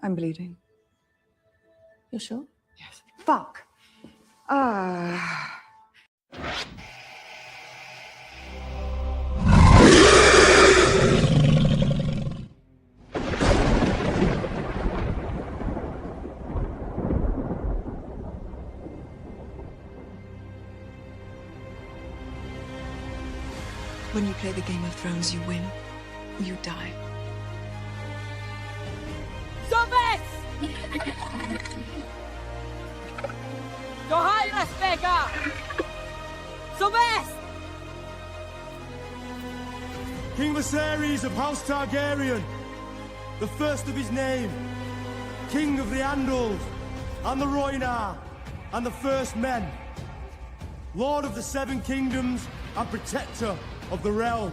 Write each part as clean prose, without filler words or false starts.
I'm bleeding. You sure? Yes. Fuck. When you play the Game of Thrones, you win, or you die. Zombies! Johannes Becker! Zombies! King Viserys of House Targaryen, the first of his name, King of the Andals, and the Rhoynar, and the First Men, Lord of the Seven Kingdoms, and Protector of the Realm.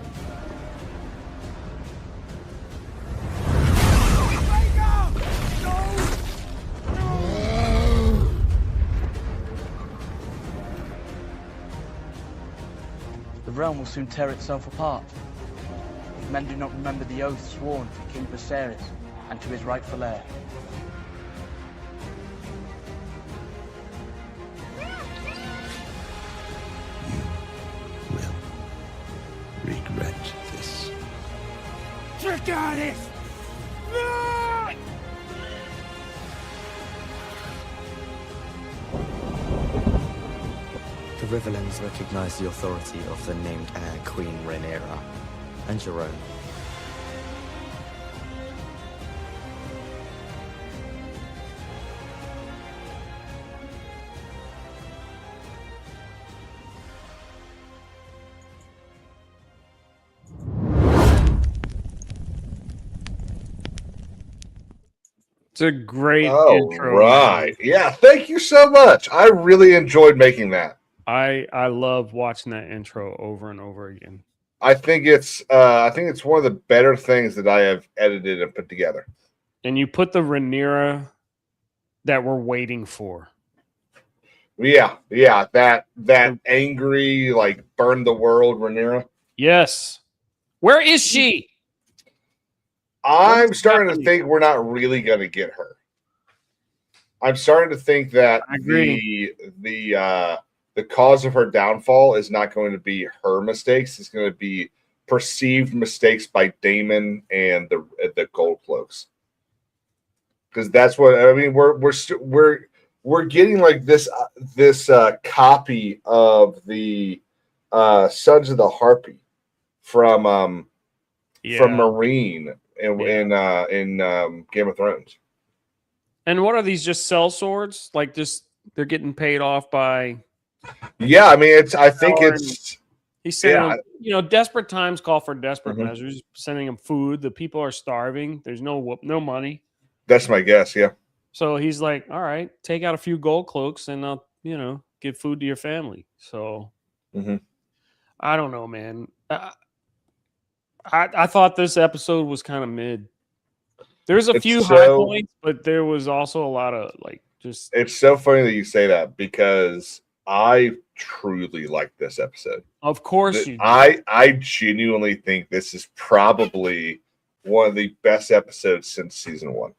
The realm will soon tear itself apart. If men do not remember the oath sworn to King Viserys and to his rightful heir. You will regret this. Dracarys! No! The Riverlands recognize the authority of the named heir Queen Rhaenyra and your own. It's a great intro. Right. Yeah, thank you so much. I really enjoyed making that. I love watching that intro over and over again. I think it's one of the better things that I have edited and put together. And you put the Rhaenyra that we're waiting for. Yeah, that angry, like burn the world Rhaenyra. Yes. Where is she? I'm starting to think we're not really going to get her. I'm starting to think that the cause of her downfall is not going to be her mistakes. It's going to be perceived mistakes by Daemon and the Gold Cloaks. Because that's what I mean. We're getting like this copy of the Sons of the Harpy from Marine in Game of Thrones. And what are these, just cell swords? Like just they're getting paid off by. Yeah, I mean he's saying desperate times call for desperate measures. Sending them food. The people are starving. There's no money. That's my guess. Yeah. So he's like, all right, take out a few gold cloaks and I'll give food to your family. So I don't know, man. I thought this episode was kind of mid. There's a few high points, but there was also a lot of just. It's so funny that you say that because I truly like this episode. Of course you do. I genuinely think this is probably one of the best episodes since season 1.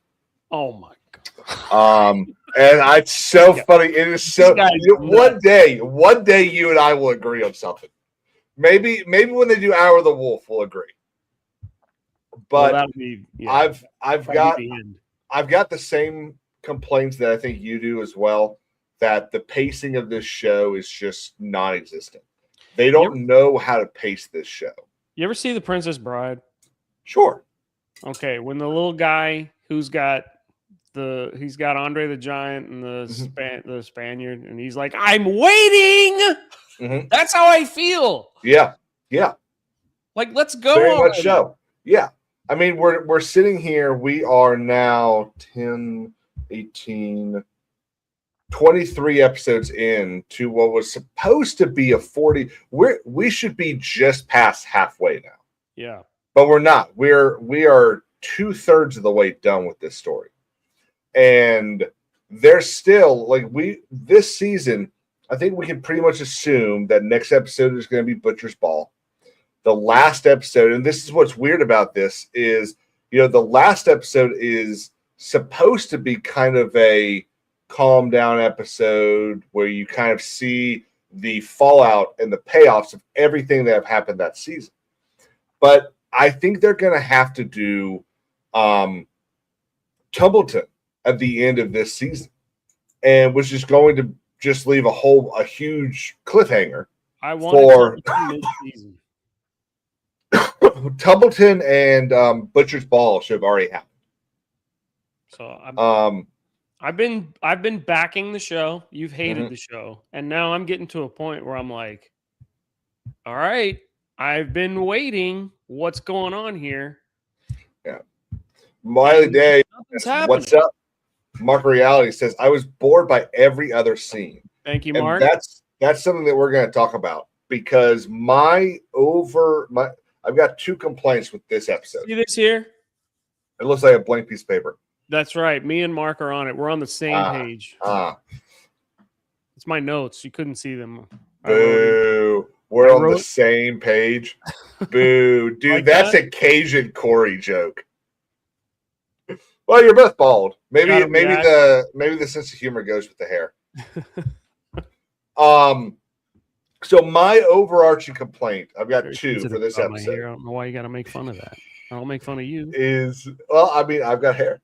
Oh my god. And it's so funny. It is so one day you and I will agree on something. Maybe when they do Hour of the Wolf, we'll agree. But I've got the same complaints that I think you do as well. That the pacing of this show is just non-existent. They don't know how to pace this show. You ever see The Princess Bride? Sure. Okay, when the little guy he's got Andre the Giant and the Spaniard, and he's like, "I'm waiting." That's how I feel. Yeah. Like, let's go. Very much so. Yeah. I mean, we're sitting here. We are now 10, 18, 23 episodes in to what was supposed to be a 40. We should be just past halfway now. Yeah. But we're not. We are 2/3 of the way done with this story. And there's still this season, I think we can pretty much assume that next episode is going to be Butcher's Ball. The last episode, and this is what's weird about this, is the last episode is supposed to be kind of a calm down episode where you kind of see the fallout and the payoffs of everything that have happened that season. But I think they're going to have to do Tumbleton at the end of this season, and which is going to just leave a huge cliffhanger. I want for mid-season. Tumbleton and Butcher's Ball should have already happened. So I've been backing the show. You've hated the show, and now I'm getting to a point where I'm like, all right, I've been waiting. What's going on here? Yeah. Miley Day, what's up? Mark Reality says, I was bored by every other scene. Thank you, and Mark. That's something that we're going to talk about because I've got 2 complaints with this episode. See this here? It looks like a blank piece of paper. That's right. Me and Mark are on it. We're on the same page. It's my notes. You couldn't see them. Boo. We're on the same page. Boo. Dude, like that's a Cajun Corey joke. Well, you're both bald. Maybe the sense of humor goes with the hair. So my overarching complaint, I've got 2 for this episode. I don't know why you got to make fun of that. I don't make fun of you. I've got hair.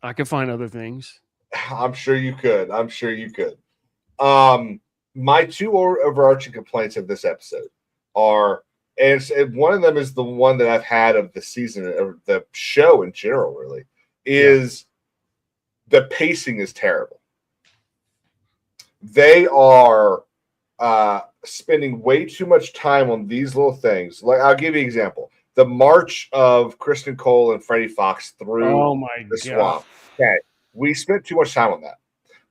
I could find other things. I'm sure you could. My 2 overarching complaints of this episode are, and one of them is the one that I've had of the season, or the show in general, really, is the pacing is terrible. They are spending way too much time on these little things. Like, I'll give you an example. The march of Kristen Cole and Freddie Fox through the swamp. Okay. We spent too much time on that.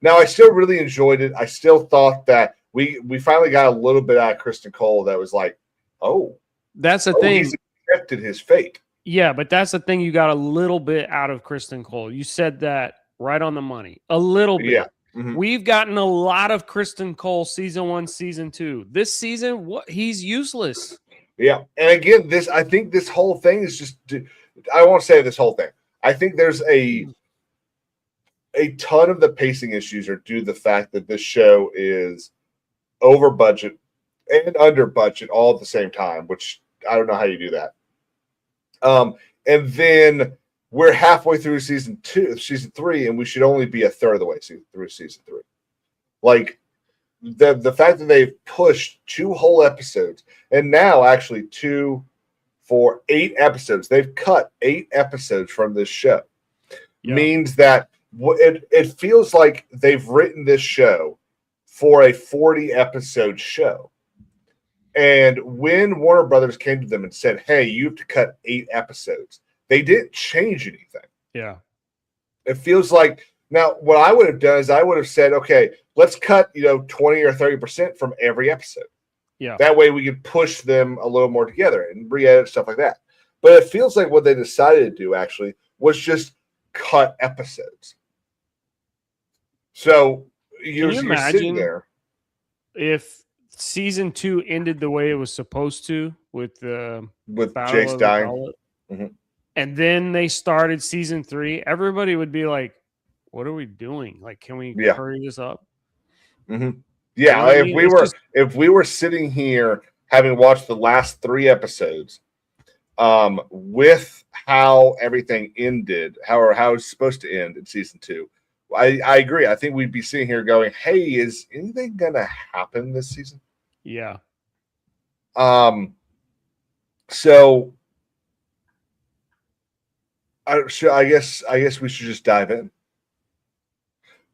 Now, I still really enjoyed it. I still thought that we finally got a little bit out of Kristen Cole that was like, that's the thing. He's accepted his fate. Yeah, but that's the thing. You got a little bit out of Kristen Cole. You said that right on the money. A little bit. Yeah. Mm-hmm. We've gotten a lot of Kristen Cole season 1, season 2. This season, he's useless. Yeah. And again, I think this whole thing is just, I won't say this whole thing. I think there's a ton of the pacing issues are due to the fact that this show is over budget and under budget all at the same time, which I don't know how you do that. And then we're halfway through season 3, and we should only be a third of the way through season 3. Like the fact that they've pushed 2 whole episodes, and now actually 2 for 8 episodes. They've cut 8 episodes from this show. Means that it feels like they've written this show for a 40-episode show. And when Warner Brothers came to them and said, hey, you have to cut 8 episodes, they didn't change anything. Yeah. It feels like, now what I would have done is I would have said, okay, let's cut 20 or 30% from every episode. Yeah. That way we could push them a little more together and re-edit stuff like that. But it feels like what they decided to do actually was just cut episodes. So you're sitting there. If season 2 ended the way it was supposed to with Jace dying, and then they started season 3, everybody would be like, what are we doing? Like, can we hurry this up? Mm-hmm. Yeah, if we were sitting here having watched the last 3 episodes, with how everything ended, how it's supposed to end in season 2, I agree. I think we'd be sitting here going, "Hey, is anything gonna happen this season?" Yeah. So I guess we should just dive in.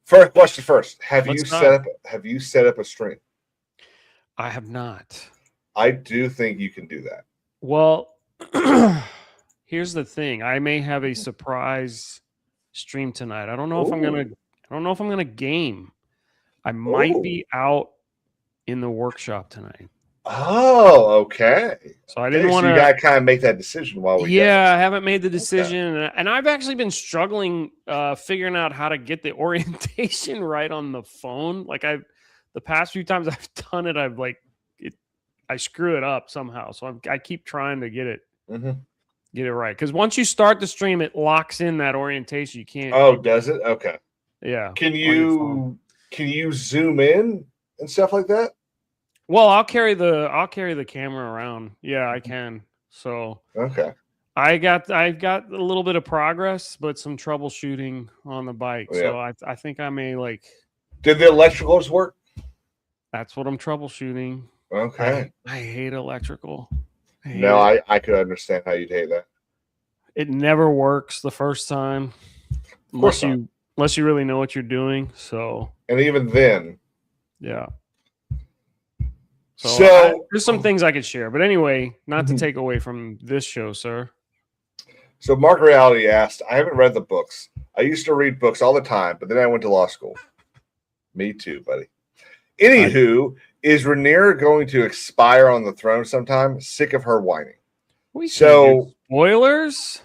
First question first. Have you set up a stream? I have not. I do think you can do that. Well, here's the thing. I may have a surprise stream tonight. I don't know if I'm gonna game. I might be out in the workshop tonight. Oh, okay. So I didn't want to. You gotta kind of make that decision while we. I haven't made the decision, and I've actually been struggling figuring out how to get the orientation right on the phone. Like the past few times I've done it, I screw it up somehow. So I keep trying to get it Get it right. Because once you start the stream, it locks in that orientation. You can't. Oh, does it? Okay. Yeah. Can you zoom in and stuff like that? Well, I'll carry the camera around. Yeah, I can. So okay. I've got a little bit of progress, but some troubleshooting on the bike. Yeah. So I think I may like. Did the electricals work? That's what I'm troubleshooting. Okay. I hate electrical. I could understand how you'd hate that. It never works the first time, unless you really know what you're doing. So, and even then, yeah. So there's some things I could share, but anyway, not to take away from this show, sir. So Mark Reality asked, I haven't read the books. I used to read books all the time, but then I went to law school. Me too, buddy. Anywho, is Rhaenyra going to expire on the throne sometime? Sick of her whining. So spoilers?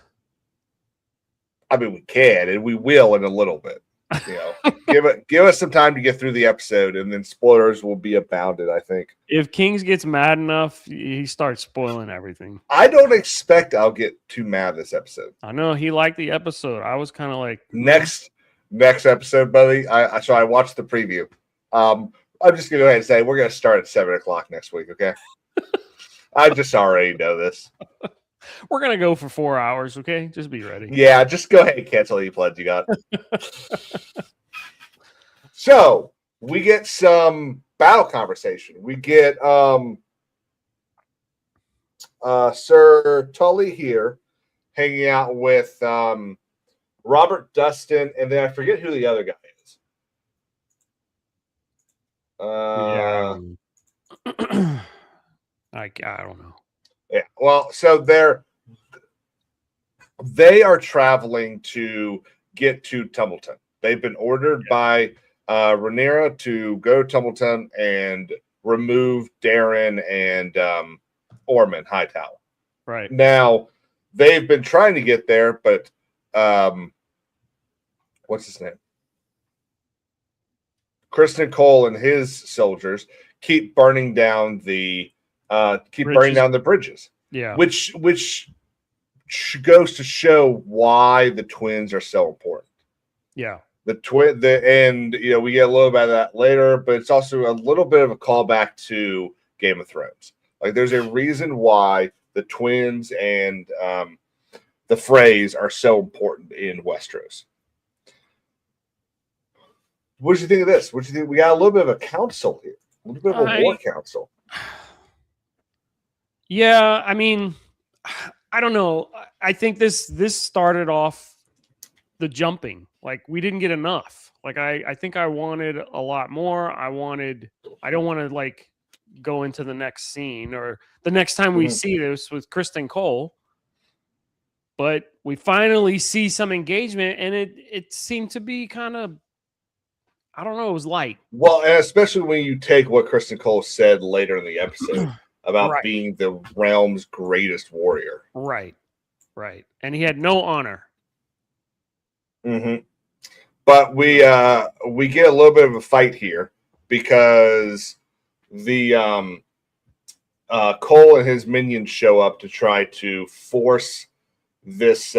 I mean, we can, and we will in a little bit. You know, give us some time to get through the episode, and then spoilers will be abounded, I think. If Kings gets mad enough, he starts spoiling everything. I don't expect I'll get too mad this episode. I know he liked the episode. I was kind of like next episode, buddy. So I watched the preview. I'm just gonna go ahead and say we're gonna start at 7:00 next week, okay? I just already know this. We're gonna go for 4 hours, okay? Just be ready. Yeah, just go ahead and cancel any plans you got. So we get some battle conversation. We get Sir Tully here hanging out with Robert Dustin, and then I forget who the other guy is. I don't know. Yeah, well, so they are traveling to get to Tumbleton. They've been ordered by Rhaenyra to go to Tumbleton and remove Darren and Ormond Hightower. Right. Now, they've been trying to get there, but what's his name? Kristen Cole and his soldiers keep burning down the bridges. Yeah. Which goes to show why the twins are so important. Yeah. And we get a little bit of that later, but it's also a little bit of a callback to Game of Thrones. Like there's a reason why the twins and the Freys are so important in Westeros. What did you think of this? What did you think? We got a little bit of a council here, a little bit of a war council. Yeah, I mean, I don't know. I think this started off the jumping. Like we didn't get enough. Like I think I wanted a lot more. I don't want to like go into the next scene or the next time we see this with Kristen Cole. But we finally see some engagement, and it seemed to be kind of, I don't know, it was light. Well, and especially when you take what Kristen Cole said later in the episode about being the realm's greatest warrior. Right. And he had no honor. Mm-hmm. But we get a little bit of a fight here because the Cole and his minions show up to try to force this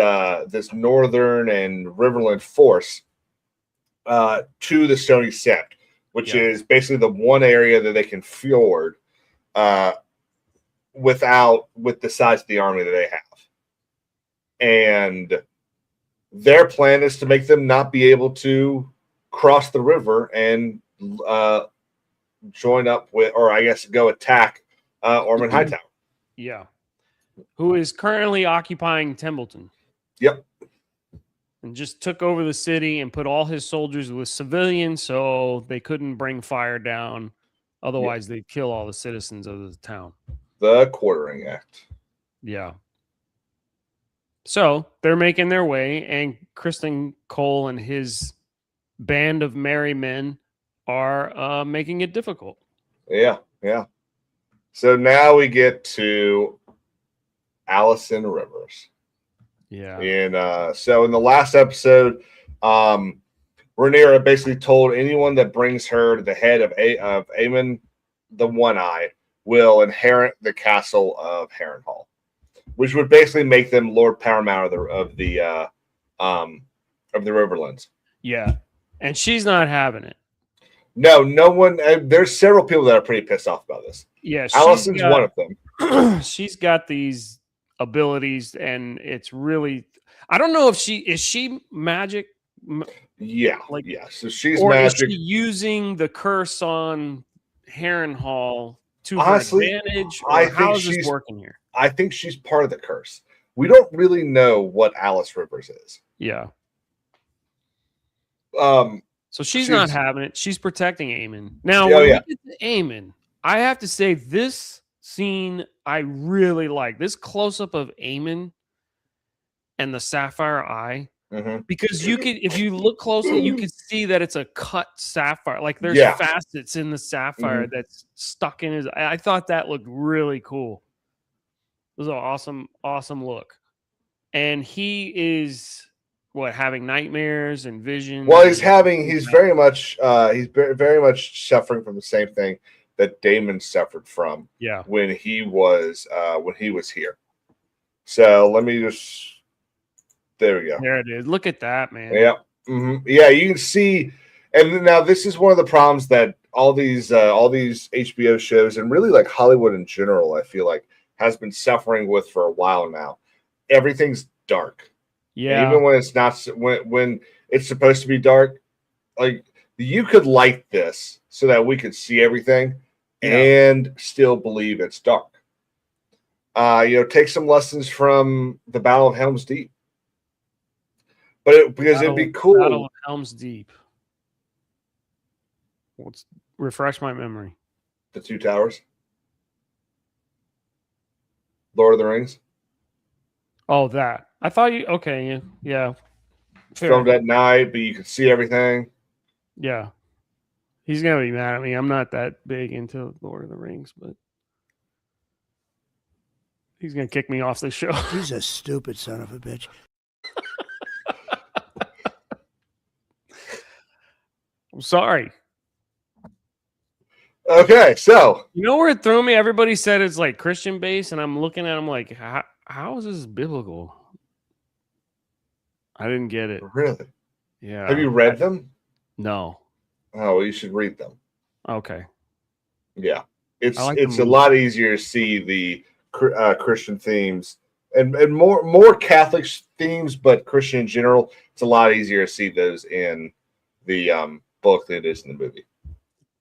northern and Riverland force to the Stony Sept, which is basically the one area that they can fjord with the size of the army that they have. And their plan is to make them not be able to cross the river and join up with, or I guess go attack Ormond Hightower. Yeah. Who is currently occupying Templeton. Yep. And just took over the city and put all his soldiers with civilians so they couldn't bring fire down. Otherwise, they'd kill all the citizens of the town. The Quartering Act. Yeah. So they're making their way, and Kristen Cole and his band of merry men are making it difficult. Yeah. So now we get to Allison Rivers. Yeah. And so in the last episode, Rhaenyra basically told anyone that brings her to the head of Aemon the One-Eye will inherit the castle of Harrenhal. which would basically make them Lord Paramount of the Riverlands. Yeah, and she's not having it. No, no one. There's several people that are pretty pissed off about this. Yeah, Allison's one of them. She's got these abilities, and it's really. I don't know if she magic. Yeah, like so she's or magic. Is she using the curse on Harrenhal to Honestly, her advantage? Or I think how is this working here? I think she's part of the curse. We don't really know what Alice Rivers is. Yeah. So she's not having it. She's protecting Aemon. Now, when we get to Aemon, I have to say this scene I really like. This close-up of Aemon and the sapphire eye. Because you could, if you look closely, you could see that it's a cut sapphire. Like there's facets in the sapphire that's stuck in his. I thought that looked really cool. It was an awesome look. And he is having nightmares and visions. Well, he's very much suffering from the same thing that Daemon suffered from. Yeah. When he was here. So let me just. There we go. There it is. Look at that, man. Yeah. Yeah, you can see. And now this is one of the problems that all these HBO shows and really like Hollywood in general, I feel like, has been suffering with for a while now. Everything's dark. Yeah. And even when it's not, when it's supposed to be dark, like you could light this so that we could see everything and still believe it's dark. Take some lessons from the Battle of Helm's Deep. But it'd be cool. Battle of Helm's Deep. Let's refresh my memory. The Two Towers. Lord of the Rings. Oh, that. I thought you. Okay, yeah. Filmed at night, but you could see everything. Yeah. He's gonna be mad at me. I'm not that big into Lord of the Rings, but he's gonna kick me off the show. He's a stupid son of a bitch. I'm sorry. Okay, so you know where it threw me? Everybody said it's like Christian based, and I'm looking at them like, how is this biblical? I didn't get it. Really? Yeah. Have you read them? No. Oh, well, you should read them. Okay. Yeah, it's a lot easier to see the Christian themes and more Catholic themes, but Christian in general. It's a lot easier to see those in the book than it is in the movie.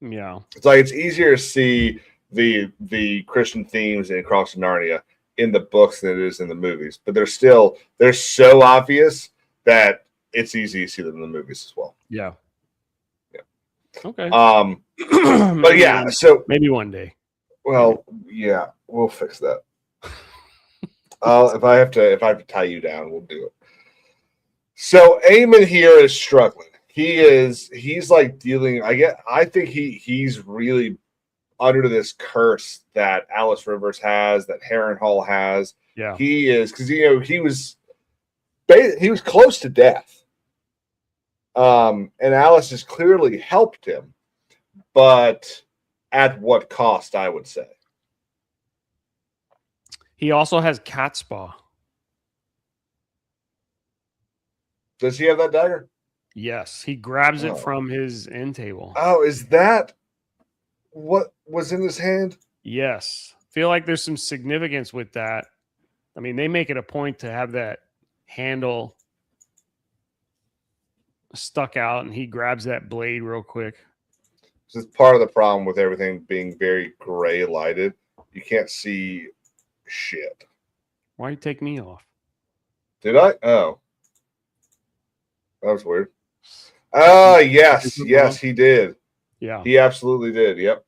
Yeah, it's easier to see the Christian themes in Across Narnia in the books than it is in the movies, but they're so obvious that it's easy to see them in the movies as well. Yeah. Okay. But yeah, so maybe one day. Well, yeah, we'll fix that. If I have to tie you down, we'll do it. So Aemon here is struggling. He's like dealing. I think he's really under this curse that Alice Rivers has, that Harrenhal has. Yeah, he is, because he was close to death. And Alice has clearly helped him, but at what cost? I would say. He also has Catspaw. Does he have that dagger? Yes, he grabs it from his end table. Oh, is that what was in his hand? Yes. Feel like there's some significance with that. I mean, they make it a point to have that handle stuck out, and he grabs that blade real quick. This is part of the problem with everything being very gray lighted. You can't see shit. Why you take me off? Did I? Oh. That was weird. Yes, he did. Yeah. He absolutely did. Yep.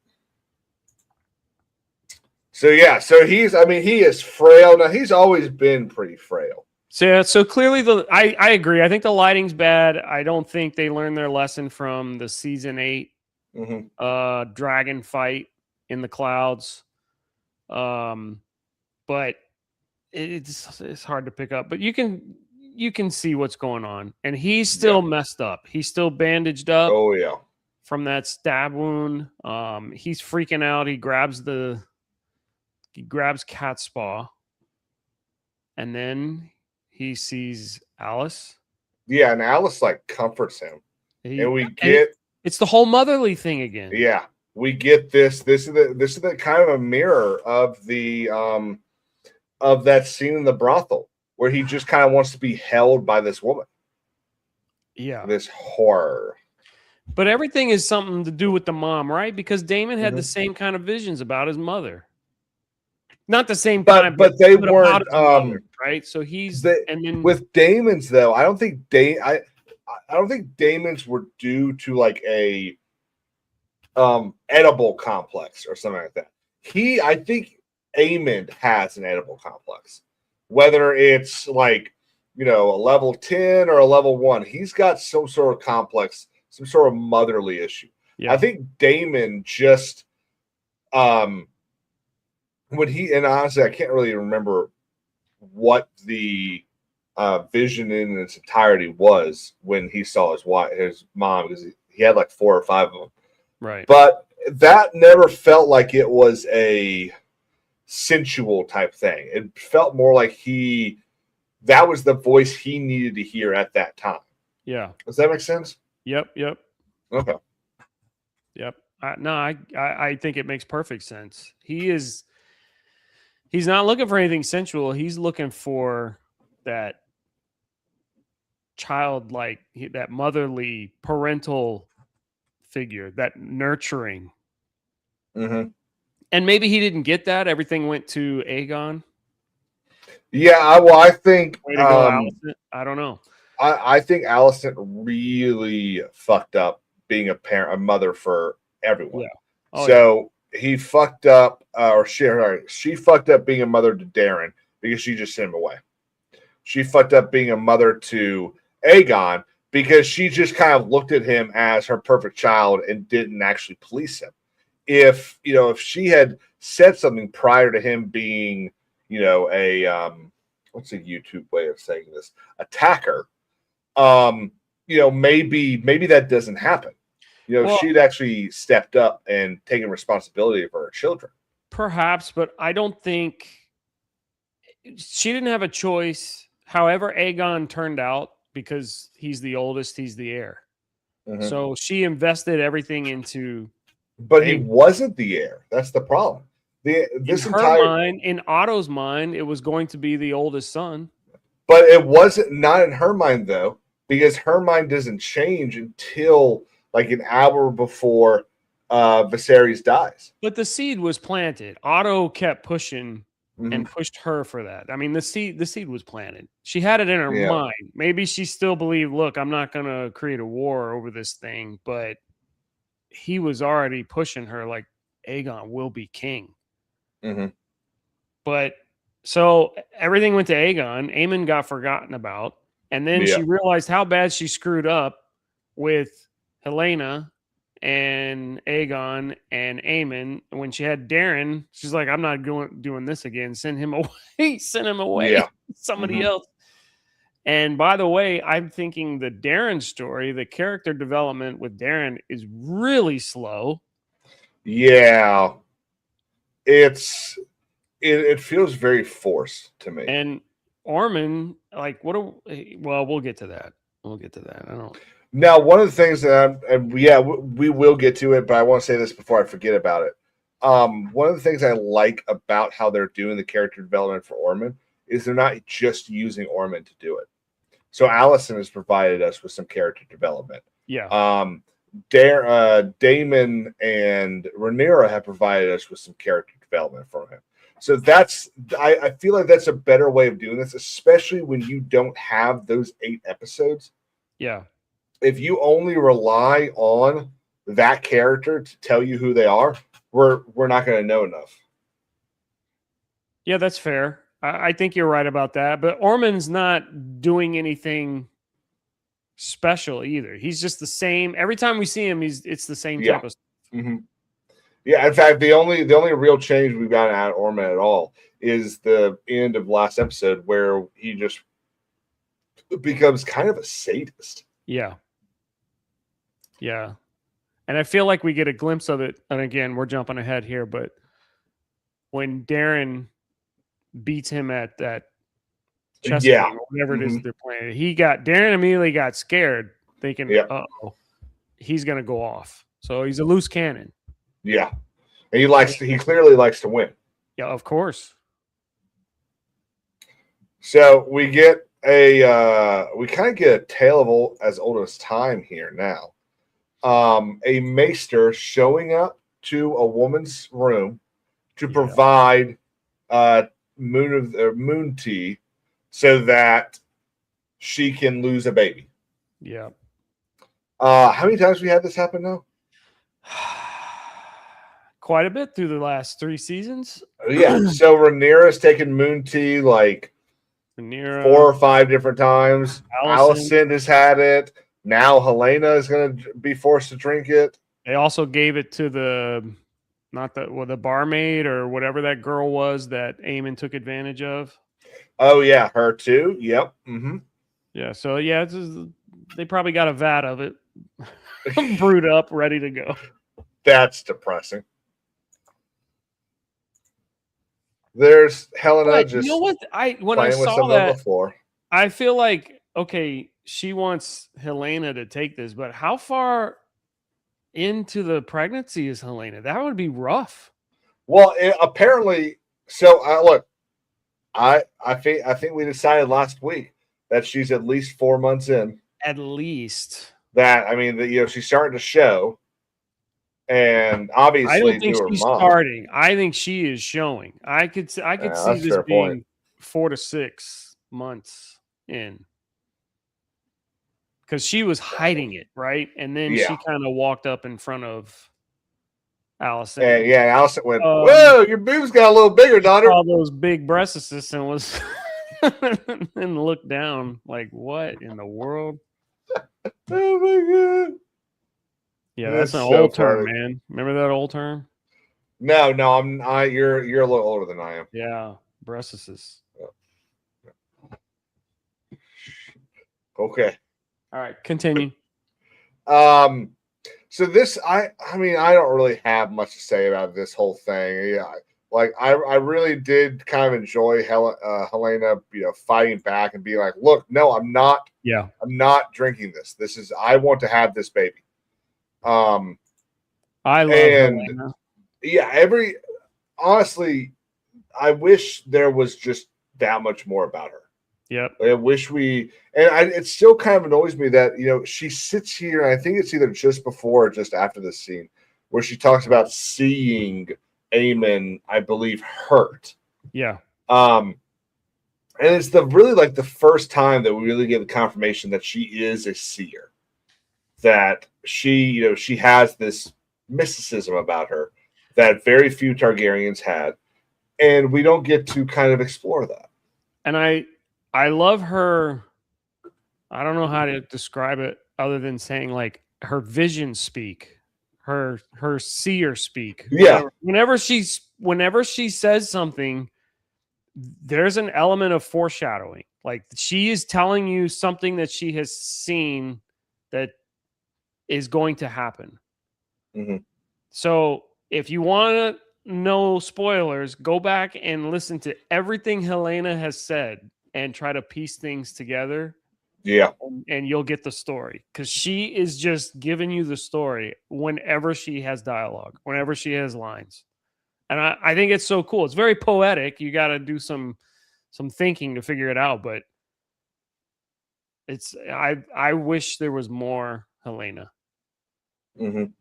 So he is frail. Now he's always been pretty frail. So clearly I agree. I think the lighting's bad. I don't think they learned their lesson from the season 8 dragon fight in the clouds. But it's hard to pick up. But you can see what's going on, and he's still messed up. He's still bandaged up. Oh yeah, from that stab wound. He's freaking out. He grabs Catspaw, and then he sees Alice. Yeah, and Alice like comforts him, and we And get it's the whole motherly thing again. yeah, we get this. This is the kind of a mirror of the of that scene in the brothel where he just kind of wants to be held by this woman. Yeah. This horror. But everything is something to do with the mom, right? Because Damon had the Mhm. same kind of visions about his mother. Not the same But- kind, but they about weren't, his mother, right? So he's and then With Damon's though, I don't think I don't think Damon's were due to like a edible complex or something like that. I think Amond has an edible complex. Whether it's like, you know, a level 10 or a level 1, he's got some sort of complex, some sort of motherly issue. Yeah. I think Damon just when he, and honestly, I can't really remember what the vision in its entirety was when he saw his mom, because he had like 4 or 5 of them. right. But that never felt like it was a sensual type thing. It felt more like that was the voice he needed to hear at that time. Yeah. Does that make sense? Yep. Okay. Yep. I think it makes perfect sense. He's not looking for anything sensual. He's looking for that childlike, that motherly, parental figure, that nurturing. Mm-hmm. And maybe he didn't get that. Everything went to Aegon. Yeah, I think Way to go, Allison. I don't know. I think Allison really fucked up being a mother for everyone. Yeah. Oh, So he fucked up, or she fucked up being a mother to Darren because she just sent him away. She fucked up being a mother to Aegon because she just kind of looked at him as her perfect child and didn't actually police him. If she had said something prior to him being, a what's a YouTube way of saying this, attacker, maybe that doesn't happen. She'd actually stepped up and taken responsibility for her children. Perhaps, but I don't think she didn't have a choice. However, Aegon turned out because he's the oldest, he's the heir. Mm-hmm. So she invested everything into. But he wasn't the heir. That's the problem. In her mind, in Otto's mind, it was going to be the oldest son. But it wasn't, not in her mind though, because her mind doesn't change until like an hour before Viserys dies. But the seed was planted. Otto kept pushing and pushed her for that. I mean, the seed was planted. She had it in her mind. Maybe she still believed, look, I'm not going to create a war over this thing, but he was already pushing her like Aegon will be king. Mm-hmm. But so everything went to Aegon. Aemon got forgotten about. And then she realized how bad she screwed up with Helena and Aegon and Aemon. When she had Darren, she's like, I'm not doing this again. Send him away. Send him away. Yeah. Somebody else. And by the way, I'm thinking the Darren story, the character development with Darren is really slow. Yeah. It feels very forced to me. And Ormond, like, well, we'll get to that. I don't. Now, one of the things that we will get to it, but I want to say this before I forget about it. One of the things I like about how they're doing the character development for Ormond is they're not just using Ormond to do it. So Allison has provided us with some character development. Yeah. Damon and Rhaenyra have provided us with some character development from him. So I feel like that's a better way of doing this, especially when you don't have those 8 episodes. Yeah. If you only rely on that character to tell you who they are, we're not going to know enough. Yeah, that's fair. I think you're right about that. But Ormond's not doing anything special either. He's just the same. Every time we see him, it's the same type of stuff. Mm-hmm. Yeah, in fact, the only real change we've gotten out of Ormond at all is the end of last episode where he just becomes kind of a sadist. Yeah. Yeah. And I feel like we get a glimpse of it. And again, we're jumping ahead here, but when Darren beats him at that chess Yeah. game or whatever it is they're playing. Darren immediately got scared, thinking, "Uh-oh, he's gonna go off." So he's a loose cannon. Yeah, and he clearly likes to win. Yeah, of course. So we get we kind of get a tale of as old as time here now. A maester showing up to a woman's room to provide moon tea so that she can lose a baby. Yeah. How many times we had this happen now? Quite a bit through the last 3 seasons. Yeah. So Rhaenyra's taken moon tea like Rhaenyra, 4 or 5 different times. Alicent has had it. Now Helena is going to be forced to drink it. They also gave it to the barmaid or whatever that girl was that Aemon took advantage of. Oh yeah, her too. Yep. Mm-hmm. Yeah. So yeah, they probably got a vat of it brewed up, ready to go. That's depressing. There's Helena But just you know what? When I playing with saw something on that, the floor. I feel like, okay, she wants Helena to take this, but how far into the pregnancy is Helena? That would be rough. Well, apparently, so look, I think we decided last week that she's at least 4 months in. At least. That she's starting to show, and obviously, I don't think she's starting. I think she is showing. I could see this being 4 to 6 months in, because she was hiding it, right? And then she kind of walked up in front of Alicent. And Alicent went, "Whoa, your boobs got a little bigger, daughter." All those big breasts, and was and looked down like, "What in the world?" Oh my god! Yeah, that's an old term, man. Remember that old term? No, you're a little older than I am. Yeah, breasts. Okay. All right, continue. So this, I mean, I don't really have much to say about this whole thing. Yeah, like I really did kind of enjoy Helena, fighting back and being like, "Look, no, I'm not. Yeah, I'm not drinking this. I want to have this baby." I love Helena. Yeah, honestly, I wish there was just that much more about her. Yep. I wish it still kind of annoys me that, she sits here, and I think it's either just before or just after this scene where she talks about seeing Aemon, I believe, hurt. Yeah. And it's the first time that we really get the confirmation that she is a seer, that she has this mysticism about her that very few Targaryens had, and we don't get to kind of explore that. And I love her. I don't know how to describe it other than saying like her vision speak, her seer speak. Yeah. Whenever she says something, there's an element of foreshadowing. Like she is telling you something that she has seen that is going to happen. Mm-hmm. So if you want to know spoilers, go back and listen to everything Helena has said and try to piece things together. Yeah. And you'll get the story, because she is just giving you the story whenever she has dialogue, whenever she has lines. And I think it's so cool. It's very poetic. You got to do some thinking to figure it out, but I wish there was more Helena. Mm-hmm. And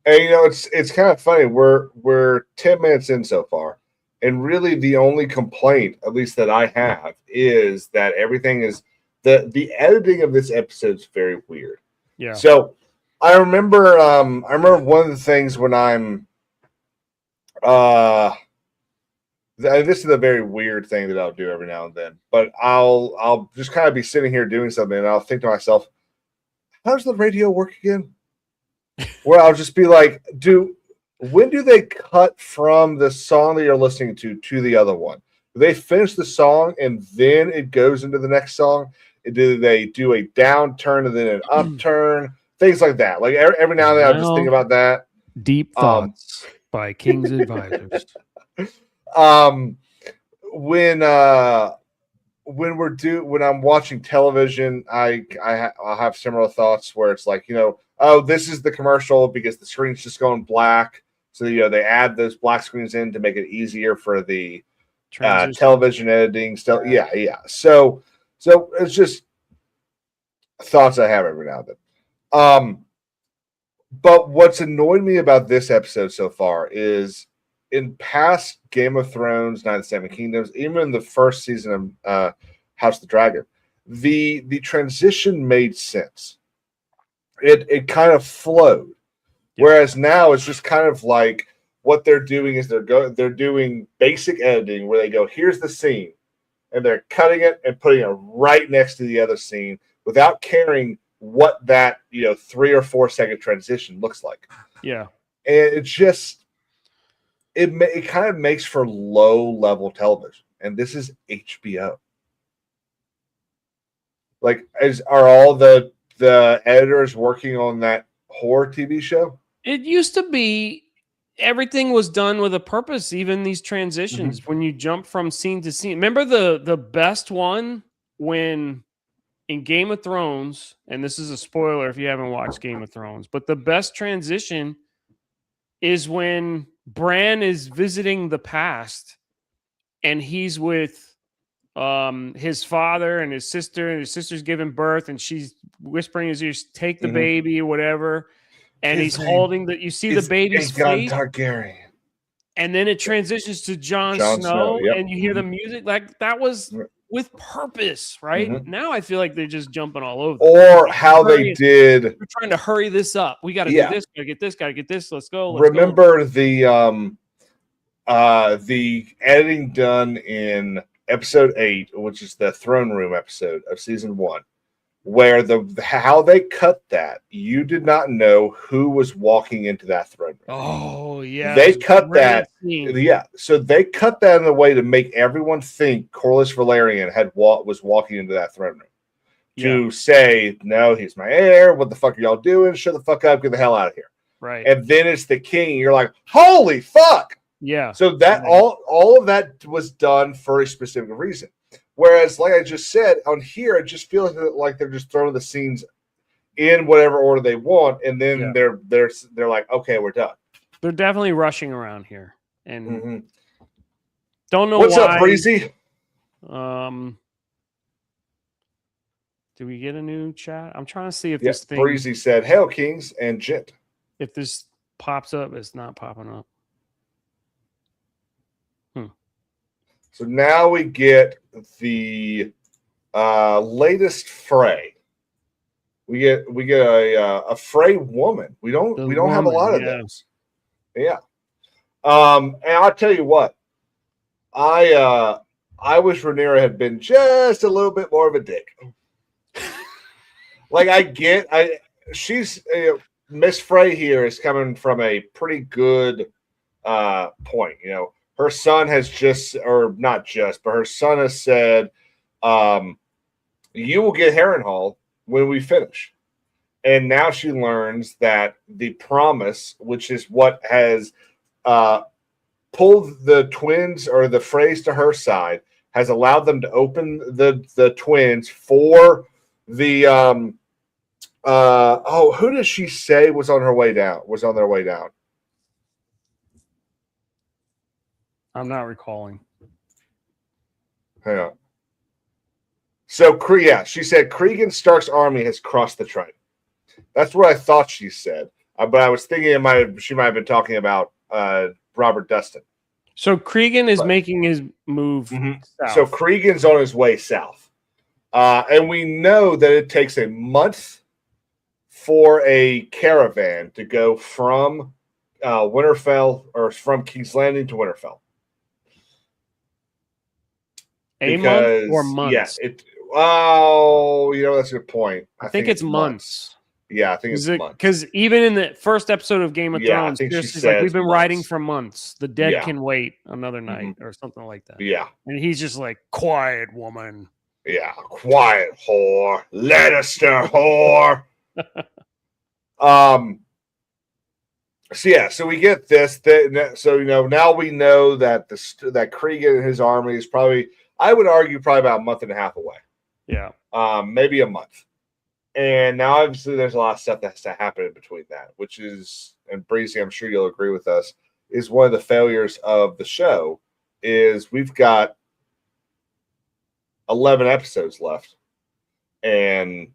it's kind of funny. We're 10 minutes in so far, and really the only complaint, at least that I have, is that everything is the editing of this episode is very weird. Yeah. So I remember one of the things when I'm this is a very weird thing that I'll do every now and then, but I'll just kind of be sitting here doing something, and I'll think to myself, how does the radio work again? Where I'll just be like, when do they cut from the song that you're listening to the other one? Do they finish the song and then it goes into the next song? Do they do a downturn and then an upturn? Things like that. Like every now and then I'll just think about that. Deep Thoughts by King's Advisors. When when I'm watching television, I'll have similar thoughts where it's like, oh, this is the commercial because the screen's just going black. So they add those black screens in to make it easier for the television editing stuff. Yeah. So it's just thoughts I have every now and then. But what's annoyed me about this episode so far is in past Game of Thrones, Night of the Seven Kingdoms, even in the first season of House of the Dragon, the transition made sense. It kind of flowed. Whereas now it's just kind of like what they're doing is they're doing basic editing where they go, here's the scene, and they're cutting it and putting it right next to the other scene without caring what that 3 or 4 second transition looks like. Yeah, and it's just it kind of makes for low level television, and this is HBO. Like, are all the editors working on that horror TV show? It used to be everything was done with a purpose, even these transitions when you jump from scene to scene. Remember the best one when in Game of Thrones, and this is a spoiler if you haven't watched Game of Thrones, but the best transition is when Bran is visiting the past and he's with his father and his sister's giving birth, and she's whispering as you take the baby or whatever. And he's holding you see the baby's face. Targaryen. And then it transitions to Jon Snow, and you hear the music. Like, that was with purpose, right? Now I feel like they're just jumping all over. Or how they did. We're trying to hurry this up. We got to do this. Got to get this. Got to get this. Let's go. Remember the editing done in episode 8, which is the throne room episode of season 1. Where how they cut that, you did not know who was walking into that throne room. Oh yeah, they cut that. Yeah, so they cut that in a way to make everyone think Corlys Velaryon was walking into that throne room to say, "No, he's my heir. What the fuck are y'all doing? Shut the fuck up. Get the hell out of here." Right. And then it's the king. And you're like, "Holy fuck!" Yeah. So that all of that was done for a specific reason. Whereas, like I just said, on here, it just feels like they're just throwing the scenes in whatever order they want, and then they're like, okay, we're done. They're definitely rushing around here, and don't know what's why. up, Breezy. Do we get a new chat? I'm trying to see if this thing. Breezy said, "Hail, Kings and Jit." If this pops up, it's not popping up. So now we get the latest fray. We get a fray woman. We don't have a lot of those. Yeah. And I'll tell you what, I wish Rhaenyra had been just a little bit more of a dick. Like she's Miss Frey here is coming from a pretty good point, Her son has her son has said, you will get Harrenhal when we finish. And now she learns that the promise, which is what has pulled the twins or the Freys to her side, has allowed them to open the twins for the who does she say was on their way down? I'm not recalling. Hang on. So, she said Cregan Stark's army has crossed the Trident. That's what I thought she said. But I was thinking she might have been talking about Robert Dustin. So, Cregan is making his move south. So, Cregan's on his way south. And we know that it takes a month for a caravan to go from Winterfell or from King's Landing to Winterfell. Month or months? Yes. That's a good point. I think it's months. Yeah, I think it's months. Because even in the first episode of Game of Thrones, she's like, we've been writing for months. The dead can wait another night or something like that. Yeah. And he's just like, quiet woman. Yeah, quiet whore. Lannister whore. So we get this. So now we know that that Cregan and his army is probably I would argue probably about a month and a half away. Yeah. Maybe a month. And now, obviously, there's a lot of stuff that has to happen in between that, which is, and Breezy, I'm sure you'll agree with us, is one of the failures of the show is we've got 11 episodes left, and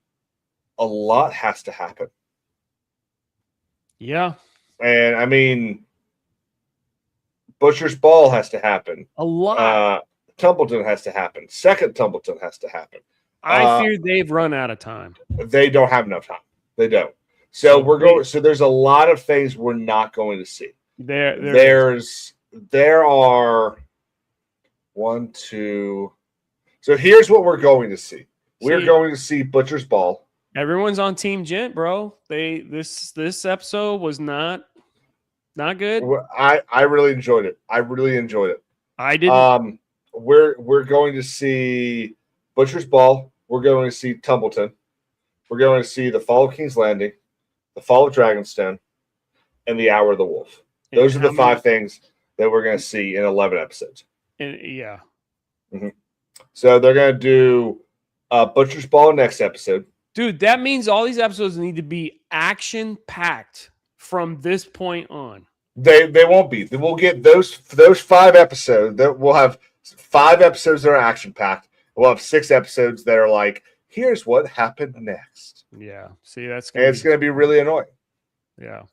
a lot has to happen. Yeah. And, I mean, Butcher's Ball has to happen. A lot. Tumbleton has to happen. Second Tumbleton has to happen. I fear they've run out of time. They don't have enough time. They don't. So there's a lot of things we're not going to see. There are 1, 2. So here's what we're going to see. We're going to see Butcher's Ball. Everyone's on Team Gent, bro. This episode was not good. I really enjoyed it. I didn't. We're going to see Butcher's Ball. We're going to see Tumbleton. We're going to see the Fall of King's Landing, the Fall of Dragonstone, and the Hour of the Wolf. Those are the 5 things that we're going to see in 11 episodes. Yeah. Mm-hmm. So they're going to do Butcher's Ball next episode. Dude, that means all these episodes need to be action-packed from this point on. They won't be. We'll get those 5 episodes. We'll have 5 episodes that are action-packed. We'll have 6 episodes that are like, here's what happened next. Yeah. See, it's going to be really annoying. Yeah.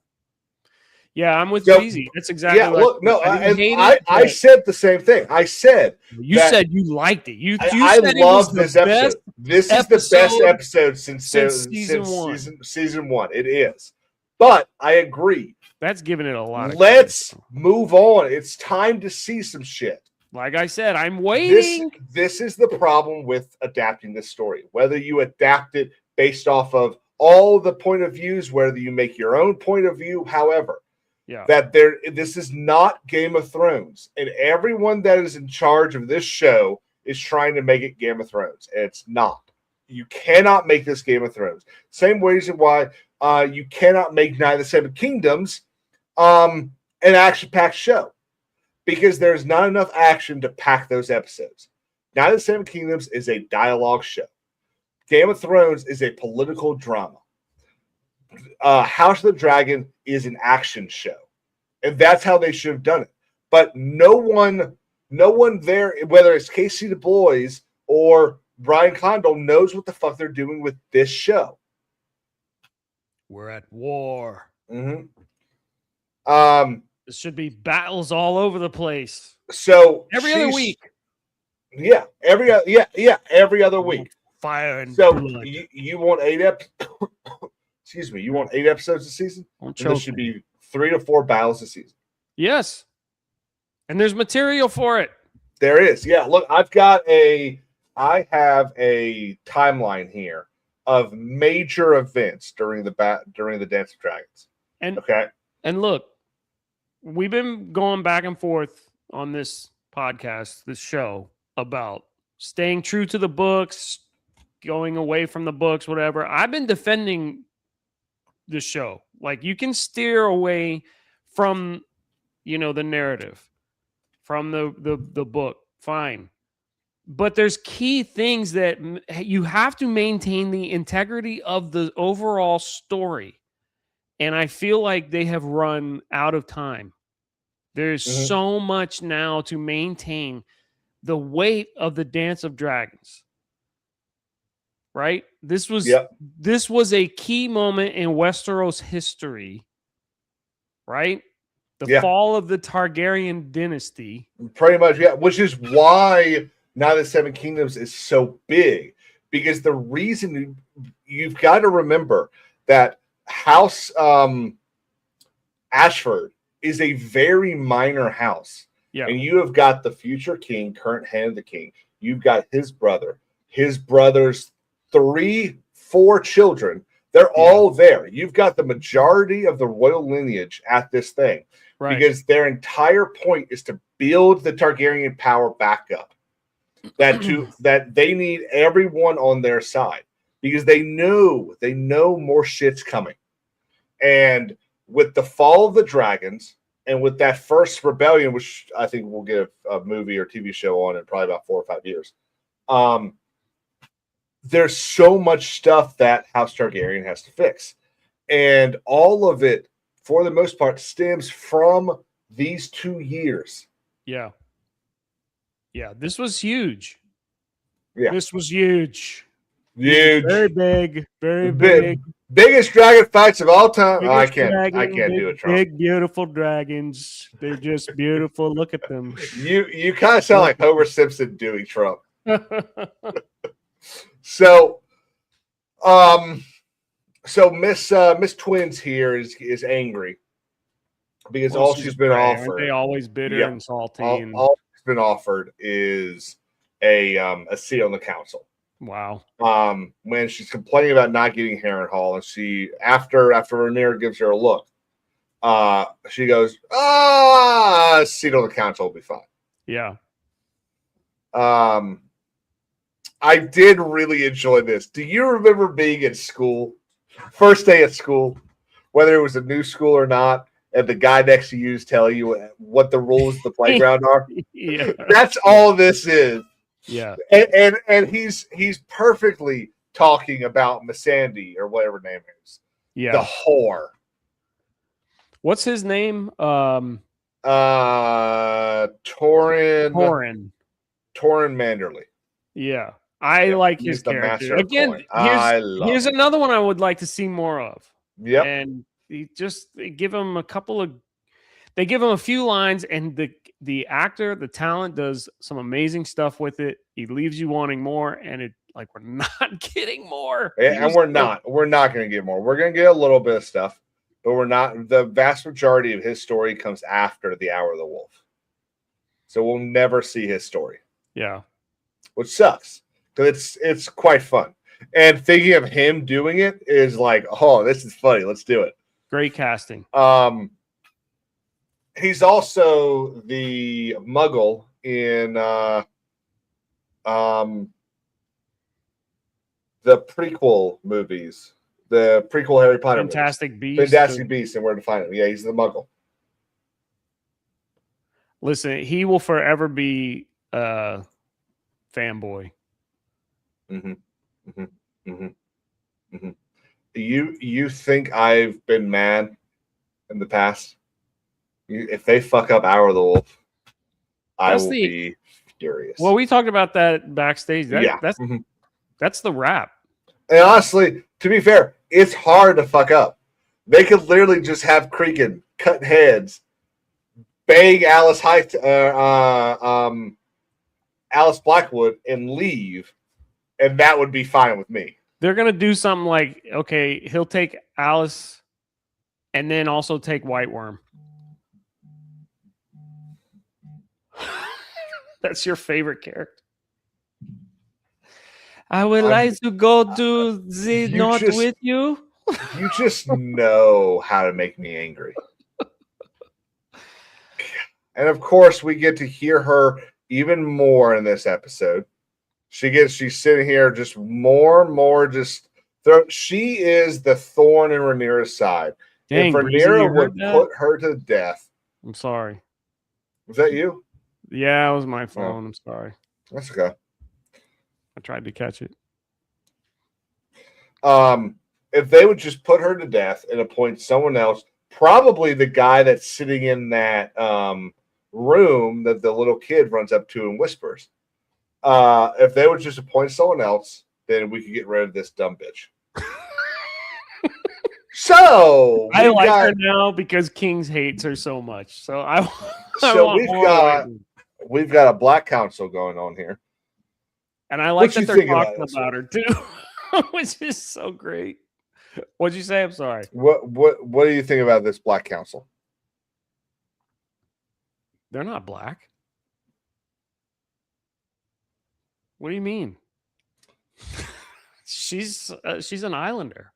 Yeah, I'm with Breezy. That's exactly I said the same thing. I said you said you liked it. You I said love this episode. This is the best episode since season 1. It is. But I agree. That's giving it a lot. Let's move on. It's time to see some shit. Like I said, I'm waiting. This is the problem with adapting this story. Whether you adapt it based off of all the point of views, whether you make your own point of view, however, this is not Game of Thrones. And everyone that is in charge of this show is trying to make it Game of Thrones. And it's not. You cannot make this Game of Thrones. Same reason why you cannot make Night of the Seven Kingdoms an action-packed show. Because there's not enough action to pack those episodes. Night of the Seven Kingdoms is a dialogue show. Game of Thrones is a political drama. House of the Dragon is an action show. And that's how they should have done it. But no one there, whether it's Casey Du Bois or Brian Condell, knows what the fuck they're doing with this show. We're at war. Mm-hmm. This should be battles all over the place. So every other week. Yeah, every other week. Fire and so blood. You want 8 excuse me, you want 8 episodes a season? There should be 3 to 4 battles a season. Yes. And there's material for it. There is. Yeah, look, I have a timeline here of major events during the Dance of Dragons. And look, we've been going back and forth on this podcast, this show, about staying true to the books, going away from the books, whatever. I've been defending the show. Like, you can steer away from, the narrative, from the book. Fine. But there's key things that you have to maintain the integrity of the overall story. And I feel like they have run out of time. There's so much now to maintain the weight of the Dance of Dragons. Right? This was a key moment in Westeros history. Right? The fall of the Targaryen dynasty. Pretty much, yeah. Which is why Night of the Seven Kingdoms is so big. Because the reason you've got to remember that House Ashford is a very minor house. Yeah. And you have got the future king, current hand of the king. You've got his brother's 3-4 children. They're all there. You've got the majority of the royal lineage at this thing. Right. Because their entire point is to build the Targaryen power back up. That they need everyone on their side. Because they know more shit's coming. And with the fall of the dragons And with that first rebellion, which I think we'll get a movie or TV show on in probably about 4 or 5 years, there's so much stuff that House Targaryen has to fix. And all of it, for the most part, stems from these 2 years. Yeah. Yeah, this was huge. Yeah. This was huge. Huge. Very big. Very big. Biggest dragon fights of all time. Oh, I can't Big, do it, Trump. Big, beautiful dragons. They're just beautiful. Look at them. You kind of sound like Homer Simpson doing Trump. So Miss Twins here is angry because all she's been offered. Aren't they always bitter and salty? All she's been offered is a seat on the council. Wow. When she's complaining about not getting Harrenhal, and she after Rhaenyra gives her a look, she goes, seat on the council will be fine. Yeah. I did really enjoy this. Do you remember being in school, first day at school, whether it was a new school or not, and the guy next to you is telling you what the rules of the playground are? Yeah. That's all this is. Yeah. And he's perfectly talking about Missandei or whatever her name is. Yeah. The whore. What's his name? Torrin Manderly. Yeah. I like his character. Again, here's another one I would like to see more of. Yep. And they give him a few lines, and the actor, the talent, does some amazing stuff with it. He leaves you wanting more, and we're not getting more. And we're not going to get more. We're going to get a little bit of stuff, but we're not. The vast majority of his story comes after the Hour of the Wolf, so we'll never see his story. Yeah, which sucks because it's quite fun. And thinking of him doing it is like, oh, this is funny. Let's do it. Great casting. He's also the Muggle in the prequel movies, the prequel Harry Potter Fantastic movies. Fantastic Beasts, and where to find him. Yeah, he's the Muggle. Listen, he will forever be fanboy. Mm-hmm. Mm-hmm. Mm-hmm. Mm-hmm. You think I've been mad in the past? If they fuck up Hour of the Wolf, I will be furious. Well, we talked about that backstage. Mm-hmm. That's the wrap. And honestly, to be fair, it's hard to fuck up. They could literally just have Creakin cut heads, bang Alice Blackwood, and leave, and that would be fine with me. They're gonna do something like, okay, he'll take Alice, and then also take White Worm. That's your favorite character. I would like to go to the north with you. You just know how to make me angry. And of course, we get to hear her even more in this episode. She's sitting here just more. She is the thorn in Rhaenyra's side. Dang, if Rhaenyra would put her to death. I'm sorry. Was that you? Yeah, it was my phone. I'm sorry. That's okay. I tried to catch it. If they would just put her to death and appoint someone else, probably the guy that's sitting in that room that the little kid runs up to and whispers. If they would just appoint someone else, then we could get rid of this dumb bitch. So I like her now because Kings hates her so much. So we've got a black council going on here. And I like that they're talking about her too, which is so great. What'd you say? I'm sorry. What do you think about this black council? They're not black. What do you mean? She's an islander.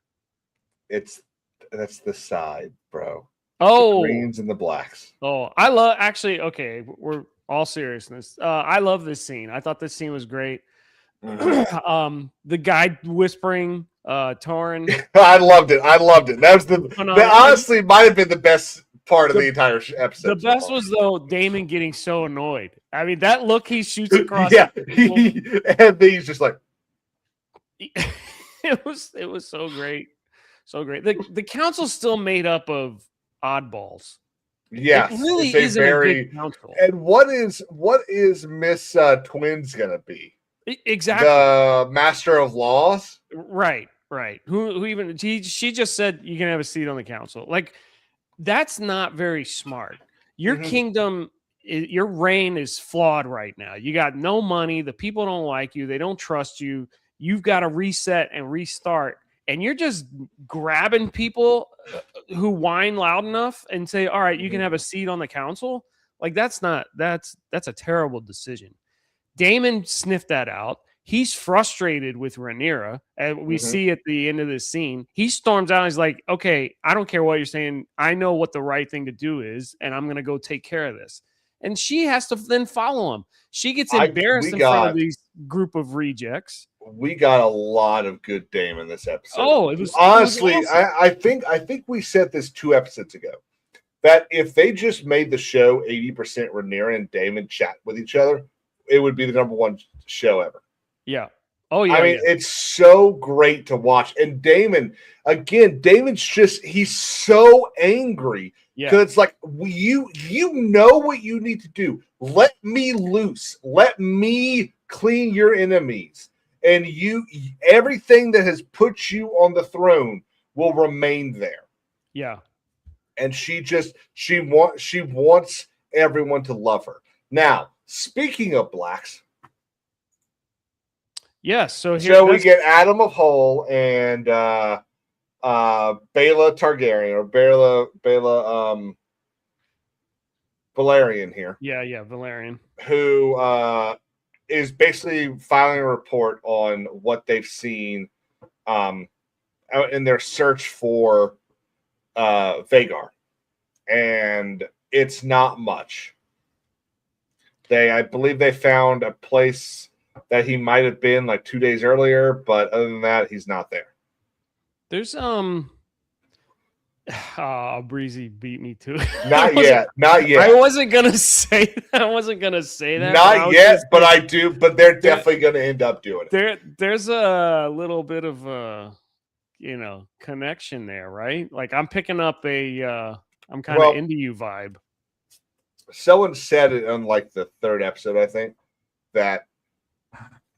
That's the side, bro. Oh, the greens and the blacks. Oh, I love okay, we're all seriousness. I love this scene. I thought this scene was great. Mm-hmm. The guy whispering, Torrin. I loved it. That was that honestly might have been the best part of the entire episode. The best was though Damon getting so annoyed. I mean, that look he shoots across. Yeah, and then he's just like, it was so great, so great. The council's still made up of oddballs. yes, it really it's a isn't a very good council. And what is Miss Twins gonna be? Exactly, the Master of Laws. Right. Who even she just said you can have a seat on the council. Like, that's not very smart. Your kingdom, your reign is flawed right now. You got no money. The people don't like you. They don't trust you. You've got to reset and restart. And you're just grabbing people who whine loud enough and say, all right, you can have a seat on the council. Like, that's a terrible decision. Damon sniffed that out. He's frustrated with Rhaenyra, and we see at the end of this scene, he storms out. And he's like, okay, I don't care what you're saying. I know what the right thing to do is, and I'm going to go take care of this. And she has to then follow him. She gets embarrassed in front of these group of rejects. We got a lot of good Damon this episode. Oh, it was honestly, it was awesome. I think we said this 2 episodes ago, that if they just made the show 80% Rhaenyra and Damon chat with each other, it would be the #1 show ever. Yeah. Oh, yeah. I mean, it's so great to watch. And Damon's just, he's so angry. Because it's like, you know what you need to do. Let me loose. Let me clean your enemies. And everything that has put you on the throne will remain there. Yeah. And she wants everyone to love her. Now, speaking of blacks. Yes, so we get Adam of Hull and Baela Targaryen, or Baela Valerian here. Yeah, Valerian. Who is basically filing a report on what they've seen out in their search for Vhagar. And it's not much. I believe they found a place that he might have been like 2 days earlier, but other than that, he's not there. There's Breezy beat me too. Not yet. I wasn't gonna say that. Not yet, but I do. But they're definitely gonna end up doing it. There's a little bit of a connection there, right? Like, I'm picking up I'm kind of into you vibe. Someone said it on like the 3rd episode, I think, that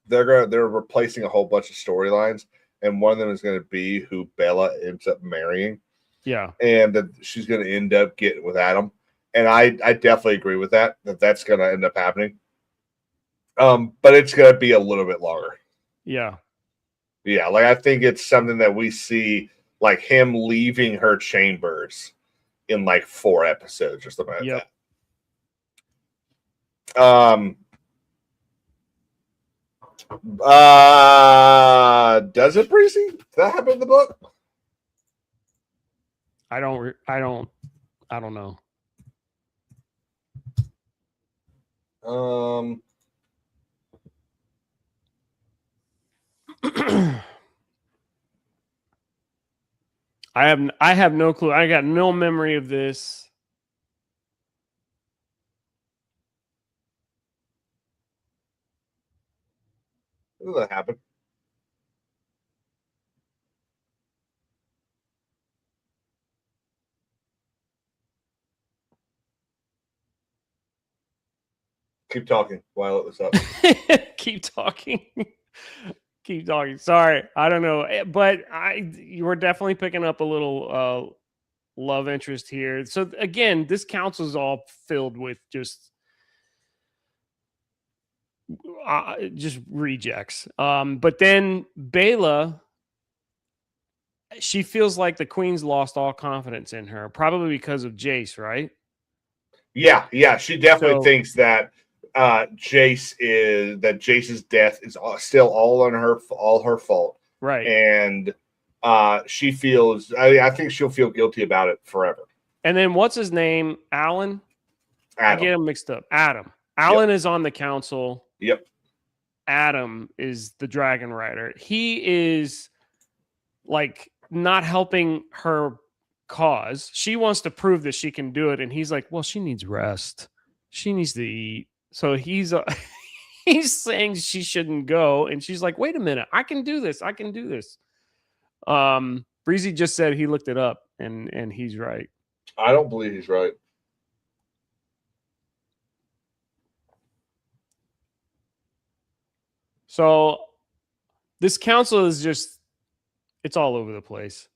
they're replacing a whole bunch of storylines, and one of them is going to be who Bella ends up marrying. Yeah, and that she's going to end up getting with Adam, and I definitely agree with that. That's going to end up happening. But it's going to be a little bit longer. Yeah. Like, I think it's something that we see, like him leaving her chambers in like 4 episodes or something like that. Does it, Breezy? Does that happen in the book? I don't know. I have no clue. I got no memory of this. When did that happen? Keep talking while I look this up. Keep talking. Keep talking. Sorry, I don't know, but you were definitely picking up a little love interest here. So again, this council is all filled with just rejects. But then Baela, she feels like the queen's lost all confidence in her, probably because of Jace, right? Yeah. She definitely thinks that Jace's death is still all her fault, right? And she feels. I think she'll feel guilty about it forever. And then what's his name? Alan. I get him mixed up. Adam. Alan is on the council. Yep. Adam is the dragon rider. He is like not helping her cause. She wants to prove that she can do it, and he's like, "Well, she needs rest. She needs to eat." So he's he's saying she shouldn't go, and she's like, "Wait a minute, I can do this. I can do this." Breezy just said he looked it up, and he's right. I don't believe he's right. So this council is just, it's all over the place.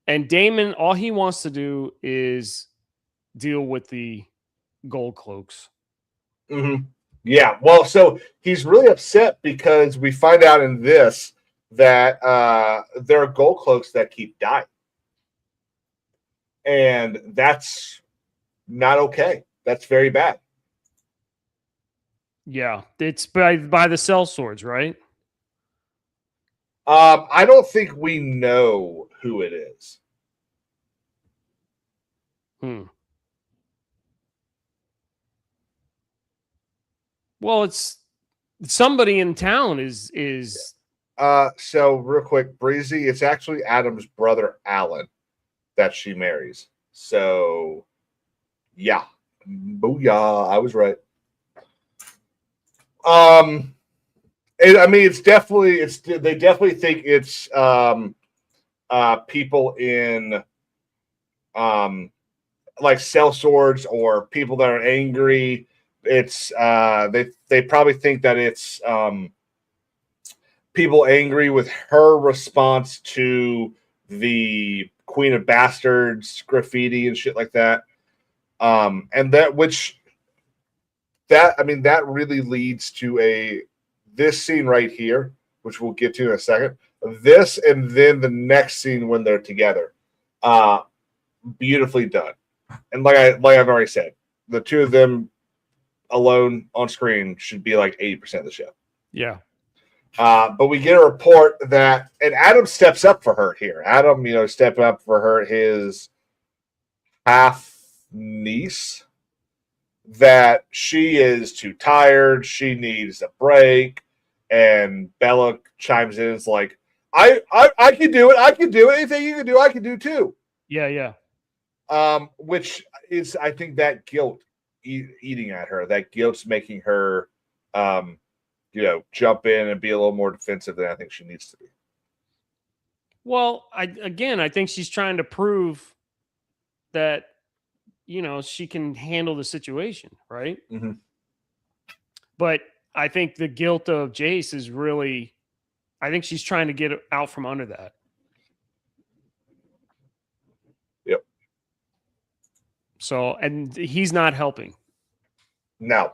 And Damon, all he wants to do is deal with the gold cloaks. Mm-hmm. Yeah. Well, so he's really upset because we find out in this that there are gold cloaks that keep dying. And that's not okay. That's very bad. Yeah. It's by the cell swords, right? I don't think we know who it is. Well, it's somebody in town is so real quick, Breezy, it's actually Adam's brother Alan that she marries. So yeah. Booyah. I was right. I mean, it's definitely they definitely think it's people in like cell swords or people that are angry. It's they probably think that it's people angry with her response to the Queen of Bastards graffiti and shit like that. And that that really leads to this scene right here, which we'll get to in a second. This and then the next scene when they're together. Beautifully done. And like I've already said, the two of them alone on screen should be like 80% of the show. Yeah. But we get a report that, and Adam steps up for her here. Adam, stepping up for her, his half niece, that she is too tired. She needs a break. And Bella chimes in. It's like, I can do it. I can do it. Anything you can do, I can do too. Yeah, yeah. Which is, I think, that guilt eating at her. That guilt's making her, jump in and be a little more defensive than I think she needs to be. Well, I think she's trying to prove that, she can handle the situation, right? Mm-hmm. But I think the guilt of Jace is really, I think she's trying to get out from under that. Yep. So, and he's not helping. No.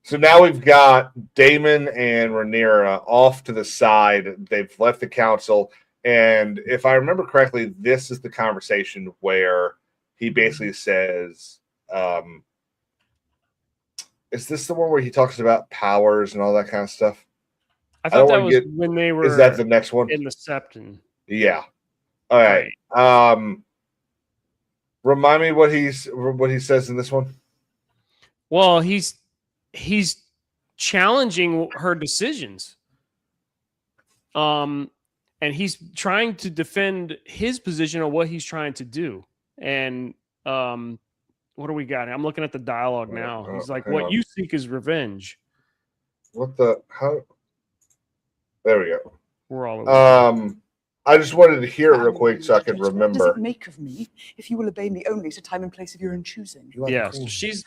So now we've got Damon and Rhaenyra off to the side. They've left the council. And if I remember correctly, this is the conversation where he basically says, is this the one where he talks about powers and all that kind of stuff? I thought that was when they were. Is that the next one? In the Septon. Yeah. All right. Remind me what he says in this one. Well, he's challenging her decisions. And he's trying to defend his position on what he's trying to do. And what do we got? I'm looking at the dialogue now. He's like, "What you seek is revenge." What the how? There we go. We're all over. I just wanted to hear it real quick so I can remember. What does it make of me if you will obey me only at a time and place of your own choosing? Yes, she's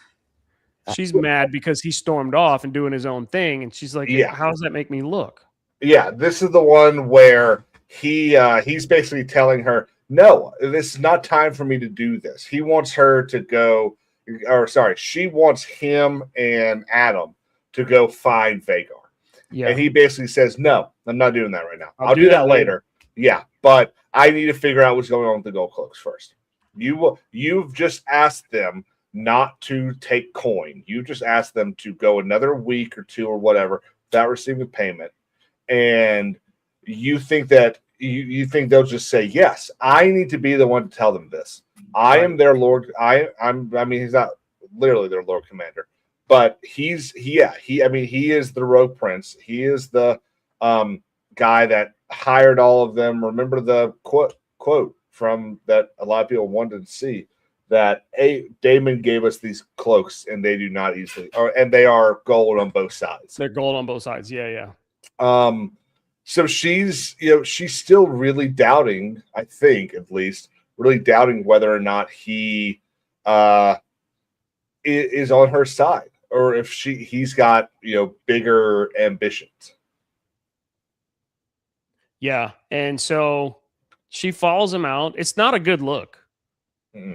mad because he stormed off and doing his own thing, and she's like, yeah. How does that make me look? Yeah, this is the one where he's basically telling her, no, this is not time for me to do this. He wants her to go, she wants him and Adam to go find Vagar. Yeah. And he basically says, no, I'm not doing that right now. I'll do that later. Yeah, but I need to figure out what's going on with the gold cloaks first. You've just asked them not to take coin. You just asked them to go another week or two or whatever without receiving payment. And you think that you think they'll just say yes. I need to be the one to tell them this. I am their lord. I mean, he's not literally their lord commander, but he is the rogue prince. He is the guy that hired all of them. Remember the quote that a lot of people wanted to see, that Damon gave us these cloaks, and they do not easily, and they are gold on both sides. They're gold on both sides. Yeah. So she's still really doubting, I think, at least, really doubting whether or not he is on her side, or if he's got bigger ambitions. Yeah, and so she follows him out. It's not a good look. Mm-hmm.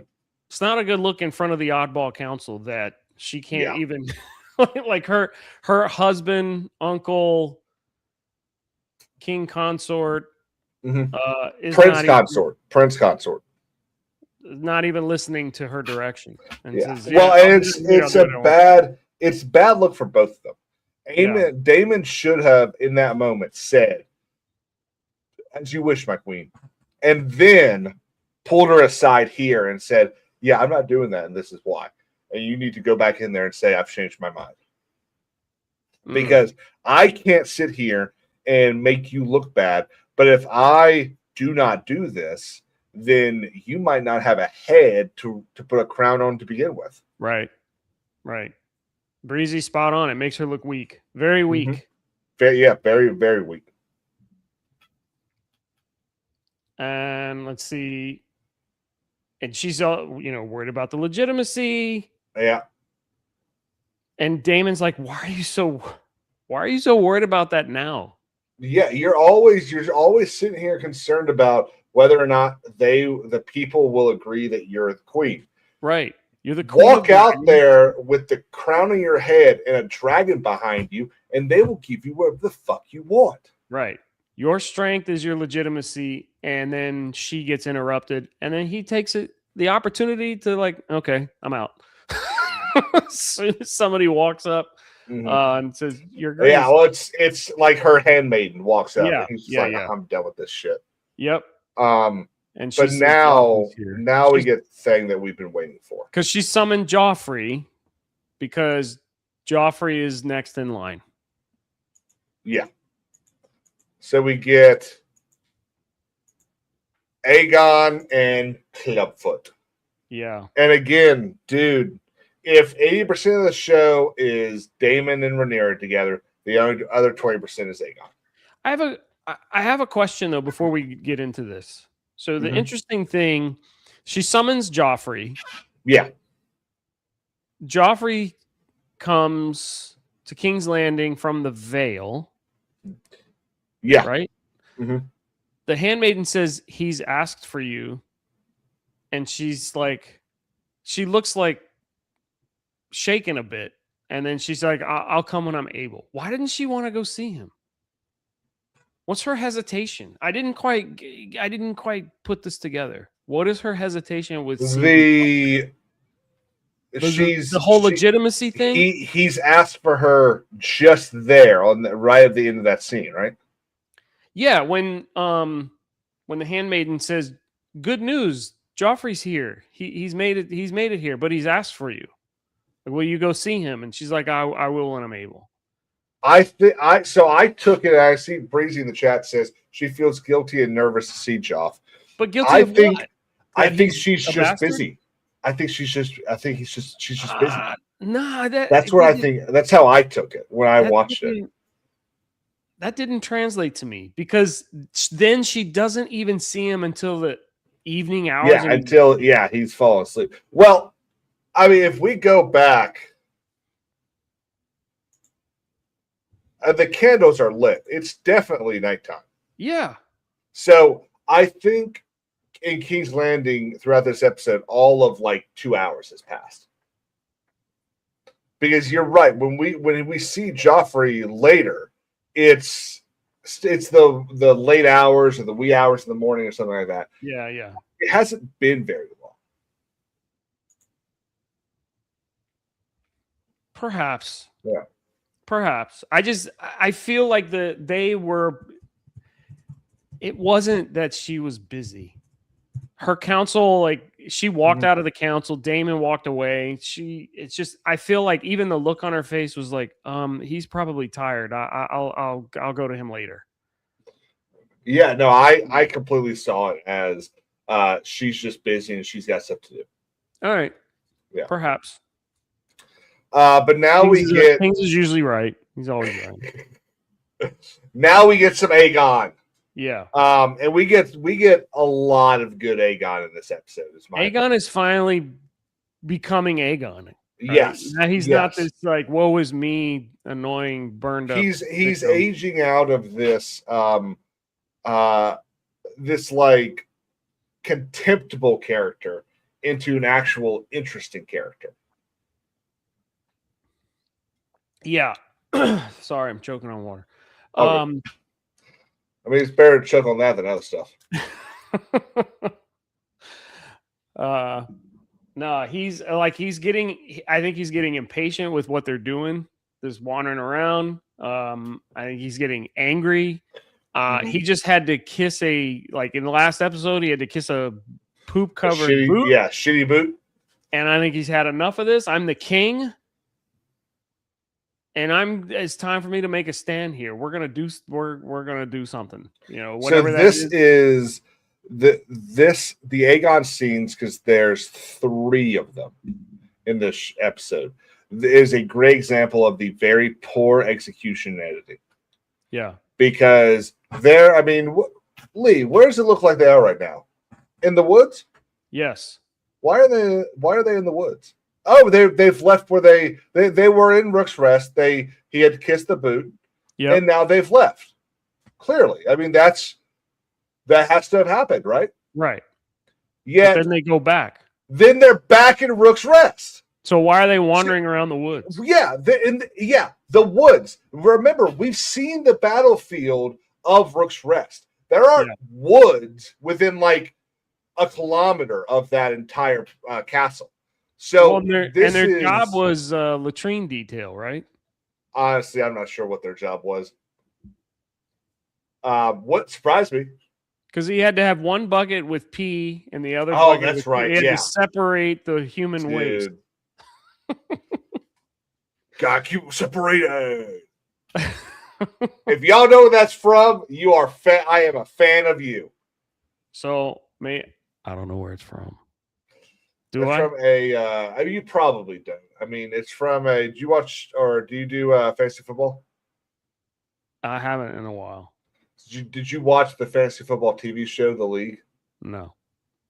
It's not a good look in front of the oddball council that she can't even like her husband, uncle, king consort, is prince consort, not even listening to her direction. And says, and it's bad look for both of them. Damon should have in that moment said, "As you wish, my queen," and then pulled her aside here and said, "Yeah, I'm not doing that, and this is why. And you need to go back in there and say, I've changed my mind. Because I can't sit here and make you look bad, but if I do not do this, then you might not have a head to put a crown on to begin with." Right. Breezy spot on. It makes her look weak. Very weak. Very, very weak. And let's see. And she's all, worried about the legitimacy. Yeah. And Damon's like, why are you so worried about that now? Yeah, you're always sitting here concerned about whether or not the people will agree that you're the queen. Right. You're the queen. Walk out there with the crown on your head and a dragon behind you, and they will give you whatever the fuck you want. Right. Your strength is your legitimacy, and then she gets interrupted, and then he takes the opportunity to like, okay, I'm out. Somebody walks up and says, "You're great." Yeah, well, it's like her handmaiden walks up. Yeah, and he's like, "I'm done with this shit." Yep. And but now we get the thing that we've been waiting for, because she summoned Joffrey, because Joffrey is next in line. Yeah. So we get Aegon and Clubfoot. Yeah. And again, dude, if 80% of the show is Daemon and Rhaenyra together, the other 20% is Aegon. I have a question though before we get into this. So the interesting thing, she summons Joffrey. Yeah. Joffrey comes to King's Landing from the Vale. Yeah. Right? The handmaiden says he's asked for you. And she's like, she looks like shaken a bit. And then she's like, I'll come when I'm able. Why didn't she want to go see him? What's her hesitation? I didn't quite put this together. What is her hesitation with the whole legitimacy thing? He's asked for her just there right at the end of that scene, right? Yeah, when the handmaiden says, "Good news, Joffrey's here. He's made it here, but he's asked for you. Like, will you go see him?" And she's like, I will when I'm able. I took it. I see Breezy in the chat says she feels guilty and nervous to see Joff. But guilty of what? I think she's just busy. I think she's just busy. Nah, that's what I think. That's how I took it when I watched it. That didn't translate to me, because then she doesn't even see him until the evening hours. Yeah, until he's falling asleep. Well, I mean, if we go back, the candles are lit. It's definitely nighttime. Yeah. So I think in King's Landing throughout this episode, all of like 2 hours has passed. Because you're right. When we see Joffrey later, it's the late hours or the wee hours in the morning or something like that. Yeah. It hasn't been very long. Perhaps. Yeah. Perhaps. I feel like it wasn't that she was busy. Her council, like, she walked out of the council, Daemon walked away. I feel like even the look on her face was like, he's probably tired. I'll go to him later. Yeah, no, I completely saw it as she's just busy and she's got stuff to do. All right. Yeah. Perhaps. But now Kings is usually right. He's always right. Now we get some Aegon. Yeah. And we get a lot of good Aegon in this episode. Aegon is finally becoming Aegon. Right? Yes. Now he's not this like woe is me, annoying, burned up. He's aging out of this this like contemptible character into an actual interesting character. Yeah. Sorry, I'm choking on water. Okay. I mean, it's better to choke on that than other stuff. No, he's getting, I think he's getting impatient with what they're doing. Just wandering around. I think he's getting angry. He just had to kiss in the last episode, he had to kiss a poop covered boot. Yeah, shitty boot. And I think he's had enough of this. I'm the king. And it's time for me to make a stand here. We're gonna do something. Whatever. So this is the Aegon scenes, because there's 3 of them in this episode. Is a great example of the very poor execution and editing. Yeah, because Lee, where does it look like they are right now? In the woods? Yes. Why are they in the woods? Oh, they've left where they were in Rook's Rest. He had kissed the boot, and now they've left. Clearly, I mean that has to have happened, right? Right. Yeah. Then they go back. Then they're back in Rook's Rest. So why are they wandering around the woods? Yeah, the woods. Remember, we've seen the battlefield of Rook's Rest. There are woods within like a kilometer of that entire castle. So their job was latrine detail, right? Honestly, I'm not sure what their job was. What surprised me, because he had to have one bucket with pee and the other. Oh, that's right. He had to separate the human waste. Gotta keep them separated. If y'all know where that's from, you are I am a fan of you. So, I don't know where it's from. From a you probably don't. I mean, it's from a. Do you watch or do you do fantasy football? I haven't in a while. Did you watch the fantasy football TV show, The League? No.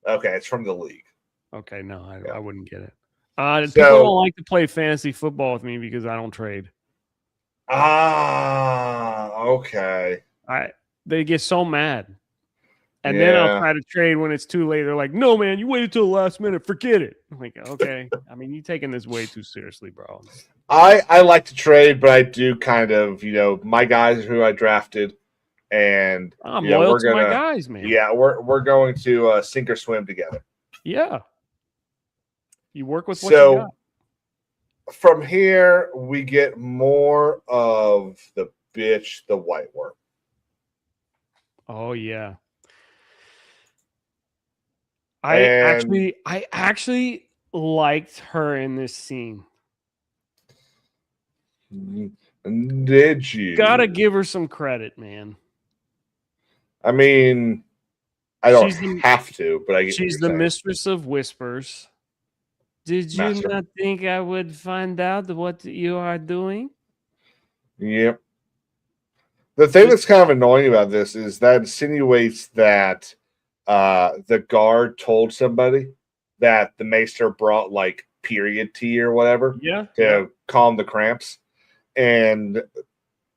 Okay, it's from The League. Okay, no, I wouldn't get it. People don't like to play fantasy football with me because I don't trade. Okay. They get so mad. And then I'll try to trade when it's too late. They're like, no, man, you waited till the last minute. Forget it. I'm like, okay. I mean, you're taking this way too seriously, bro. I like to trade, but I do kind of, my guys who I drafted. And I'm loyal to my guys, man. Yeah, we're going to sink or swim together. Yeah. You work with what you got. From here, we get more of the bitch, the White Worm. Oh, yeah. I actually liked her in this scene. Did you? Gotta give her some credit, man. I mean, I don't have to, but I get she's the mistress of whispers. Did you not think I would find out what you are doing? Yep. The thing that's kind of annoying about this is that insinuates that the guard told somebody that the maester brought like period tea or whatever to calm the cramps. And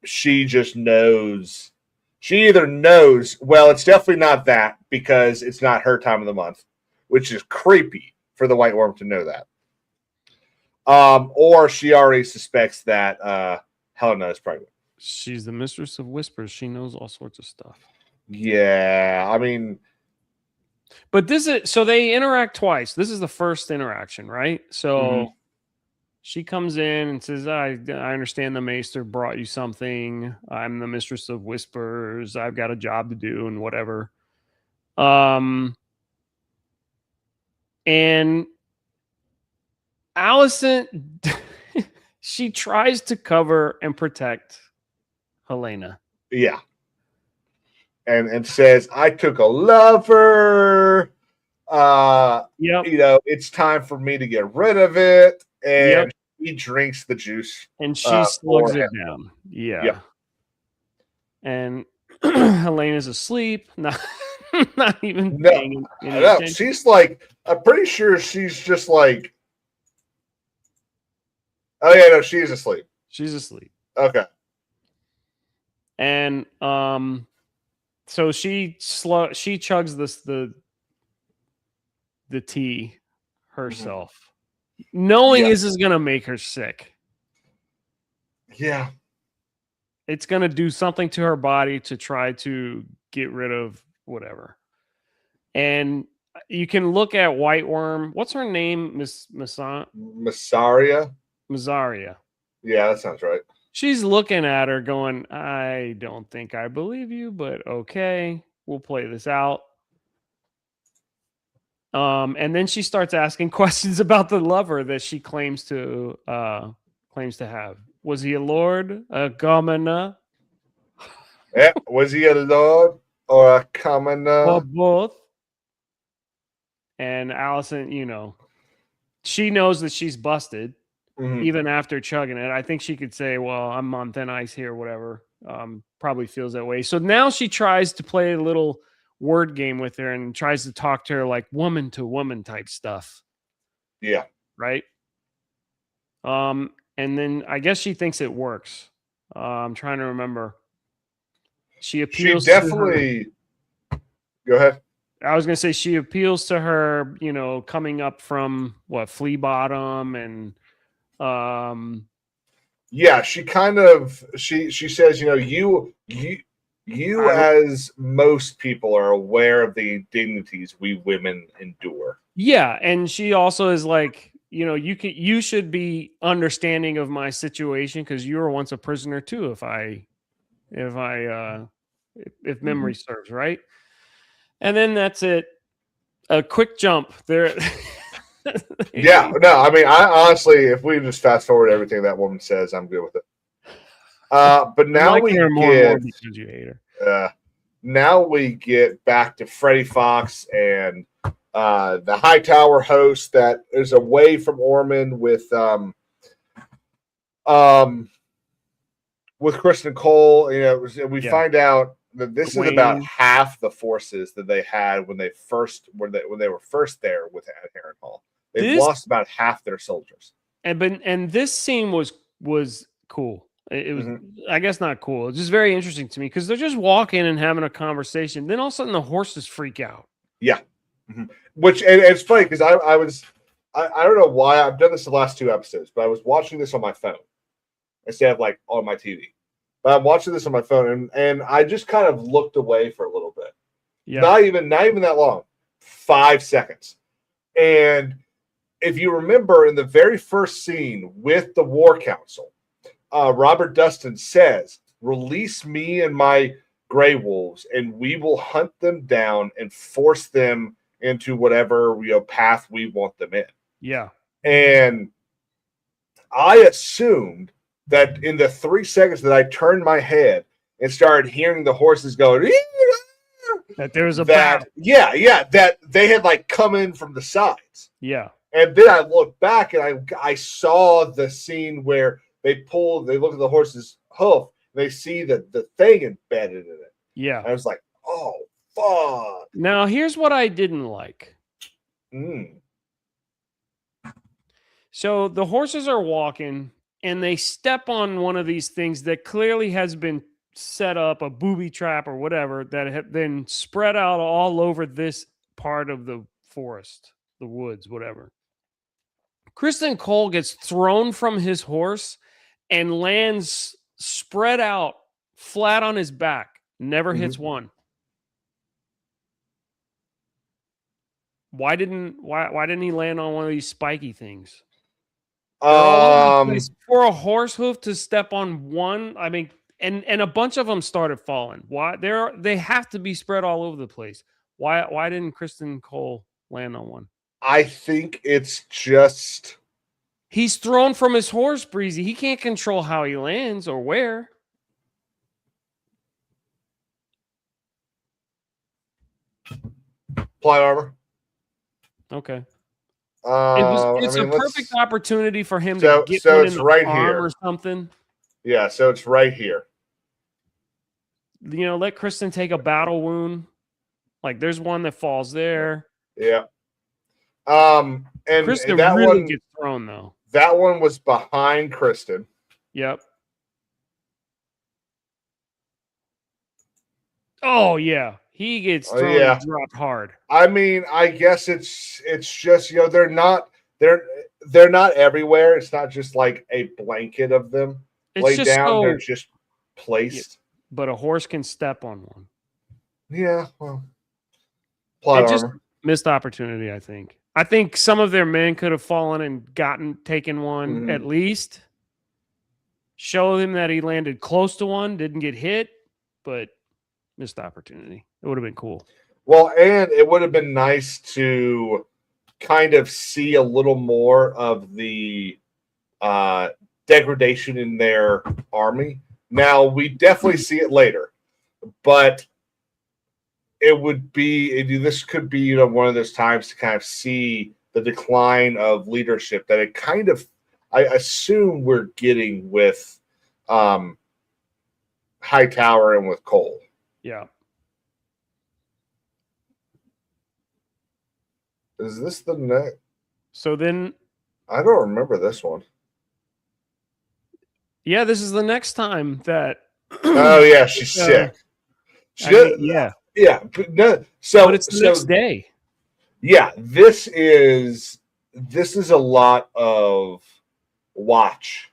she just knows. She either knows, well, it's definitely not that because it's not her time of the month, which is creepy for the White Worm to know that. Or she already suspects that Helena is pregnant. She's the mistress of whispers. She knows all sorts of stuff. Yeah, I mean, but so they interact twice. This is the first interaction, right? So she comes in and says, I understand the maester brought you something. I'm the mistress of whispers. I've got a job to do and whatever. And Allison, she tries to cover and protect Helena. Yeah. And says, I took a lover. Yep. You know, it's time for me to get rid of it. And Yep. he drinks the juice. And she for slugs it him. down. Yeah. Yep. And Helena's asleep, not even No, paying any no, attention. she's like, I'm pretty sure she's just like, oh yeah, no, she's asleep. She's asleep. Okay. And so she chugs the tea herself, knowing this is gonna make her sick. Yeah. It's gonna do something to her body to try to get rid of whatever. And you can look at White Worm. What's her name? Massaria. Mazzaria. Yeah, that sounds right. She's looking at her going, I don't think I believe you, but okay, we'll play this out. And then she starts asking questions about the lover that she claims to have. Was he a lord, a commoner? Yeah, was he a lord or a commoner? Or both? And Allison, she knows that she's busted. Even after chugging it, I think she could say, well, I'm on thin ice here, whatever. Probably feels that way. So now she tries to play a little word game with her and tries to talk to her like woman to woman type stuff. Yeah. Right. And then I guess she thinks it works. I'm trying to remember. She appeals definitely to her. Go ahead. I was going to say she appeals to her, coming up from Flea Bottom and yeah, she kind of she says, you as most people are aware of the indignities we women endure. Yeah, and she also is like, you should be understanding of my situation because you were once a prisoner too, if memory serves, right? And then that's it. A quick jump there. Yeah, no, I mean, I honestly, if we just fast forward everything that woman says, I'm good with it. But now we get more because you hate her. Now we get back to Freddie Fox and the Hightower host that is away from Ormond with Kristen Cole. We find out that this is about half the forces that they had when they were first there with Harrenhal. They've lost about half their soldiers. And this scene was cool. It was, I guess, not cool. It's just very interesting to me because they're just walking and having a conversation. Then all of a sudden the horses freak out. Yeah. Which, and it's funny because I don't know why I've done this the last 2 episodes, but I was watching this on my phone instead of like on my TV. But I'm watching this on my phone and I just kind of looked away for a little bit. Yeah. Not even that long. 5 seconds. And if you remember in the very first scene with the War Council, Robert Dustin says, release me and my Grey Wolves, and we will hunt them down and force them into whatever path we want them in. Yeah. And I assumed that in the 3 seconds that I turned my head and started hearing the horses going, that there was a battle. That they had like come in from the sides. Yeah. And then I looked back and I saw the scene where they look at the horse's hoof, and they see the thing embedded in it. Yeah. And I was like, oh, fuck. Now, here's what I didn't like. So the horses are walking, and they step on one of these things that clearly has been set up, a booby trap or whatever, that have been spread out all over this part of the forest, the woods, whatever. Kristen Cole gets thrown from his horse and lands spread out flat on his back. Never hits one. Why didn't he land on one of these spiky things? For a horse hoof to step on one, I mean, and a bunch of them started falling. Why? They have to be spread all over the place. Why didn't Kristen Cole land on one? I think it's just he's thrown from his horse, Breezy. He can't control how he lands or where. Plot armor. Okay. I It's mean, a perfect opportunity for him so- to get so one it's in the right arm here. or something. Yeah, so it's right here. You know, let Kristen take a battle wound. Like there's one that falls there. Yeah. And Kristen that really one gets thrown though. that one was behind Kristen. Yep. Oh yeah, he gets thrown yeah. and dropped hard. I mean, I guess it's just, you know, they're not everywhere. It's not just like a blanket of them It's laid just down. They're so, just placed. but a horse can step on one. Yeah, well, plot It just armor. missed opportunity. I think some of their men could have fallen and taken one Mhm. at least. Show him that he landed close to one, didn't get hit, but missed opportunity. It would have been cool. Well, and it would have been nice to kind of see a little more of the degradation in their army. Now, we definitely see it later, but this could be, you know, one of those times to kind of see the decline of leadership that it kind of, I assume we're getting with Hightower and with Cole. Yeah. Is this the next? So then, I don't remember this one. yeah, this is the next time that. Oh yeah, she's sick. Yeah, but no. So but it's the next day. Yeah, this is a lot of watch.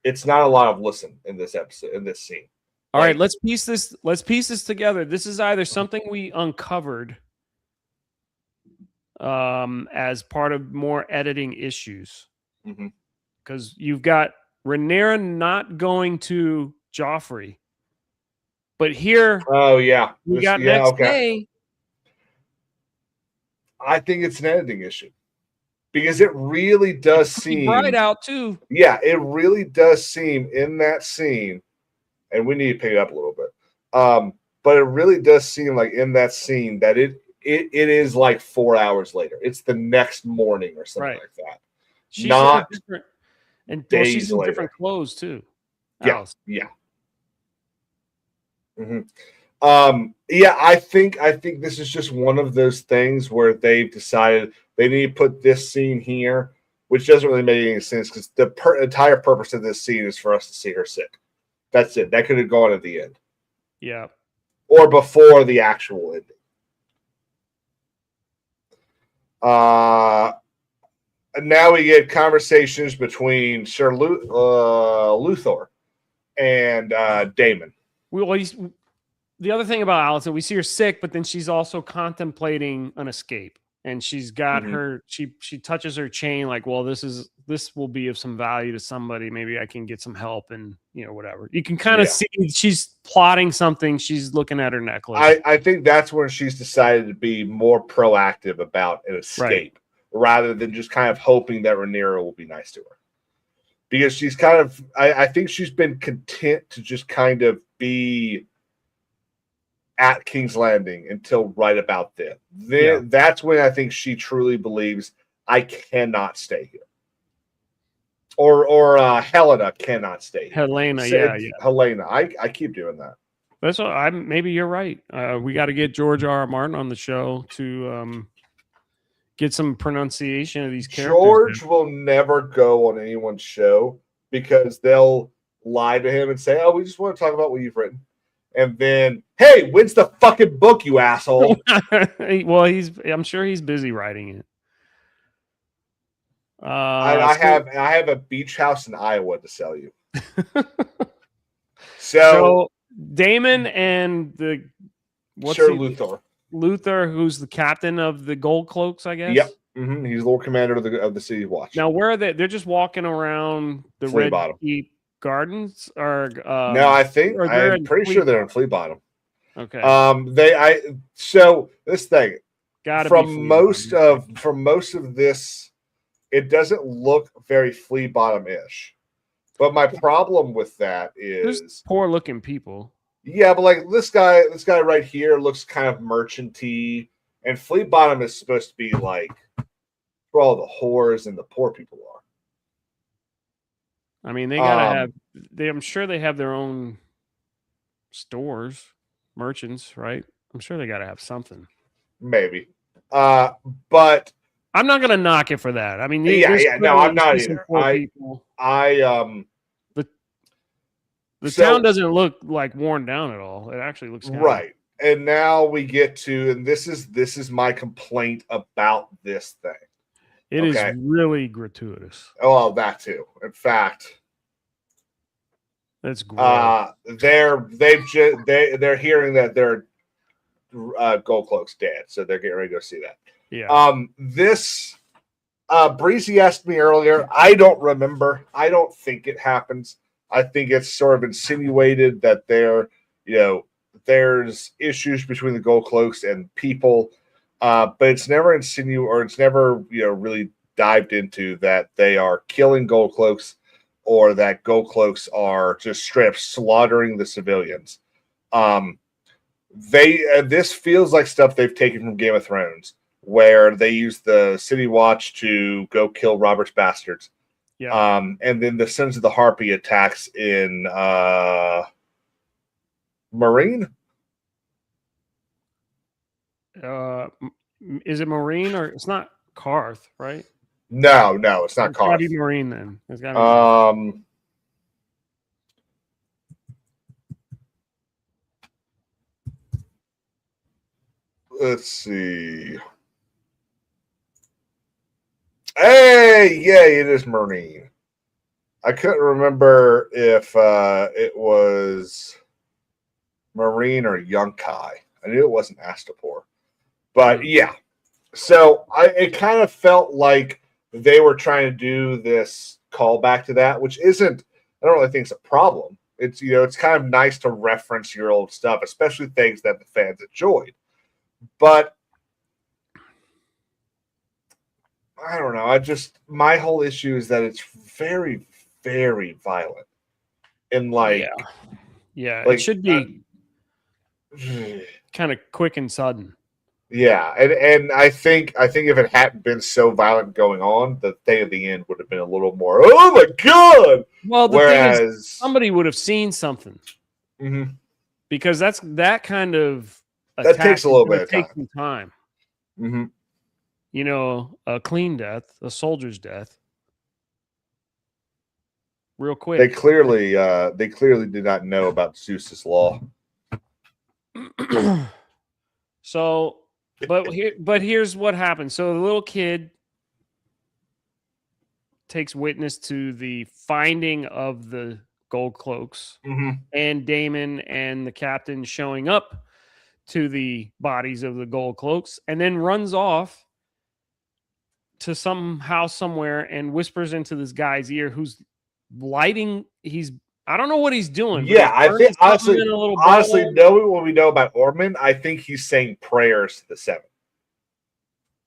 It's not a lot of listen in this episode, in this scene. All right, let's piece this together. This is either something we uncovered as part of more editing issues. Because you've got Rhaenyra not going to Joffrey. But here, oh yeah, we got next day. I think it's an editing issue because it really does seem bright out too. Yeah, it really does seem in that scene, and we need to pick it up a little bit. But it really does seem like in that scene that it is like 4 hours later. It's the next morning or something like that. She's not different, and days she's in later. different clothes too. Yeah, Alice. yeah. Yeah, I think this is just one of those things where they've decided they need to put this scene here, which doesn't really make any sense because the entire purpose of this scene is for us to see her sick. That's it. That could have gone at the end. Yeah. Or before the actual ending. And now we get conversations between Sir Luthor and Daemon. The other thing about Allison, we see her sick, but then she's also contemplating an escape, and she's got her. She touches her chain, like, well, this will be of some value to somebody. Maybe I can get some help, and whatever. You can kind of see she's plotting something. She's looking at her necklace. I think that's when she's decided to be more proactive about an escape, rather than just kind of hoping that Rhaenyra will be nice to her. Because she's kind of, I think she's been content to just kind of be at King's Landing until right about then. That's when I think she truly believes I cannot stay here. Or Helena cannot stay here. Helena, Helena. I keep doing that. That's what maybe you're right. We got to get George R.R. Martin on the show to get some pronunciation of these characters. George will never go on anyone's show because they'll lie to him and say, "Oh, we just want to talk about what you've written." And then, hey, when's the fucking book, you asshole? Well, I'm sure he's busy writing it. I have a beach house in Iowa to sell you. So Daemon and Sir Luthor. Luthor, who's the captain of the Gold Cloaks, I guess. Yep. He's Lord Commander of the City Watch. Now, where are they? They're just walking around the Flea Red Bottom. Keep Gardens, or no, I'm pretty sure they're in Flea Bottom. Okay. So this thing from most of this, it doesn't look very Flea Bottom-ish. But my problem with that is there's poor looking people. Yeah, but like this guy right here looks kind of merchant-y, And Flea Bottom is supposed to be like where all the whores and the poor people are. I mean, they gotta have. I'm sure they have their own stores, merchants, right? I'm sure they gotta have something. Maybe, but I'm not gonna knock it for that. I mean, no, I'm not either. People. The So, town doesn't look like worn down at all. It actually looks right. And now we get to, and this is my complaint about this thing. It is really gratuitous. Oh, well, that too. In fact, that's great. They're hearing that their Gold Cloak's dead, so they're getting ready to go see that. Yeah. This Breezy asked me earlier. I don't remember. I don't think it happens. I think it's sort of insinuated that there's issues between the Gold Cloaks and people, but it's never it's never really dived into that they are killing Gold Cloaks or that Gold Cloaks are just straight up slaughtering the civilians. This feels like stuff they've taken from Game of Thrones, where they use the City Watch to go kill Robert's bastards. Yeah. And then the Sons of the Harpy attacks in Marine. Is it Marine or it's not Karth, right? No, it's not Karth. It's Karth. gotta be Marine then. It's gotta be let's see. Hey, yeah, it is Marine. I couldn't remember if it was Marine or Yunkai. I knew it wasn't Astapor. But yeah. So it kind of felt like they were trying to do this callback to that, which isn't, I don't really think it's a problem. It's it's kind of nice to reference your old stuff, especially things that the fans enjoyed. But I don't know. My whole issue is that it's very, very violent. And it should be kind of quick and sudden. Yeah, and I think if it hadn't been so violent going on, the thing at the end would have been a little more. Oh my god! Well, the thing is, somebody would have seen something, because that kind of that takes a little bit of time. Some time. Mm-hmm. A clean death, a soldier's death, real quick. They clearly did not know about Zeus's law. So. But here's what happened. So the little kid takes witness to the finding of the Gold Cloaks, and Damon and the captain showing up to the bodies of the Gold Cloaks, and then runs off to some house somewhere and whispers into this guy's ear, who's lighting. I don't know what he's doing. Yeah, I think honestly, knowing what we know about Ormond, I think he's saying prayers to the seven.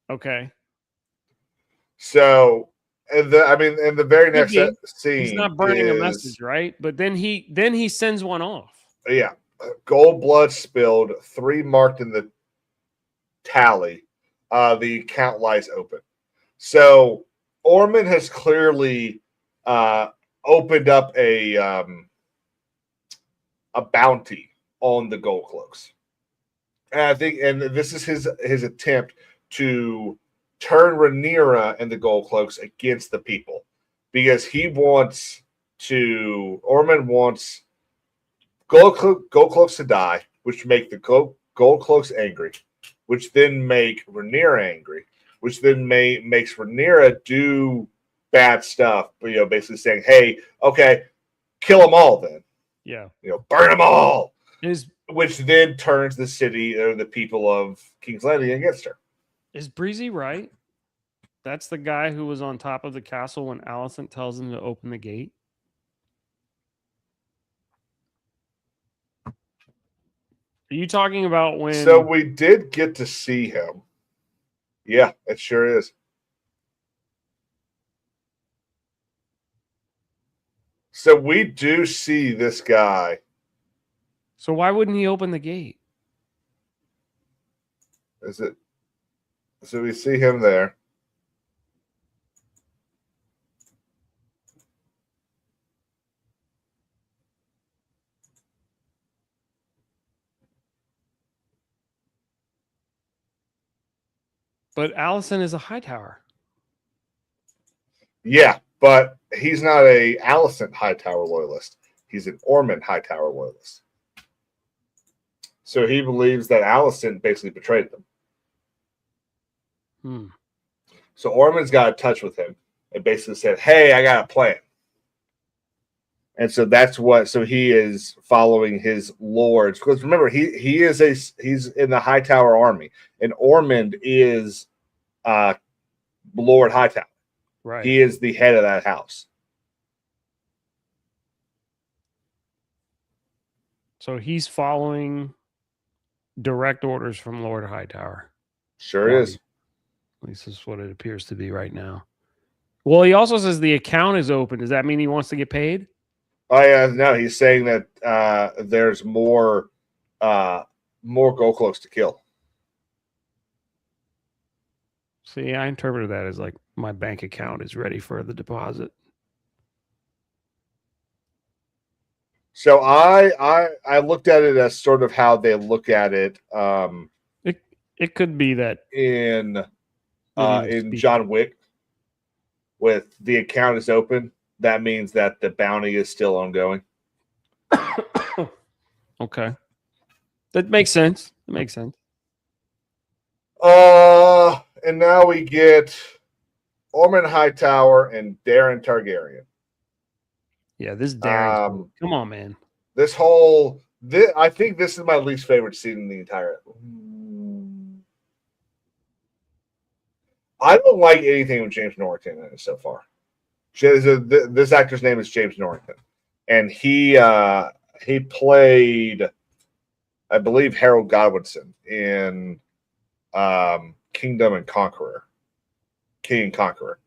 Okay. So, in the very next scene, he's not burning a message, right? But then he sends one off. Yeah, gold blood spilled, 3 marked in the tally. The account lies open. So Ormond has clearly opened up a bounty on the Gold Cloaks, and I think, and this is his attempt to turn Rhaenyra and the Gold Cloaks against the people, because Ormond wants Gold Cloaks to die, which make the Gold Cloaks angry, which then make Rhaenyra angry, which then makes Rhaenyra do bad stuff, but basically saying, "Hey, okay, kill them all then." Yeah, burn them all. Which then turns the city or the people of King's Landing against her. Is Breezy right? That's the guy who was on top of the castle when Alicent tells him to open the gate. Are you talking about when? So we did get to see him. Yeah, it sure is. So we do see this guy. So why wouldn't he open the gate? Is it? So we see him there. But Allison is a Hightower. Yeah, but he's not a Alicent Hightower loyalist. He's an Ormond Hightower loyalist. So he believes that Alicent basically betrayed them. Hmm. So Ormond's got in touch with him and basically said, "Hey, I got a plan." And so that's what. So he is following his lords because remember he's in the Hightower army, and Ormond is Lord Hightower. Right. He is the head of that house. So he's following direct orders from Lord Hightower. Sure is. At least that's what it appears to be right now. Well, he also says the account is open. Does that mean he wants to get paid? Oh yeah, no, he's saying that there's more gold cloaks to kill. See, I interpreted that as like my bank account is ready for the deposit. So I looked at it as sort of how they look at it. It could be that in John Wick, with the account is open, that means that the bounty is still ongoing. Okay, that makes sense. That makes sense. And now we get Ormond Hightower and Darren Targaryen. Yeah, this Darren. Come on, man. I think this is my least favorite scene in the entire. I don't like anything with James Norrington in it so far. This actor's name is James Norrington, and he played, I believe, Harold Godwinson in Kingdom and Conqueror, King and Conqueror,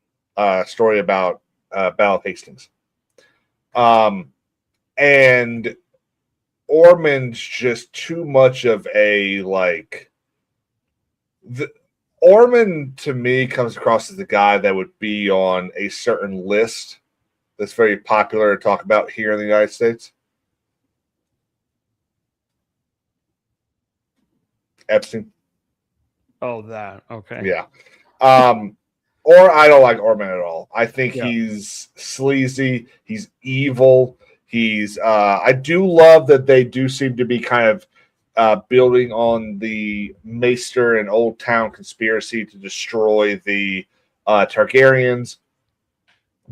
story about Battle of Hastings. And Ormond's just too much of a Ormond to me comes across as the guy that would be on a certain list that's very popular to talk about here in the United States. Epstein. Oh, that. Okay. Yeah. Or I don't like Ormond at all. I think he's sleazy. He's evil. He's. I do love that they do seem to be kind of building on the Maester and Old Town conspiracy to destroy the Targaryens.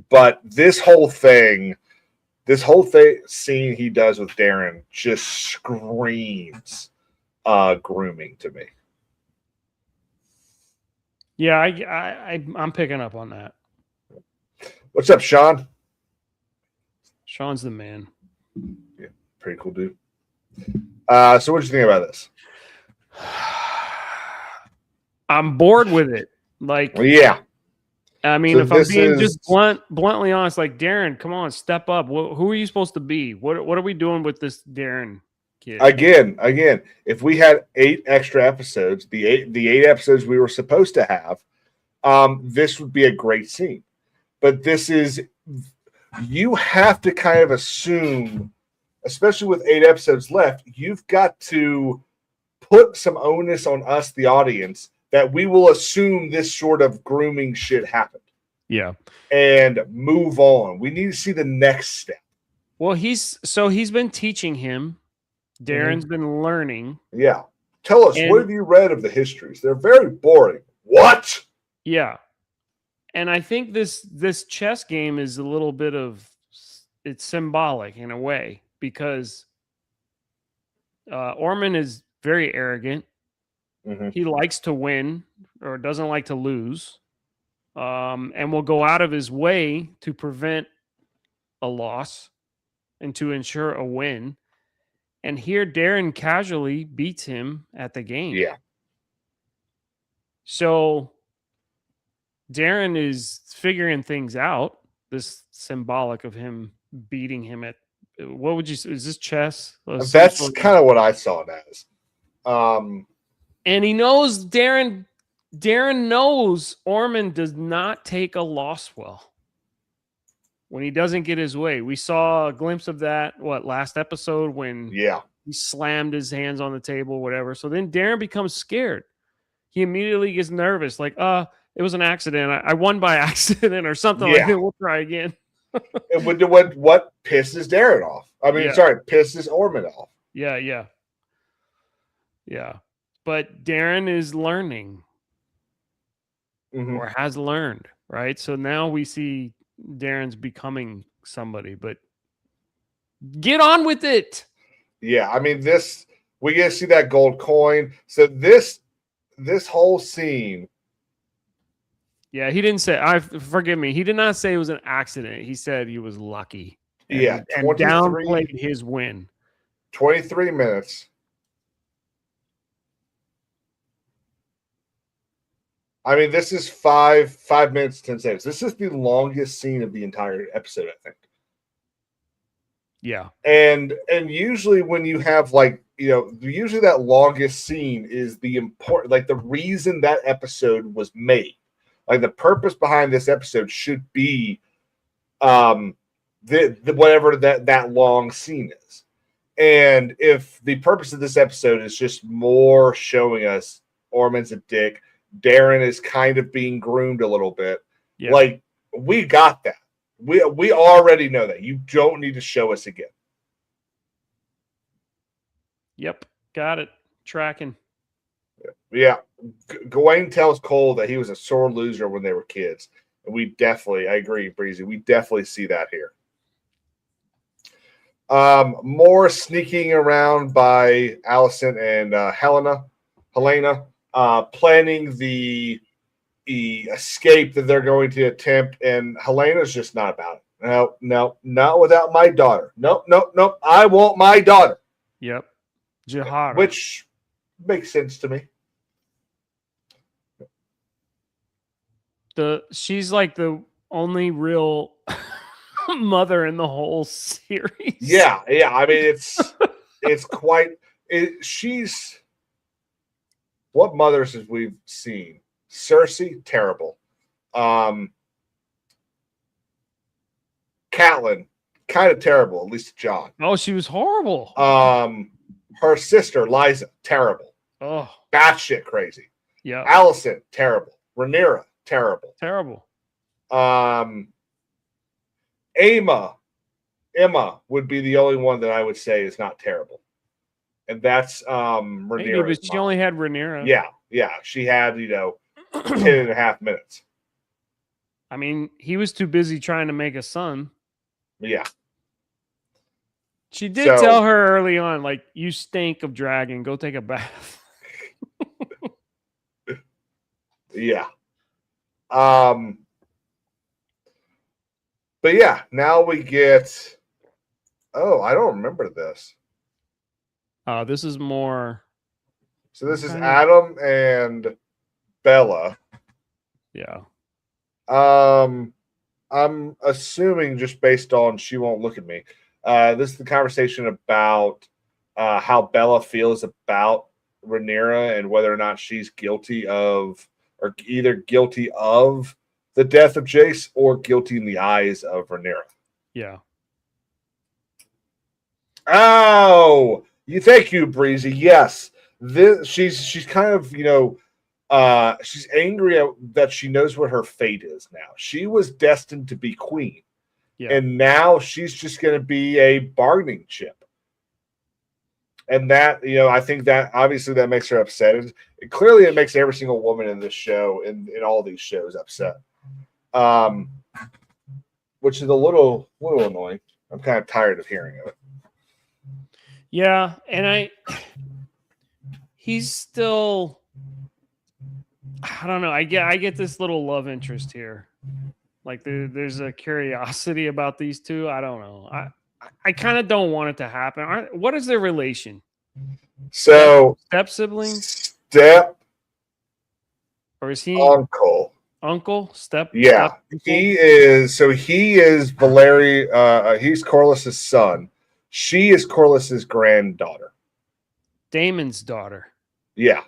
But this whole scene he does with Darren just screams grooming to me. Yeah, I'm picking up on that. What's up, Sean? Sean's the man. Yeah, pretty cool dude. So what did you think about this? I'm bored with it. Like, yeah. I mean, so if I'm being just bluntly honest, like, Darren, come on, step up. Who are you supposed to be? What are we doing with this Darren kid? Again, if we had 8 extra episodes, the eight episodes we were supposed to have, this would be a great scene. But you have to kind of assume, especially with 8 episodes left, you've got to put some onus on us, the audience, that we will assume this sort of grooming shit happened. Yeah. And move on. We need to see the next step. Well, he's been teaching him. Darren's been learning. Yeah. Tell us, what have you read of the histories? They're very boring. What? Yeah. And I think this chess game is a little bit of, it's symbolic in a way, because Ormond is very arrogant. Mm-hmm. He likes to win or doesn't like to lose, and will go out of his way to prevent a loss and to ensure a win. And here Darren casually beats him at the game. Yeah. So Darren is figuring things out. This symbolic of him beating him at, what would you say? Is this chess? That's kind of what I saw it as. And he knows Darren Darren knows Ormond does not take a loss well when he doesn't get his way. We saw a glimpse of that, last episode when he slammed his hands on the table, whatever. So then Darren becomes scared. He immediately gets nervous, like, it was an accident. I won by accident or something like that. We'll try again. And what pisses Darren off? I mean, pisses Ormond off. Yeah. But Darren is learning or has learned, right? So now we see Darren's becoming somebody, but get on with it. Yeah, I mean, we get to see that gold coin. So this whole scene. Yeah, he didn't say. Forgive me. He did not say it was an accident. He said he was lucky. And downplayed his win. 23 minutes. I mean, this is 5 minutes, 10 seconds. This is the longest scene of the entire episode, I think. Yeah. And usually when you have usually that longest scene is the important, the reason that episode was made. Like the purpose behind this episode should be whatever that long scene is. And if the purpose of this episode is just more showing us Ormond's a dick, Darren is kind of being groomed a little bit. Yeah. We got that. We already know that. You don't need to show us again. Yep. Got it. Tracking. Yeah. Gawain tells Cole that he was a sore loser when they were kids. And I agree, Breezy. We definitely see that here. More sneaking around by Allison and Helena, planning the escape that they're going to attempt, and Helena's just not about it. No, not without my daughter. Nope. I want my daughter. Yep. Jihad. Which makes sense to me. She's like the only real mother in the whole series. Yeah. I mean, it's quite. She's. What mothers have we seen? Cersei, terrible. Catelyn, kind of terrible, at least to John. Oh, she was horrible. Her sister, Liza, terrible. Oh. Batshit crazy. Yeah. Allison, terrible. Rhaenyra, terrible. Terrible. Emma would be the only one that I would say is not terrible. And that's Rhaenyra. Maybe, but she only had Rhaenyra. Yeah. She had, 10.5 minutes. I mean, he was too busy trying to make a son. Yeah. She did tell her early on, like, you stink of dragon. Go take a bath. Yeah. But yeah, now we get. Oh, I don't remember this. This is more. So this is Adam and Bella. Yeah. I'm assuming just based on She Won't Look at Me. This is the conversation about how Bella feels about Rhaenyra and whether or not she's guilty of, or either guilty of the death of Jace or guilty in the eyes of Rhaenyra. Yeah. Oh, thank you, Breezy. Yes, she's kind of she's angry that she knows what her fate is now. She was destined to be queen, and now she's just going to be a bargaining chip. And that, I think that obviously that makes her upset. Clearly, it makes every single woman in this show, in all these shows, upset. Which is a little annoying. I'm kind of tired of hearing of it. Yeah, and he's still. I don't know. I get this little love interest here. Like there's a curiosity about these two. I don't know. I kind of don't want it to happen. What is their relation? So step siblings? Or is he uncle? Uncle? Yeah. Step he is. So he is Valeri. He's Corlys's son. She is Corlys's granddaughter. Daemon's daughter. Yeah.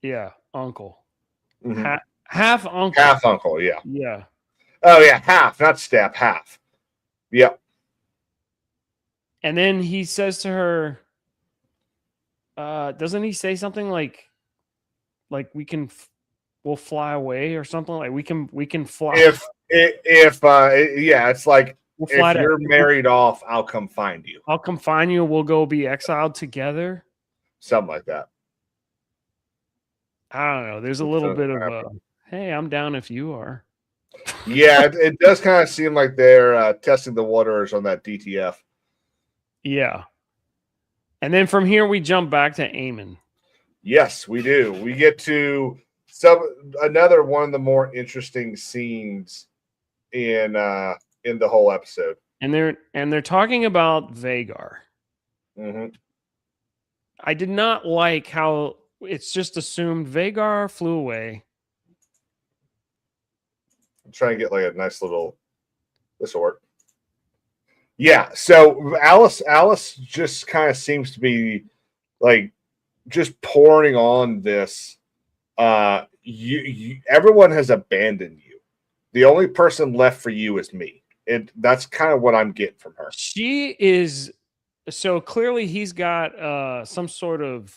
Yeah, uncle. Mhm. Half uncle. Half uncle, yeah. Yeah. Oh yeah, half, not step, half. Yep. And then he says to her, doesn't he say something like we'll fly away or something, like we can fly. Yeah, it's like We'll fly if you're married off, I'll come find you. I'll come find you and we'll go be exiled together. Something like that. I don't know. There's a little bit of hey, I'm down if you are. Yeah, it does kind of seem like they're testing the waters on that DTF. Yeah. And then from here we jump back to Eamon. Yes, we do. We get to another one of the more interesting scenes in the whole episode. And they're talking about Vagar. Mm-hmm. I did not like how it's just assumed Vagar flew away. I'm trying to get like a nice little this will work. Yeah, so Alice just kind of seems to be like just pouring on this. Everyone has abandoned you. The only person left for you is me. That's kind of what I'm getting from her. She is so clearly he's got some sort of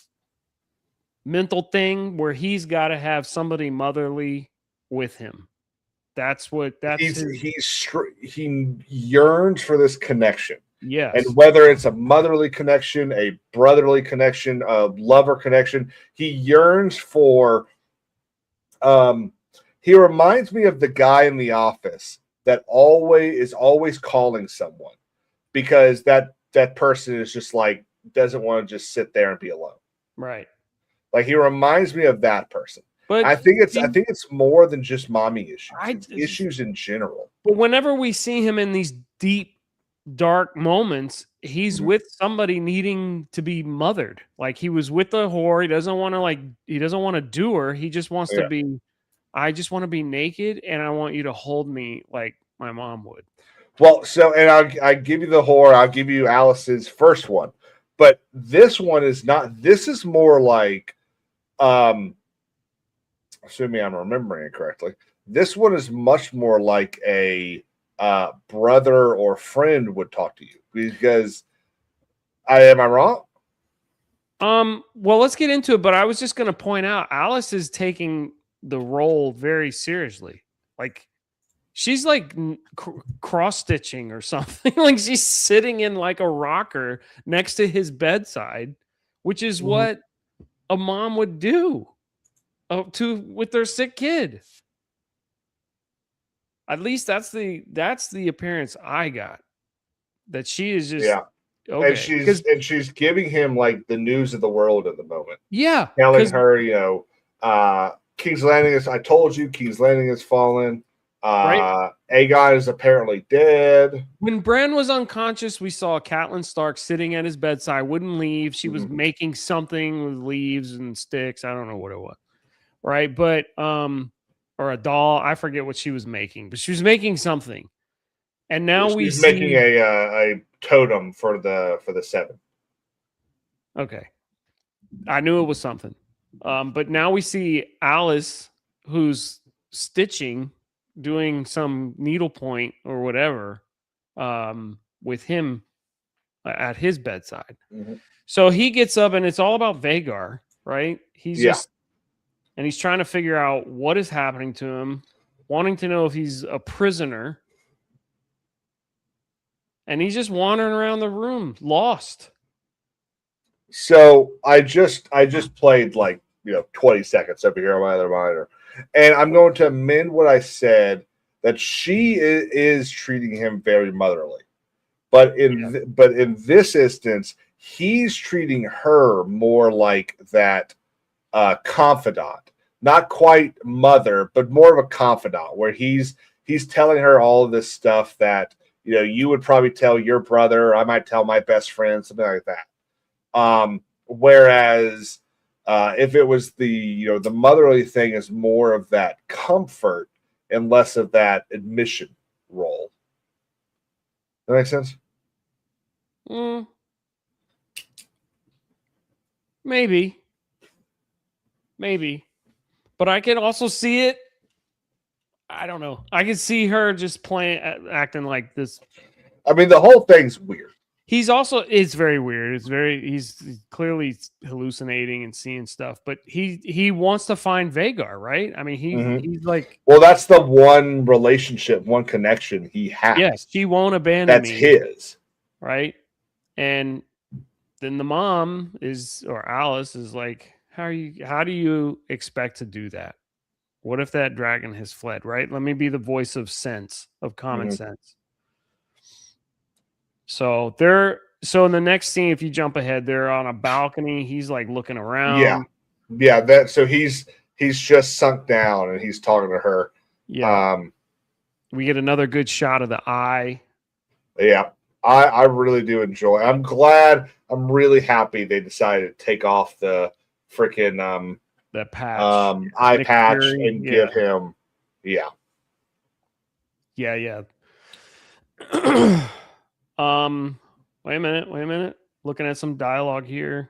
mental thing where he's got to have somebody motherly with him. He yearns for this connection. Yes. And whether it's a motherly connection, a brotherly connection, a lover connection, he yearns for he reminds me of the guy in the office that is always calling someone because that person is just like doesn't want to just sit there and be alone. Right. Like he reminds me of that person. But I think it's more than just mommy issues. It's issues in general. But whenever we see him in these deep, dark moments, he's with somebody needing to be mothered. Like he was with the whore. He doesn't want to do her. He just wants to be. I just want to be naked, and I want you to hold me like my mom would. Well, and I give you the whore. I'll give you Alice's first one, but this one is not. This is more like. Assuming I'm remembering it correctly, this one is much more like a brother or friend would talk to you because am I wrong? Well, let's get into it, but I was just going to point out Alice is taking the role very seriously. Like she's like cross stitching or something. Like she's sitting in like a rocker next to his bedside, which is what a mom would do. With their sick kid. At least that's the appearance I got. That she is just okay. And she's giving him like the news of the world at the moment. Yeah. Telling her, King's Landing I told you King's Landing has fallen. Right? Aegon is apparently dead. When Bran was unconscious, we saw Catelyn Stark sitting at his bedside, wouldn't leave. She was making something with leaves and sticks. I don't know what it was. Right, but or a doll. I forget what she was making, but she was making something. And now she's making a totem for the seven. Okay, I knew it was something. But now we see Alice, who's stitching, doing some needlepoint or whatever, with him at his bedside. So he gets up, and it's all about Vagar, right? He's just. And he's trying to figure out what is happening to him, wanting to know if he's a prisoner. And he's just wandering around the room, lost. So I just played 20 seconds over here on my other monitor. And I'm going to amend what I said, that she is treating him very motherly. But in this instance, he's treating her more like that confidant. Not quite mother, but more of a confidant, where he's telling her all of this stuff that you would probably tell your brother, or I might tell my best friend, something like that. Whereas if it was the motherly thing is more of that comfort and less of that admission role. That makes sense? Maybe. maybe. But I can also see it. I don't know. I can see her just acting like this. I mean, the whole thing's weird. It's very weird. He's clearly hallucinating and seeing stuff, but he wants to find Vagar, right? I mean, he's like, well, that's the one relationship, one connection he has. Yes, she won't abandon me. That's his. Right. And then the mom or Alice is like, how do you expect to do that? What if that dragon has fled, right? Let me be the voice of sense, of common sense. So in the next scene, if you jump ahead, they're on a balcony. He's like looking around. Yeah. So he's just sunk down and he's talking to her. Yeah. We get another good shot of the eye. Yeah. I really do enjoy. I'm really happy they decided to take off the freaking that patch, eye patch, and give him, yeah. Wait a minute. Looking at some dialogue here.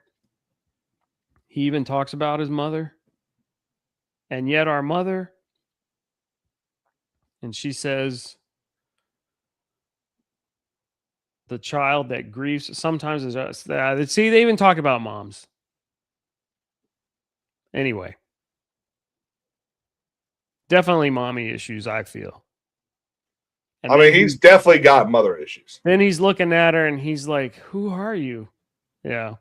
He even talks about his mother. And yet our mother. And she says, the child that grieves sometimes is us. See, they even talk about moms. Anyway. Definitely mommy issues, I feel. And I mean, he's definitely got mother issues. Then he's looking at her and he's like, who are you? Yeah.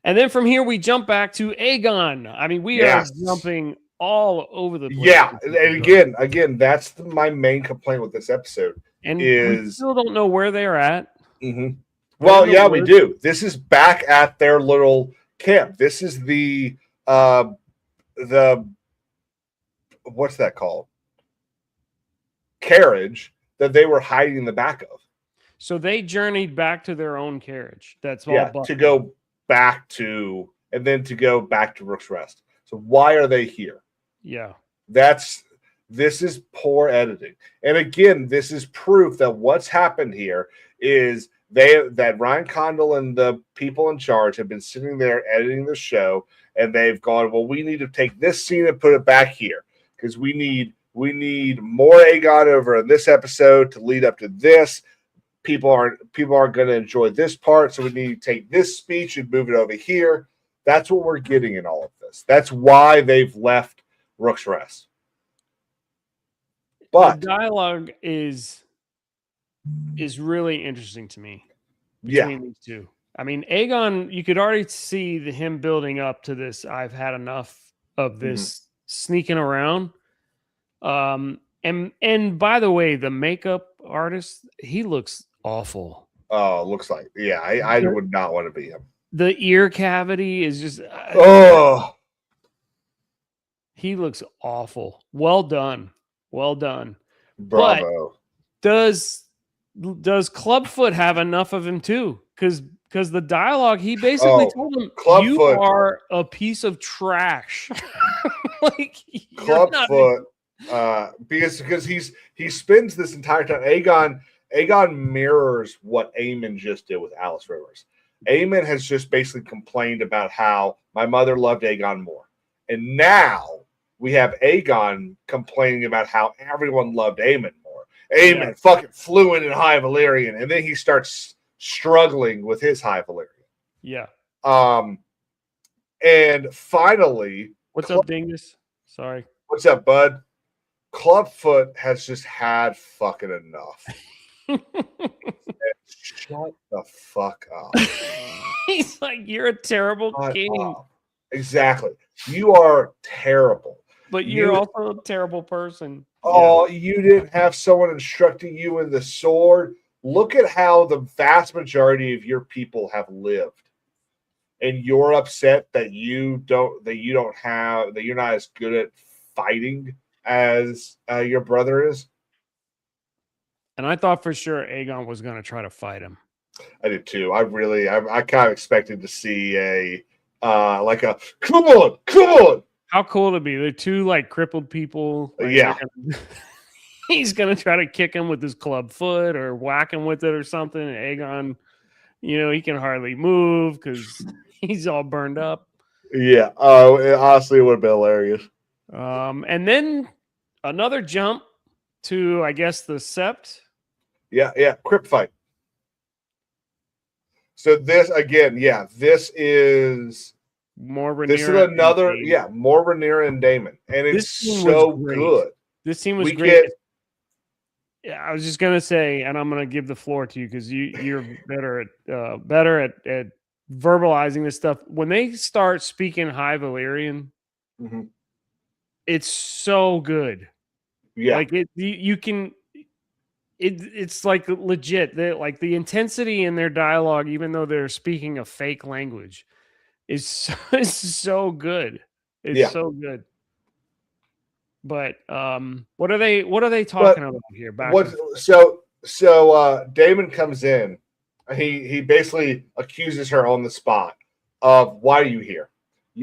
And then from here, we jump back to Aegon. I mean, we are jumping all over the place. Yeah. And again, that's my main complaint with this episode. And we still don't know where they're at. Mm-hmm. Well, yeah, we do. This is back at their little camp. This is the what's that called? Carriage that they were hiding in the back of. So they journeyed back to their own carriage. That's all. To go back to, and then to go back to Rook's Rest. So why are they here? Yeah. This is poor editing. And again, this is proof that what's happened here is that Ryan Condal and the people in charge have been sitting there editing the show, and they've gone, well, we need to take this scene and put it back here because we need more Aegon over in this episode to lead up to this. People aren't going to enjoy this part, so we need to take this speech and move it over here. That's what we're getting in all of this. That's why they've left Rook's Rest. But the dialogue is really interesting to me between these two. I mean, Aegon, you could already see him building up to this. I've had enough of this sneaking around. And by the way, the makeup artist, he looks awful. Oh, looks like, yeah, I would not want to be him. The ear cavity is just, he looks awful. Well done. Bravo. But does Clubfoot have enough of him too? Because the dialogue, he basically told him, Clubfoot, you are a piece of trash. Like Clubfoot. Because he spends this entire time. Aegon mirrors what Aemon just did with Alice Rivers. Aemon has just basically complained about how my mother loved Aegon more, and now we have Aegon complaining about how everyone loved Aemon more. Aemon fucking fluent in High Valyrian, and then he starts struggling with his High Valyrian. Yeah. And finally, what's up, Dingus? Sorry. What's up, bud? Clubfoot has just had fucking enough. Shut the fuck up. He's like, you're a terrible king. Exactly. You are terrible. But you're also a terrible person. Oh, you didn't have someone instructing you in the sword. Look at how the vast majority of your people have lived. And you're upset that you're not as good at fighting as your brother is. And I thought for sure Aegon was going to try to fight him. I did too. I kind of expected to see a come on. How cool to be. They're two like crippled people. Like, yeah. He's going to try to kick him with his club foot or whack him with it or something. And Aegon, he can hardly move because he's all burned up. Yeah. Oh, honestly, it would have been hilarious. And then another jump to, I guess, the Sept. Yeah. Crypt fight. So this again, this is More Rhaenyra. This is another, more Rhaenyra and Damon, and it's so good. This scene was We great. get- Yeah, I was just gonna say, and I'm gonna give the floor to you because you're better at verbalizing this stuff. When they start speaking High Valyrian, Mhm. it's so good. Yeah, Like you can. It's like legit. Like the intensity in their dialogue, even though they're speaking a fake language, is so good. It's so good. But what are they talking about here? So Damon comes in. He basically accuses her on the spot of, why are you here?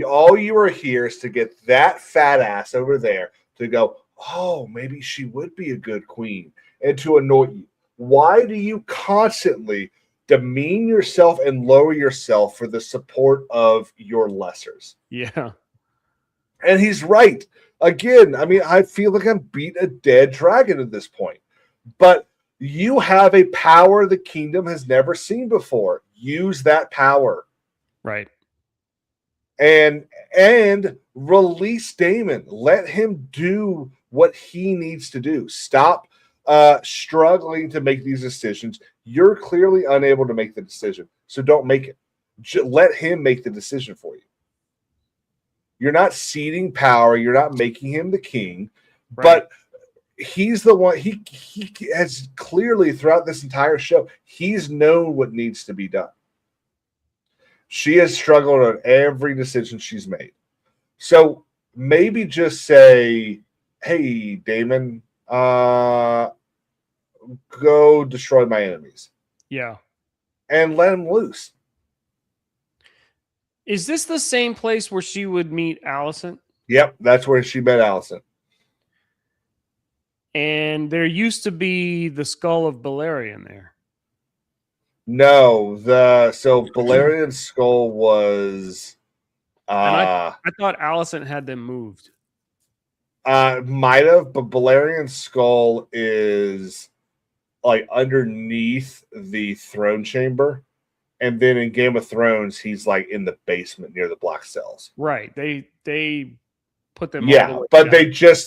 All you are here is to get that fat ass over there to go, oh, maybe she would be a good queen, and to annoy you. Why do you constantly demean yourself and lower yourself for the support of your lessers? Yeah. And he's right. Again, I mean, I feel like I'm beating a dead dragon at this point. But you have a power the kingdom has never seen before. Use that power. Right. And release Damon. Let him do what he needs to do. Stop struggling to make these decisions. You're clearly unable to make the decision, so don't make it. Let him make the decision for you. You're not ceding power. You're not making him the king, Right. but he's the one. He has clearly throughout this entire show, he's known what needs to be done. She has struggled on every decision she's made. So maybe just say, hey, Damon, go destroy my enemies. Yeah. And let him loose. Is this the same place where she would meet Allison? Yep, that's where she met Allison. And there used to be the skull of Balerion there. No, so Balerian's skull was I thought Allison had them moved. Might have, but Balerian's skull is like underneath the throne chamber. And then in Game of Thrones, he's like in the basement near the black cells. Right. They put them. Yeah, all the way but down.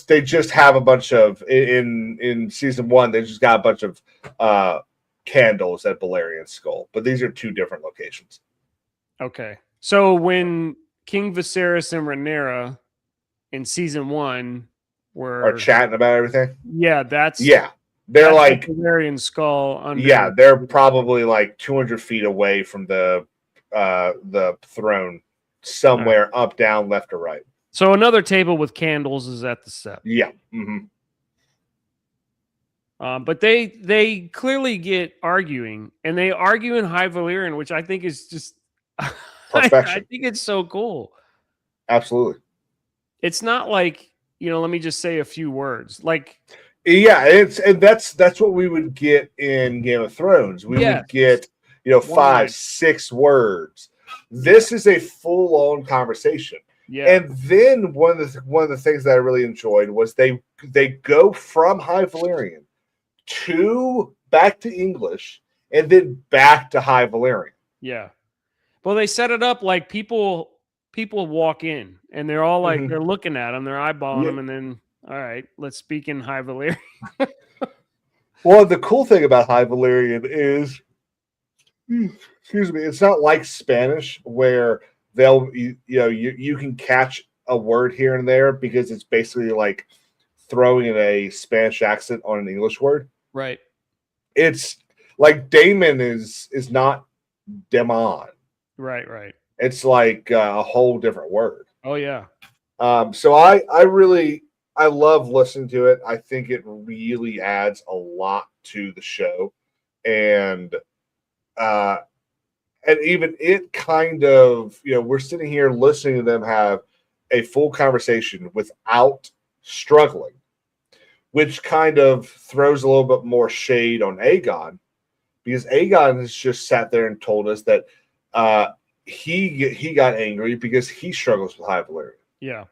they just have a bunch of in season 1. They just got a bunch of candles at Balerian's skull. But these are 2 different locations. Okay. So when King Viserys and Rhaenyra in season 1 are chatting about everything. Yeah, that's They're like the Balerian skull under. Yeah, they're probably like 200 feet away from the throne, somewhere up, down, left, or right. So another table with candles is at the Sept. Yeah. Mm-hmm. But they clearly get arguing, and they argue in High Valyrian, which I think is just Perfection. I think it's so cool. Absolutely. It's not like, let me just say a few words. Like, yeah, that's what we would get in Game of Thrones. We would get 5, 6 words. This is a full-on conversation. Yeah. And then one of the things that I really enjoyed was they go from High Valyrian to back to English and then back to High Valyrian. Yeah. Well, they set it up like people walk in and they're all like, they're looking at them, they're eyeballing them, and then, all right, let's speak in High Valyrian. Well, the cool thing about High Valyrian is, excuse me, it's not like Spanish where you can catch a word here and there because it's basically like throwing in a Spanish accent on an English word. Right. It's like Damon is not Demon. Right. It's like a whole different word. Oh yeah. So I love listening to it. I think it really adds a lot to the show, and even it kind of, we're sitting here listening to them have a full conversation without struggling, which kind of throws a little bit more shade on Aegon, because Aegon has just sat there and told us that he got angry because he struggles with high Valyrian. Yeah.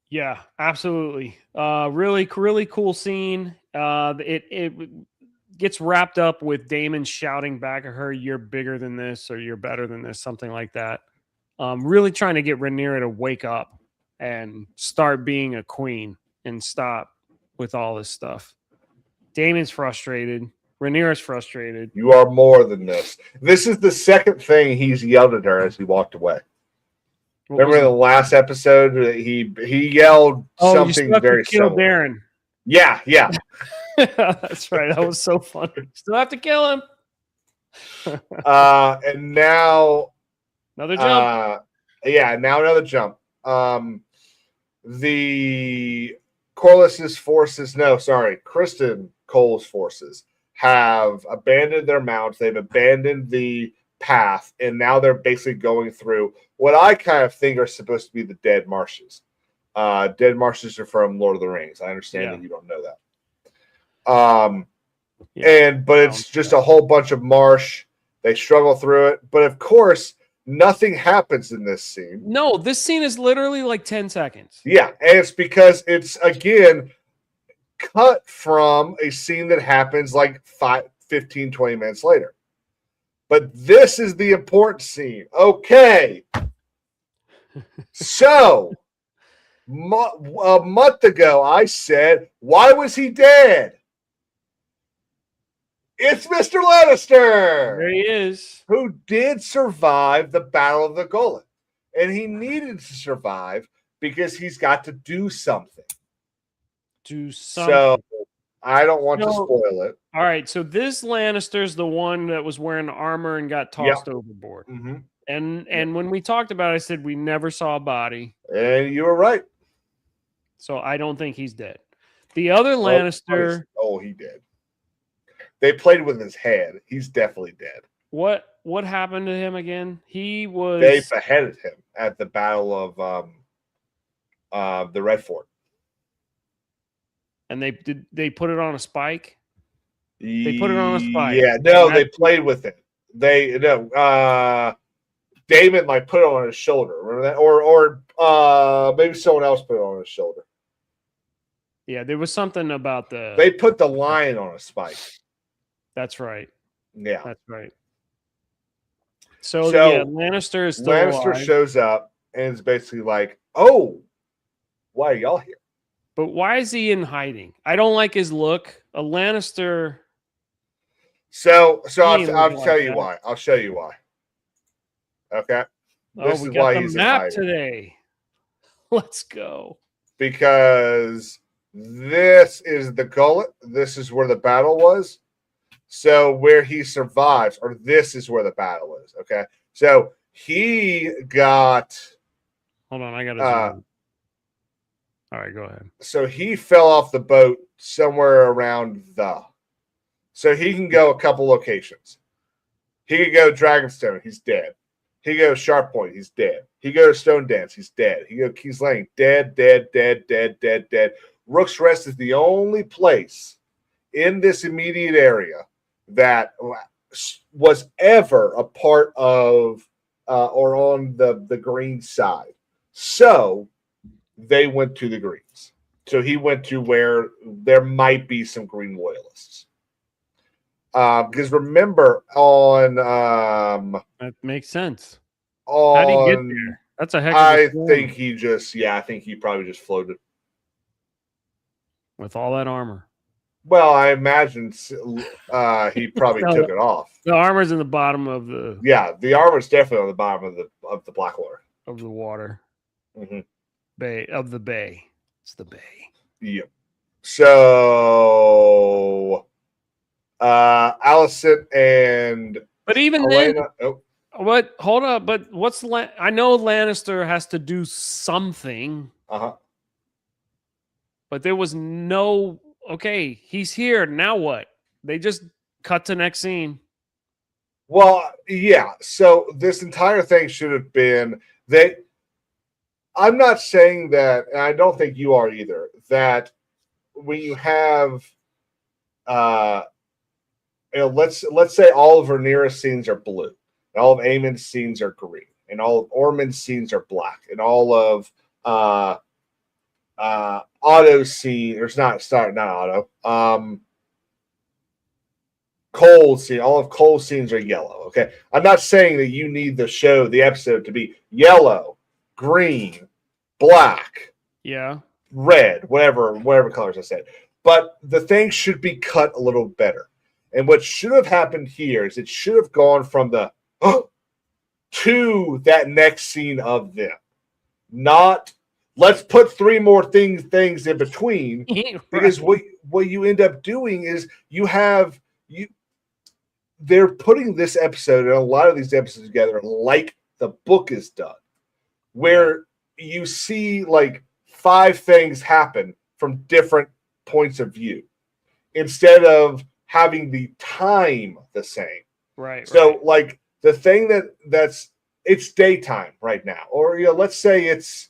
Yeah, absolutely. Really cool scene. It gets wrapped up with Damon shouting back at her, "You're bigger than this," or "You're better than this," something like that. Really trying to get Rhaenyra to wake up and start being a queen and stop with all this stuff. Damon's frustrated. Rhaenyra's frustrated. You are more than this. This is the second thing he's yelled at her as he walked away. Remember in the last episode, he yelled something very kill similar. Darren. Yeah. That's right. That was so funny. Still have to kill him. And now another jump. Now another jump. The Corlys's forces, Kristen Cole's forces have abandoned their mounts. They've abandoned the path, and now they're basically going through what I kind of think are supposed to be the Dead Marshes. Dead Marshes are from Lord of the Rings. I understand that you don't know that. But it's just a whole bunch of marsh. They struggle through it, but of course, nothing happens in this scene. No, this scene is literally like 10 seconds. Yeah, and it's because it's again cut from a scene that happens like 15, 20 minutes later. But this is the important scene. Okay. So, a month ago, I said, why was he dead? It's Mr. Lannister. There he is. Who did survive the Battle of the Gullet. And he needed to survive because he's got to do something. So, I don't want to spoil it. All right, so this Lannister's the one that was wearing armor and got tossed overboard. Mm-hmm. And when we talked about it, I said we never saw a body. And you were right. So I don't think he's dead. The other Lannister... he did. They played with his head. He's definitely dead. What happened to him again? They beheaded him at the Battle of the Red Fort. And they put it on a spike? They put it on a spike. Yeah, no, they played with it. Damon put it on his shoulder. Remember that? Or maybe someone else put it on his shoulder. Yeah, there was something about they put the lion on a spike. That's right. Yeah. That's right. So Lannister is still alive. Shows up and is basically like, "Oh, why are y'all here?" But why is he in hiding? I don't like his look. A Lannister. So I'll tell you why. I'll show you why. Okay. This is why he's map today. Let's go. Because this is the gullet. This is where the battle was. So where he survives, or this is where the battle is. Okay. So he got. Hold on, I got to. All right, go ahead. So he fell off the boat somewhere around the. So he can go a couple locations. He could go Dragonstone. He's dead. He goes Sharp Point. He's dead. He goes Stone Dance. He's dead. He goes King's Landing. Dead. Rook's Rest is the only place in this immediate area that was ever a part of or on the green side. So they went to the greens. So he went to where there might be some green loyalists. Because remember on that makes sense. How did he get there? That's a heck of a storm. I think he probably just floated. With all that armor. Well, I imagine he probably took it off. The armor's in the bottom of the. Yeah, the armor's definitely on the bottom of the Blackwater. Of the water. Mm-hmm. The bay. It's the bay. Yep. So Allison and but even Elena, then what hold up, but I know Lannister has to do something. But there was no he's here. Now what? They just cut to next scene. Well, yeah. So this entire thing should have been I'm not saying that, and I don't think you are either, that when you have a let's say all of Rhaenyra's scenes are blue, and all of Aemon's scenes are green, and all of Ormond's scenes are black, and all of Otto's scene, or not Otto, Cole's scene, all of Cole's scenes are yellow. Okay, I'm not saying that you need the episode to be yellow, green, black, red, whatever colors I said. But the thing should be cut a little better. And what should have happened here is it should have gone from the to that next scene of them. Not let's put 3 more things in between. Because what you end up doing is they're putting this episode and a lot of these episodes together like the book is done, where you see like 5 things happen from different points of view instead of having the time the same. Right. So like the thing that's it's daytime right now, or let's say it's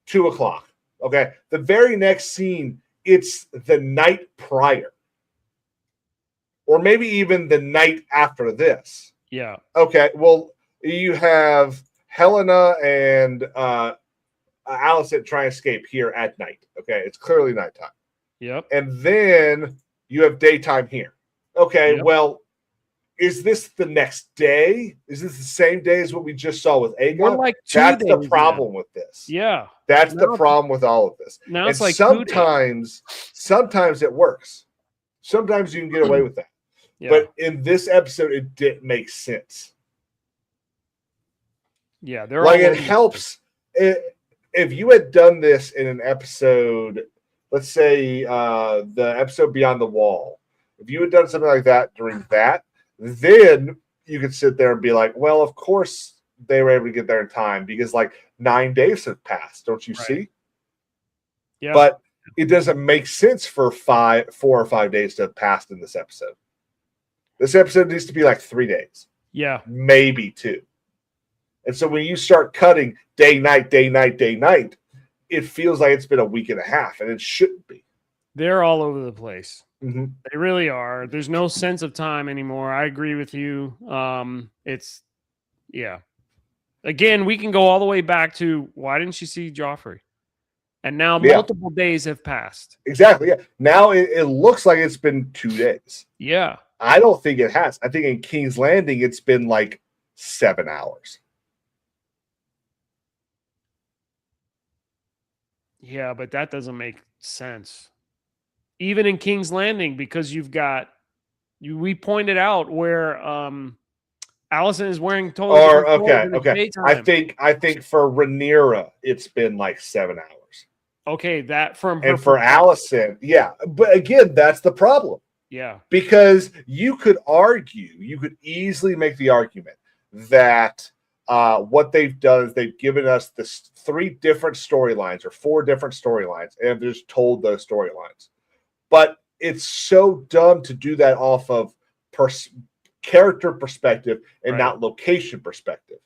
2:00. Okay. The very next scene, it's the night prior. Or maybe even the night after this. Yeah. Okay. Well, you have Helena and Alicent try and escape here at night. Okay. It's clearly nighttime. Yep. And then you have daytime here. Okay. Yep. Well, is this the next day? Is this the same day as what we just saw with Aegon? We're like 2 That's the days problem with this. Yeah. That's the problem with all of this. Now and it's like sometimes it works. Sometimes you can get away with that. Yeah. But in this episode, it didn't make sense. Yeah, they're like all it helps if you had done this in an episode, let's say the episode Beyond the Wall. If you had done something like that during that, then you could sit there and be like, well, of course they were able to get there in time because like 9 days have passed. Don't you see? Yeah. But it doesn't make sense for 4 or 5 days to have passed in this episode. This episode needs to be like 3 days. Yeah. Maybe 2. And so when you start cutting day, night, it feels like it's been a week and a half, and it shouldn't be. They're all over the place. Mm-hmm. They really are. There's no sense of time anymore. I agree with you. Again, we can go all the way back to why didn't she see Joffrey? And now multiple days have passed. Exactly. Yeah. Now it looks like it's been 2 days. Yeah. I don't think it has. I think in King's Landing, it's been like 7 hours. Yeah, but that doesn't make sense. Even in King's Landing, because we pointed out where Alicent is wearing totally okay. I think for Rhaenyra, it's been like 7 hours. Okay, that from her. And for Alicent, yeah. But again, that's the problem. Yeah. Because you could easily make the argument that what they've done is they've given us this 3 different storylines or 4 different storylines and just told those storylines. But it's so dumb to do that off of character perspective and not location perspective.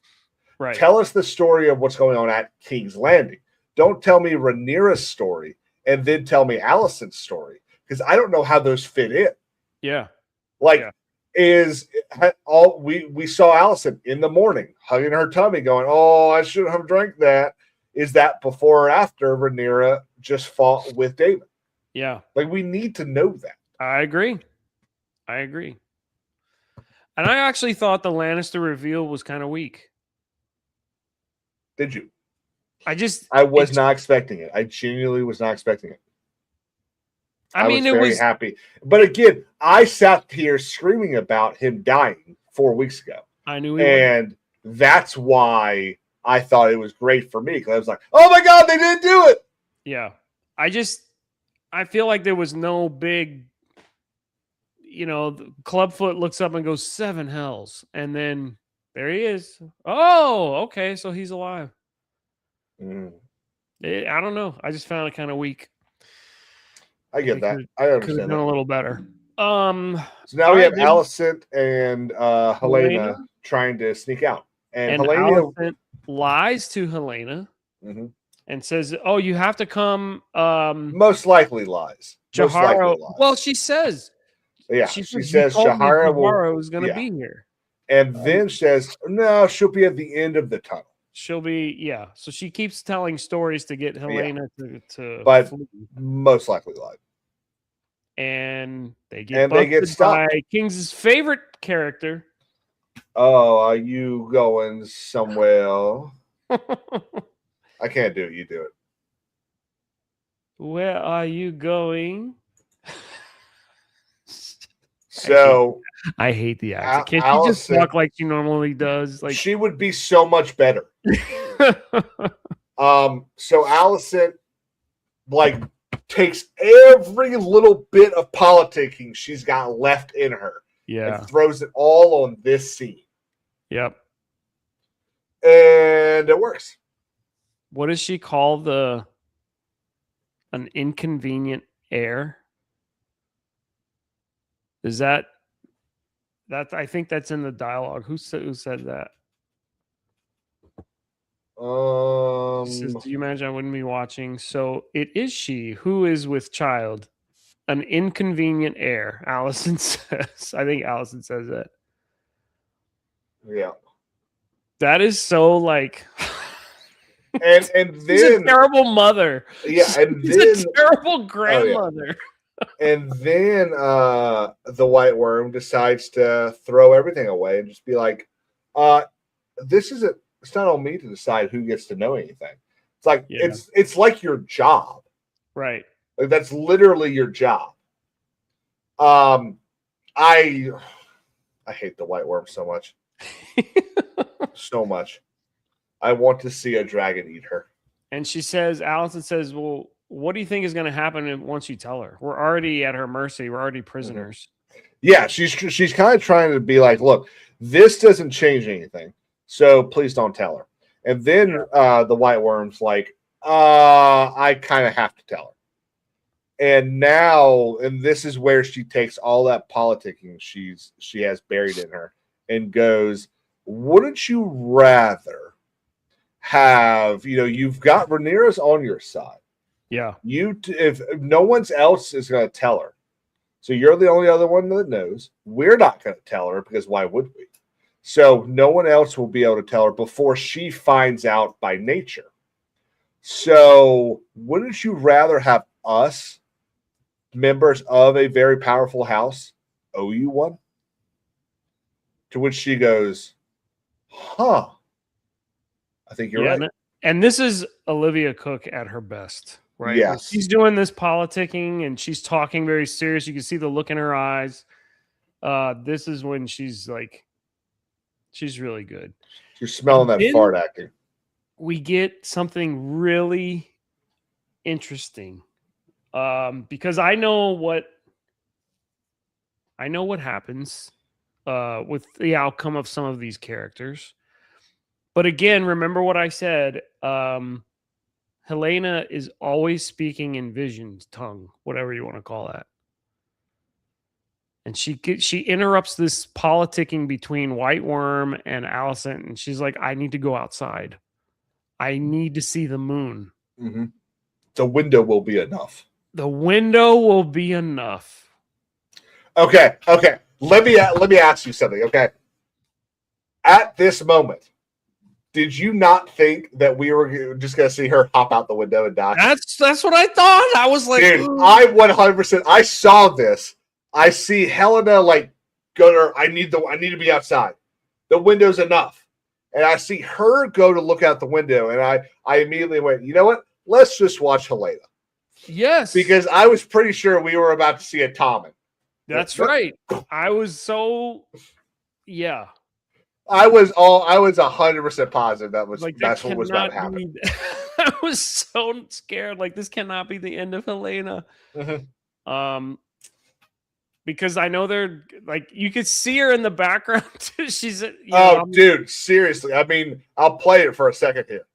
Right. Tell us the story of what's going on at King's Landing. Don't tell me Rhaenyra's story and then tell me Alicent's story. Because I don't know how those fit in. Yeah. We saw Alicent in the morning hugging her tummy going, oh, I shouldn't have drank that. Is that before or after Rhaenyra just fought with Daemon? Yeah. Like we need to know that. I agree. And I actually thought the Lannister reveal was kind of weak. Did you? I was not expecting it. I genuinely was not expecting it. I was very happy. But again, I sat here screaming about him dying 4 weeks ago. I knew and that's why I thought it was great for me. Because I was like, oh my God, they didn't do it. Yeah. I feel like there was no big, Clubfoot looks up and goes 7 hells. And then there he is. Oh, okay. So he's alive. I don't know. I just found it kind of weak. I get that. I understand. Could have done a little better. So now we have Alicent and Helena trying to sneak out, and Helena Alicent lies to Helena and says, "Oh, you have to come." Most likely lies. Jaharo. Well, she says, Yeah, she she says says Shahara will. is going to Yeah, be here. and then says no, she'll be at the end of the tunnel. She'll be, yeah. So she keeps telling stories to get Helena to But flee. most likely lied. And they get And they busted get stopped. by King's favorite character. Oh, are you going somewhere? I can't do it. You do it. Where are you going? So I hate the accent. Can't she just Allison, talk like she normally does? Like she would be so much better. So Allison like takes every little bit of politicking she's got left in her and throws it all on this scene. Yep. And it works. What does she call an inconvenient heir? Is that I think that's in the dialogue. Who said that? Says, do you imagine I wouldn't be watching? So it is she who is with child, an inconvenient heir. Allison says. I think Allison says that. Yeah. That is so like. And then she's a terrible mother. Yeah, and she's then a terrible grandmother. And then the white worm decides to throw everything away and just be like, it's not on me to decide who gets to know anything. It's like it's like your job. Right. Like that's literally your job. I hate the white worm so much. So much. I want to see a dragon eat her. And Allison says, well, what do you think is going to happen once you tell her? We're already at her mercy. We're already prisoners. Yeah, she's kind of trying to be like, look, this doesn't change anything, so please don't tell her. And then the white worm's like, I kind of have to tell her. And this is where she takes all that politicking she has buried in her and goes, wouldn't you rather have, you've got Rhaenyra's on your side. Yeah. If no one else is going to tell her, so you're the only other one that knows. We're not going to tell her because why would we? So no one else will be able to tell her before she finds out by nature. So wouldn't you rather have us, members of a very powerful house, owe you one? To which she goes, huh. I think you're right. And this is Olivia Cook at her best, right? Yes. When she's doing this politicking and she's talking very serious. You can see the look in her eyes. This is when she's like, she's really good. You're smelling that fart acting. We get something really interesting. Because I know what happens with the outcome of some of these characters. But again, remember what I said. Helena is always speaking in visions, tongue, whatever you want to call that. And she interrupts this politicking between White Worm and Allison. And she's like, I need to go outside. I need to see the moon. Mm-hmm. The window will be enough. The window will be enough. Okay. Let me ask you something, okay? At this moment, did you not think that we were just going to see her hop out the window and die? That's what I thought. I was like, dude, I 100%. I saw this. I see Helena like go to her. I need to be outside. The window's enough, and I see her go to look out the window, and I immediately went, you know what? Let's just watch Helena. Yes, because I was pretty sure we were about to see a Tommen. That's right. I was so, yeah. I was 100% positive that's what was about to happen. I was so scared. Like, this cannot be the end of Helena. Mm-hmm. Because I know they're like, you could see her in the background. She's dude, seriously. I mean, I'll play it for a second here,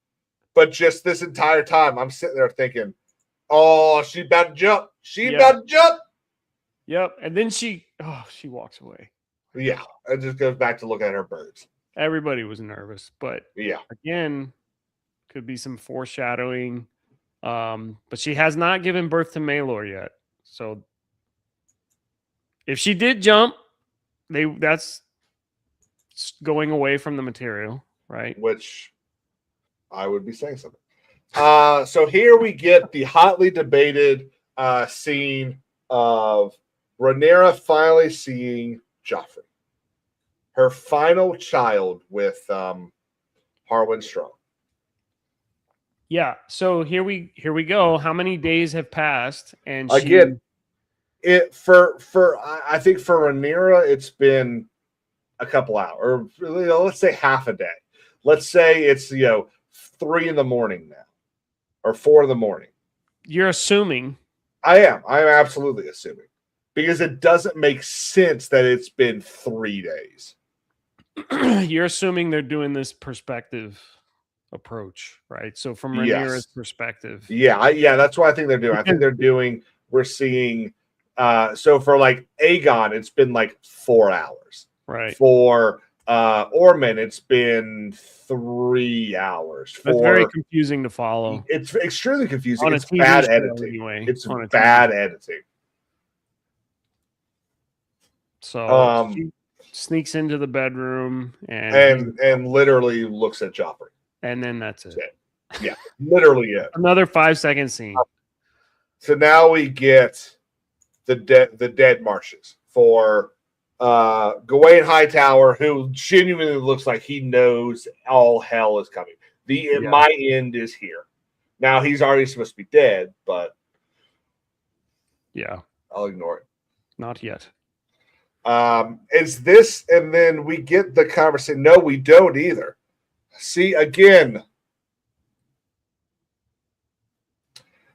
but just this entire time, I'm sitting there thinking, oh, she about to jump. About to jump. Yep. And then she walks away. Yeah. It just goes back to look at her birds. Everybody was nervous, but yeah, again, could be some foreshadowing. But she has not given birth to Maelor yet. So If she did jump, that's going away from the material, right? Which I would be saying something. So here we get the hotly debated scene of Rhaenyra finally seeing Joffrey, her final child with Harwin Strong. Yeah. So here we go. How many days have passed? And she, Again, I think for Rhaenyra, it's been a couple hours, or let's say half a day. Let's say it's 3 a.m. now, or 4 a.m. you're assuming. I am. I'm absolutely assuming, because it doesn't make sense that it's been 3 days. You're assuming they're doing this perspective approach, right? So from Rhaenyra's perspective. Yeah, that's what I think they're doing. I think they're doing. We're seeing. So for like Aegon, it's been like 4 hours. Right. For Ormond, it's been 3 hours. That's very confusing to follow. It's extremely confusing. On It's bad editing. Anyway, it's bad editing. So she sneaks into the bedroom and literally looks at Joffrey. And then that's it. Yeah, literally it. Another 5-second scene. So now we get the dead marshes for Gawain Hightower, who genuinely looks like he knows all hell is coming. My end is here. Now he's already supposed to be dead, but yeah, I'll ignore it. Not yet. Is this, and then we get the conversation. No, we don't either. See, again,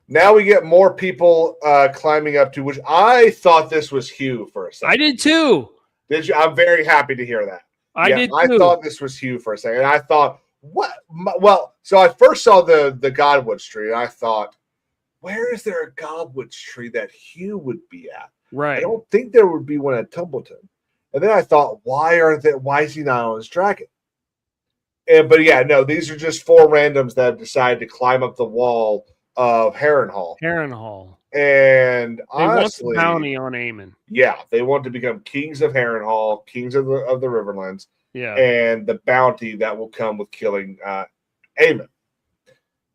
now we get more people climbing up to, which I thought this was Hugh for a second. I did too. Did you? I'm very happy to hear that. I did too. I thought this was Hugh for a second. I thought, what? Well, so I first saw the Godwoods tree, and I thought, where is there a Godwoods tree that Hugh would be at? Right. I don't think there would be one at Tumbleton. And then I thought, why is he not on his dragon? But yeah, no, these are just 4 randoms that have decided to climb up the wall of Harrenhal. And honestly, they want the bounty on Aemon. Yeah, they want to become kings of Harrenhal, kings of the Riverlands. Yeah, and the bounty that will come with killing Aemon,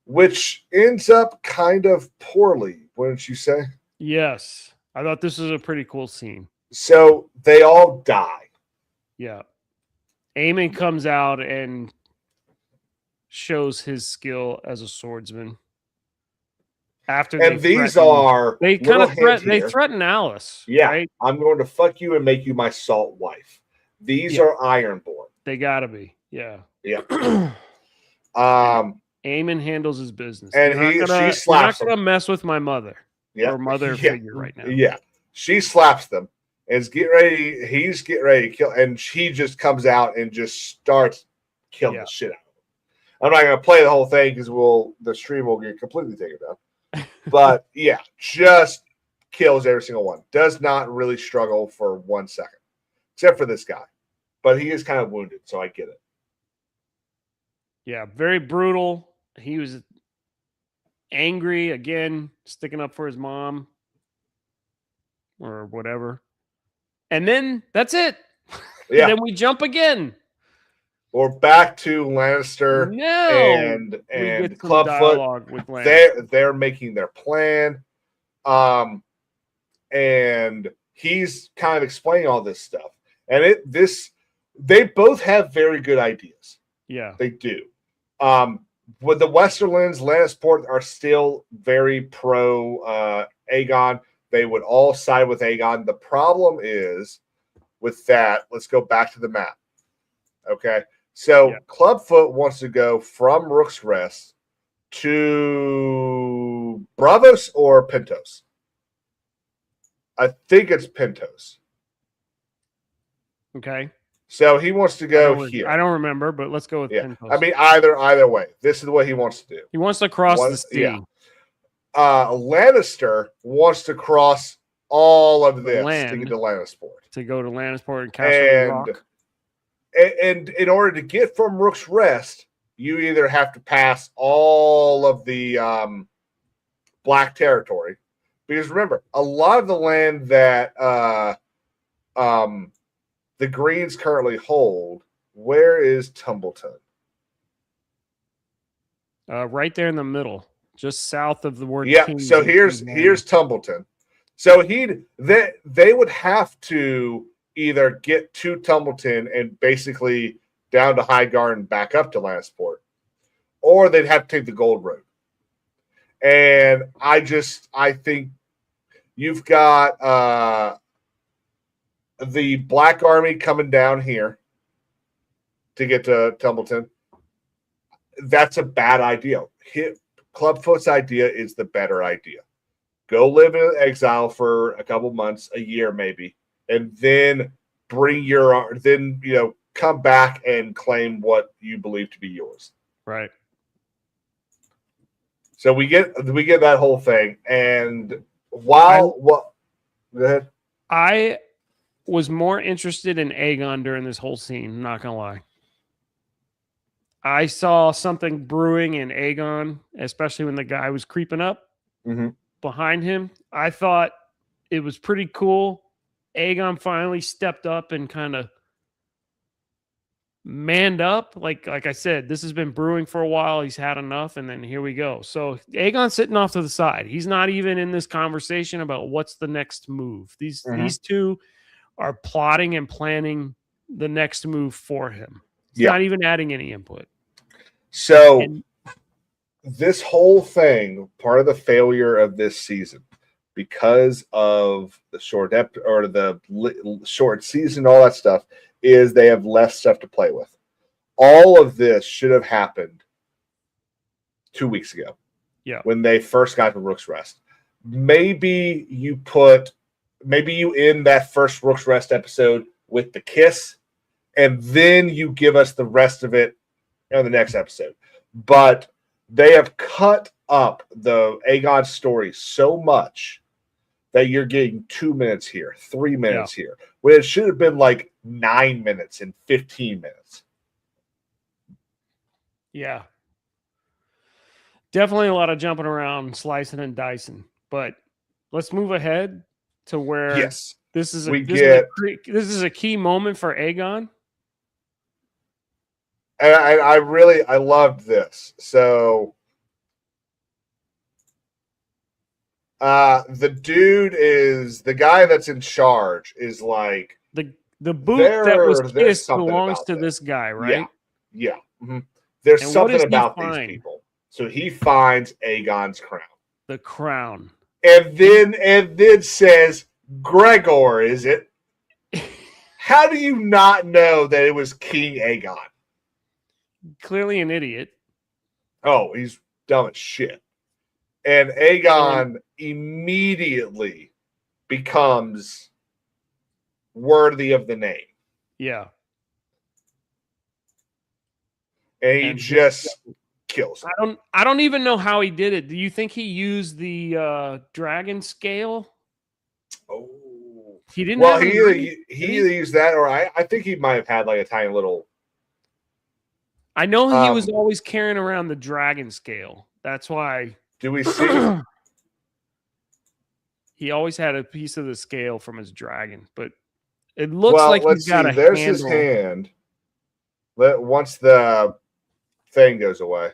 which ends up kind of poorly, wouldn't you say? Yes, I thought this was a pretty cool scene. So they all die. Yeah, Aemon comes out and shows his skill as a swordsman. After and these are they kind of threaten Alice. Yeah, right? I'm going to fuck you and make you my salt wife. These are Ironborn. They gotta be. Yeah. Yeah. Aemon handles his business. And she slaps him. You're not gonna mess with my mother. Yeah. Or mother figure right now. Yeah. She slaps them and he's getting ready to kill, and she just comes out and just starts killing the shit out of him. I'm not gonna play the whole thing because the stream will get completely taken down. But yeah, just kills every single one. Does not really struggle for 1 second. Except for this guy. But he is kind of wounded, so I get it. Yeah, very brutal. He was angry again, sticking up for his mom or whatever. And then that's it. Yeah. And then we jump again. We're back to Lannister and Clubfoot. With Lannister. They're making their plan. And he's kind of explaining all this stuff. And they both have very good ideas. Yeah. They do. With the Westerlands, Lannisport are still very pro Aegon. They would all side with Aegon. The problem is with that, let's go back to the map. Okay. So Clubfoot wants to go from Rook's Rest to Bravos or Pentos. I think it's Pentos. Okay. So he wants to go here. I don't remember, but let's go with Pentos. I mean, either way. This is what he wants to do. He wants to cross the sea. Yeah. Lannister wants to cross all of this to get to Lannisport. To go to Lannisport and Castle Rock. And in order to get from Rook's Rest, you either have to pass all of the Black territory. Because remember, a lot of the land that the Greens currently hold, where is Tumbleton? Right there in the middle, just south of the word. Yeah. Kings So in here's Tumbleton. So they would have to either get to Tumbleton and basically down to Highgarden and back up to Lannisport, or they'd have to take the Gold Road. And I think you've got the Black Army coming down here to get to Tumbleton. That's a bad idea. Clubfoot's idea is the better idea. Go live in exile for a couple months, a year maybe, and then come back and claim what you believe to be yours. Right. So we get that whole thing, and go ahead. I was more interested in Aegon during this whole scene. I'm not gonna lie. I saw something brewing in Aegon, especially when the guy was creeping up behind him. I thought it was pretty cool. Aegon finally stepped up and kind of manned up. Like I said, this has been brewing for a while. He's had enough, and then here we go. So Aegon's sitting off to the side. He's not even in this conversation about what's the next move. These two are plotting and planning the next move for him. He's not even adding any input. So this whole thing, part of the failure of this season, because of the short season, all that stuff, is they have less stuff to play with. All of this should have happened 2 weeks ago. Yeah. When they first got to Rook's Rest. Maybe you end that first Rook's Rest episode with the kiss, and then you give us the rest of it in the next episode. But they have cut up the Aegon story so much that you're getting 2 minutes here, 3 minutes here, when it should have been like 9 minutes and 15 minutes. Yeah. Definitely a lot of jumping around, slicing and dicing. But let's move ahead to where this is a key moment for Aegon. And I loved this. So the guy that's in charge is like the boot that was kissed belongs to this guy, right? Yeah. Mm-hmm. There's something about these people. So he finds Aegon's crown. The crown. And then says, Gregor, is it? How do you not know that it was King Aegon? Clearly an idiot. Oh, he's dumb as shit. And Aegon immediately becomes worthy of the name. Yeah. And he just kills him. I don't even know how he did it. Do you think he used the dragon scale? Oh. He didn't he either used that, or I think he might have had like a tiny little. I know he was always carrying around the dragon scale. That's why. Do we see? He always had a piece of the scale from his dragon, but it looks like he's got a There's handle. His hand. Once the thing goes away.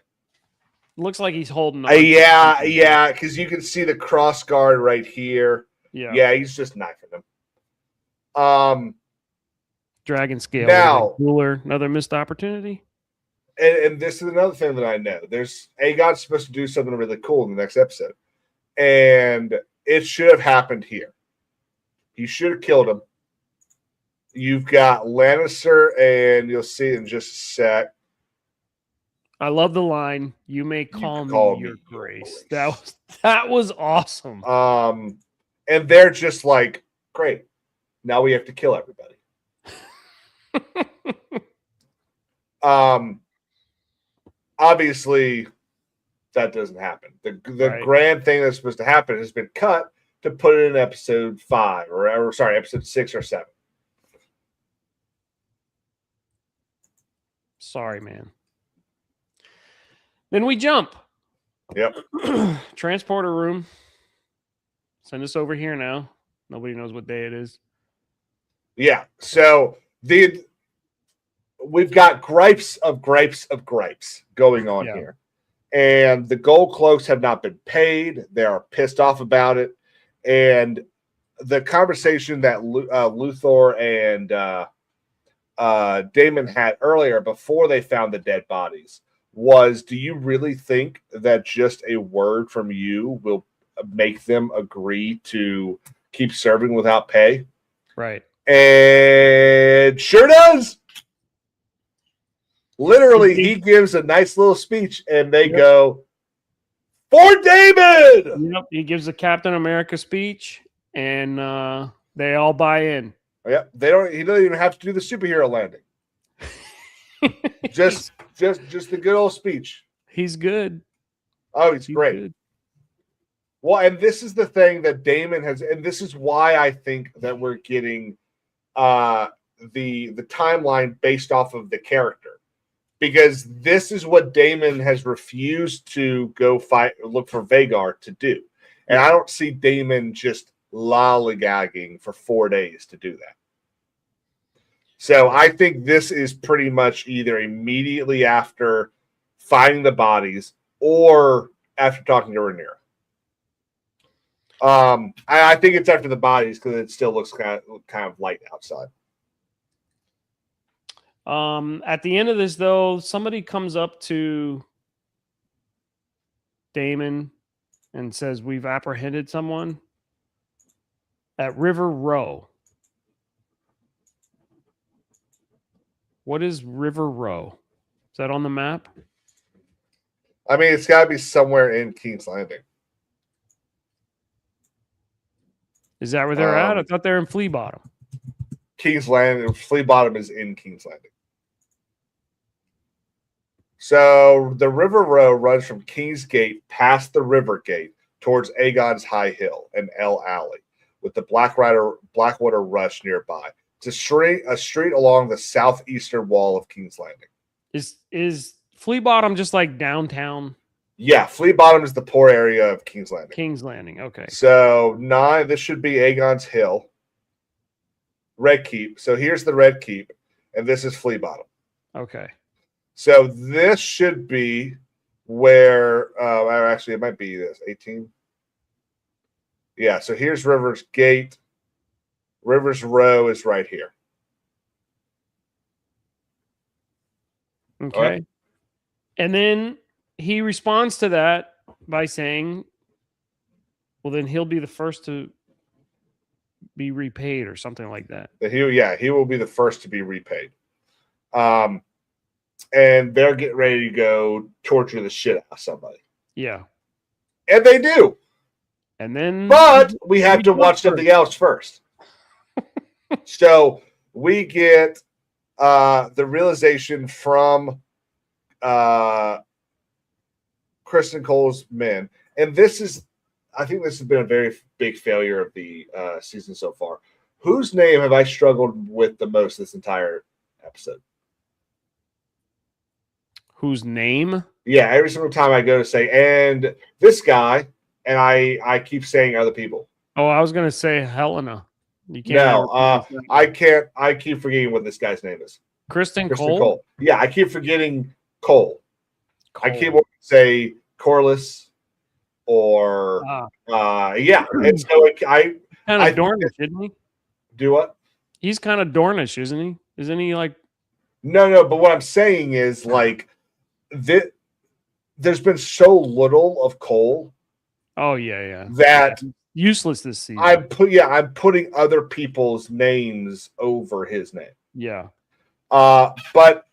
Looks like he's holding. Yeah, because you can see the cross guard right here. Yeah, he's just knifing him. Dragon scale. Now, ruler, another missed opportunity. And this is another thing that I know. Aegon's supposed to do something really cool in the next episode, and it should have happened here. He should have killed him. You've got Lannister, and you'll see it in just a sec. I love the line, "You may call me your grace." That was awesome. And they're just like, great. Now we have to kill everybody. Obviously, that doesn't happen. The grand thing that's supposed to happen has been cut to put it in episode 5 episode 6 or 7. Sorry, man. Then we jump. Yep. Transporter room. Send us over here now. Nobody knows what day it is. Yeah. So we've got gripes going on here. And the gold cloaks have not been paid. They are pissed off about it. And the conversation that Luthor and Damon had earlier before they found the dead bodies was, do you really think that just a word from you will make them agree to keep serving without pay? Right. And sure does. Literally, he gives a nice little speech, and they go, "For David!" Yep. He gives a Captain America speech, and they all buy in. Yep. They don't. He doesn't even have to do the superhero landing. just the good old speech. He's good. Oh, he's great. Good. Well, and this is the thing that Damon has, and this is why I think that we're getting the timeline based off of the character. Because this is what Damon has refused to go look for Vagar to do. And I don't see Damon just lollygagging for 4 days to do that. So I think this is pretty much either immediately after finding the bodies or after talking to Rhaenyra. I think it's after the bodies because it still looks kind of light outside. At the end of this, though, somebody comes up to Damon and says, "We've apprehended someone at River Row." What is River Row? Is that on the map? I mean, it's got to be somewhere in King's Landing. Is that where they're at? I thought they're in Flea Bottom. King's Landing, Flea Bottom is in King's Landing. So the River Row runs from King's Gate past the River Gate towards Aegon's High Hill and El Alley, with the Blackwater Rush nearby. It's a street along the southeastern wall of King's Landing. Is Flea Bottom just like downtown? Yeah, Flea Bottom is the poor area of King's Landing. King's Landing, okay. So this should be Aegon's Hill. Red Keep. So here's the Red Keep, and this is Flea Bottom. Okay. So this should be where, actually, it might be this 18. Yeah. So here's River's Gate. River's Row is right here. Okay. Right. And then he responds to that by saying, "Well, then he'll be the first to be repaid," or something like that. He will be the first to be repaid. And they're getting ready to go torture the shit out of somebody. Yeah. And they do. And then, but we have to watch something else first. So we get the realization from Kristen Cole's men. And I think this has been a very big failure of the season so far. Whose name have I struggled with the most this entire episode? Whose name? Yeah, every single time I go to say, and this guy, and I keep saying other people. Oh, I was going to say Helena. You can't. No, I can't. I keep forgetting what this guy's name is. Kristen Cole? Yeah, I keep forgetting Cole. I keep wanting to say Corliss or yeah. And so I kind of Dornish, isn't he? Do what? He's kind of Dornish, isn't he? Isn't he like? No. But what I'm saying is like there's been so little of Cole. Oh yeah. That useless this season. I'm putting other people's names over his name. Yeah. But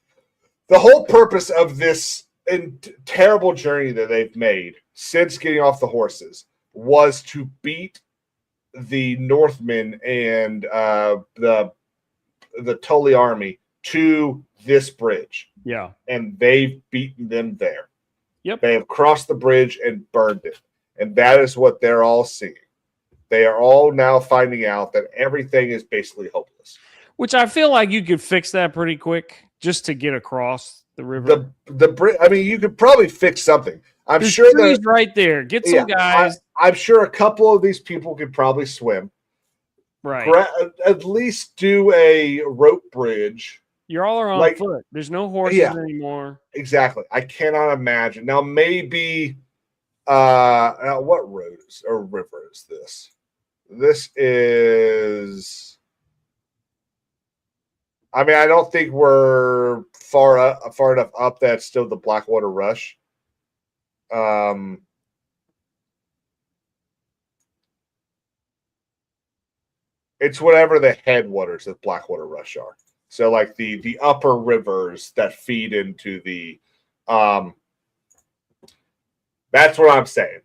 the whole purpose of this terrible journey that they've made since getting off the horses was to beat the Northmen and the Tully army to this bridge. Yeah. And they've beaten them there. Yep. They have crossed the bridge and burned it. And that is what they're all seeing. They are all now finding out that everything is basically hopeless. Which I feel like you could fix that pretty quick just to get across the river. The bridge. I mean, you could probably fix something. I'm There's sure trees right there. Get some guys. I'm sure a couple of these people could probably swim. Right. At least do a rope bridge. You're all are on foot. There's no horses anymore. Exactly. I cannot imagine. Now maybe now what road or river is this? This is, I mean, I don't think we're far enough up that it's still the Blackwater Rush. It's whatever the headwaters of Blackwater Rush are. So like the upper rivers that feed into the that's what I'm saying.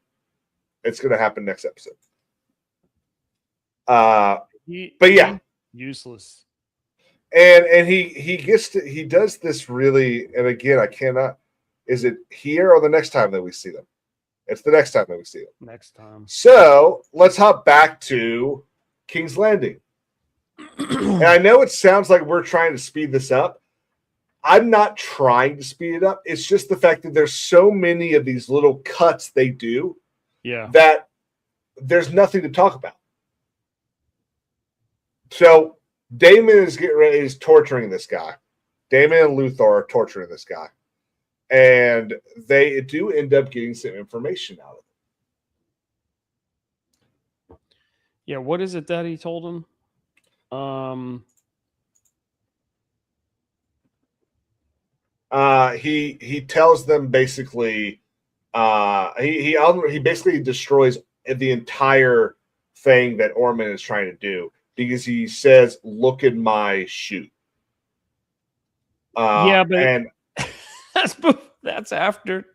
It's gonna happen next episode. But yeah. Useless. And he does this really, and again, I cannot. Is it here or the next time that we see them? It's the next time that we see them. Next time. So let's hop back to King's Landing. And I know it sounds like we're trying to speed this up. I'm not trying to speed it up. It's just the fact that there's so many of these little cuts they do that there's nothing to talk about. So Damon is torturing this guy. Damon and Luthor are torturing this guy. And they do end up getting some information out of it. Yeah, what is it that he told him? He tells them basically he basically destroys the entire thing that Orman is trying to do because he says, "Look in my chute." And that's after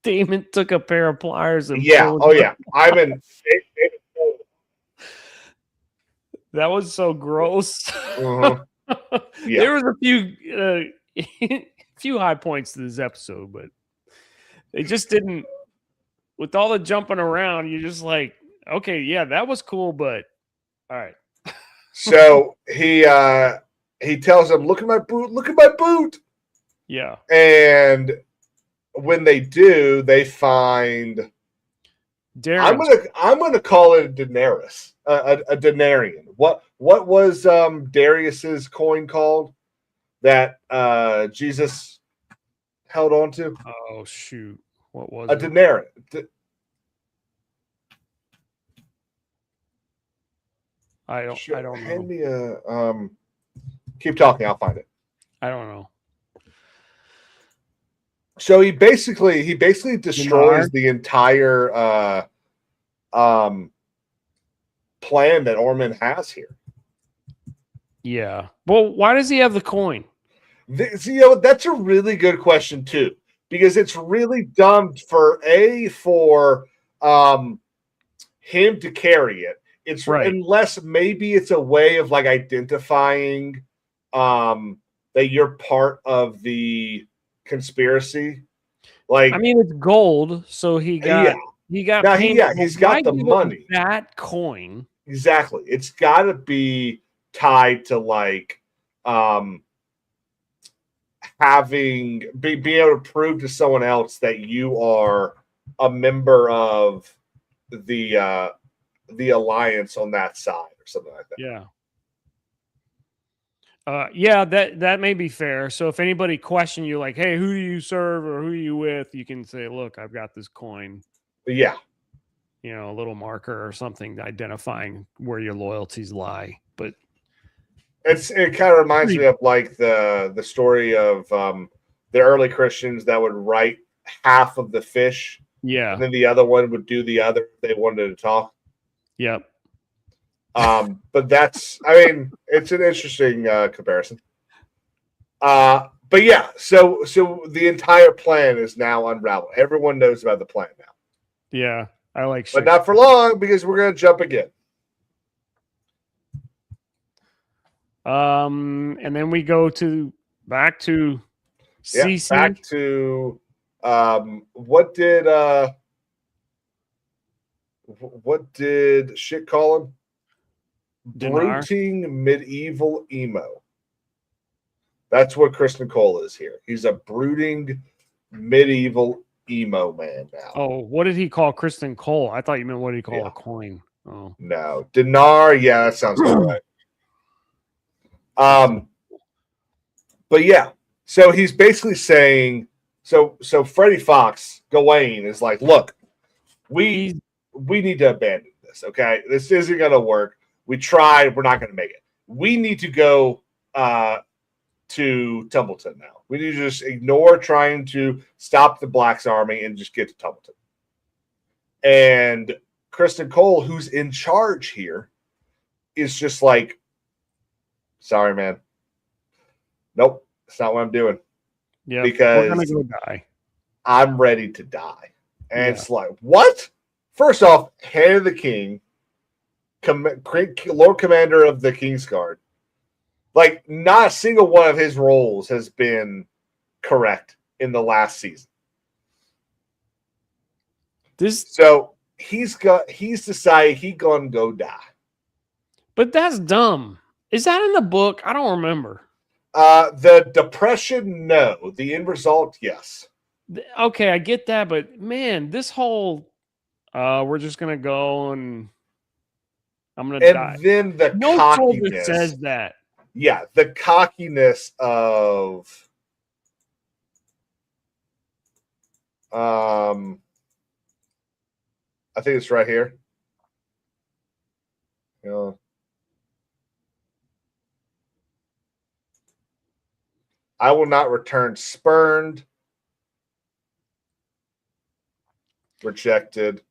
Damon took a pair of pliers and Ivan. That was so gross. Uh-huh. Yeah. There was a few high points to this episode, but they just didn't. With all the jumping around, you're just like, okay, yeah, that was cool, but all right. So he tells him, "Look at my boot! Look at my boot!" Yeah. And when they do, they find. I'm gonna call it a denarius, a denarian. What was Darius's coin called that Jesus held on to? Oh shoot! What was a denarian? I don't know. Hand me a keep talking. I'll find it. I don't know. So he basically destroys the entire plan that Orman has here. Yeah. Well, why does he have the coin? That's a really good question too, because it's really dumb for him to carry it. It's right. Unless maybe it's a way of like identifying that you're part of the conspiracy. Like, I mean, it's gold, so he got he's got the money. That coin. Exactly. It's got to be tied to like being able to prove to someone else that you are a member of the alliance on that side or something like that. Yeah. Yeah, that may be fair. So if anybody question you, like, "Hey, who do you serve or who are you with?" you can say, "Look, I've got this coin." Yeah, you know, a little marker or something identifying where your loyalties lie. But it kind of reminds me of like the story of the early Christians that would write half of the fish, and then the other one would do the other. They wanted to talk. Yep. But that's, I mean, it's an interesting comparison. But yeah, so the entire plan is now unraveled. Everyone knows about the plan now. Yeah, I like. But not for long because we're gonna jump again. And then we go back to CC. Back to what did shit call him? Brooding medieval emo. That's what Kristen Cole is here. He's a brooding medieval emo man now. Oh, what did he call Kristen Cole? I thought you meant what did he call a coin? Oh, No. Dinar, yeah, that sounds about right. But yeah, so he's basically saying, so Freddie Fox, Gawain, is like, look, we need to abandon this. Okay, this isn't going to work. We tried. We're not going to make it. We need to go to Templeton now. We need to just ignore trying to stop the Black's army and just get to Templeton. And Kristen Cole, who's in charge here, is just like, sorry, man. Nope, that's not what I'm doing. yeah, because we're gonna go die. I'm ready to die. And Yeah. it's like, what? First off, Hand of the King, Lord Commander of the Kingsguard. Like, not a single one of his roles has been correct in the last season. So he's decided he gonna go die. But that's dumb. Is that in the book? I don't remember. The depression, no. The end result, yes. Okay, I get that, but man, this whole we're just gonna go and I'm gonna die. And then the no soldier cockiness says that. Yeah, the cockiness of I think it's right here. You know, I will not return spurned, rejected.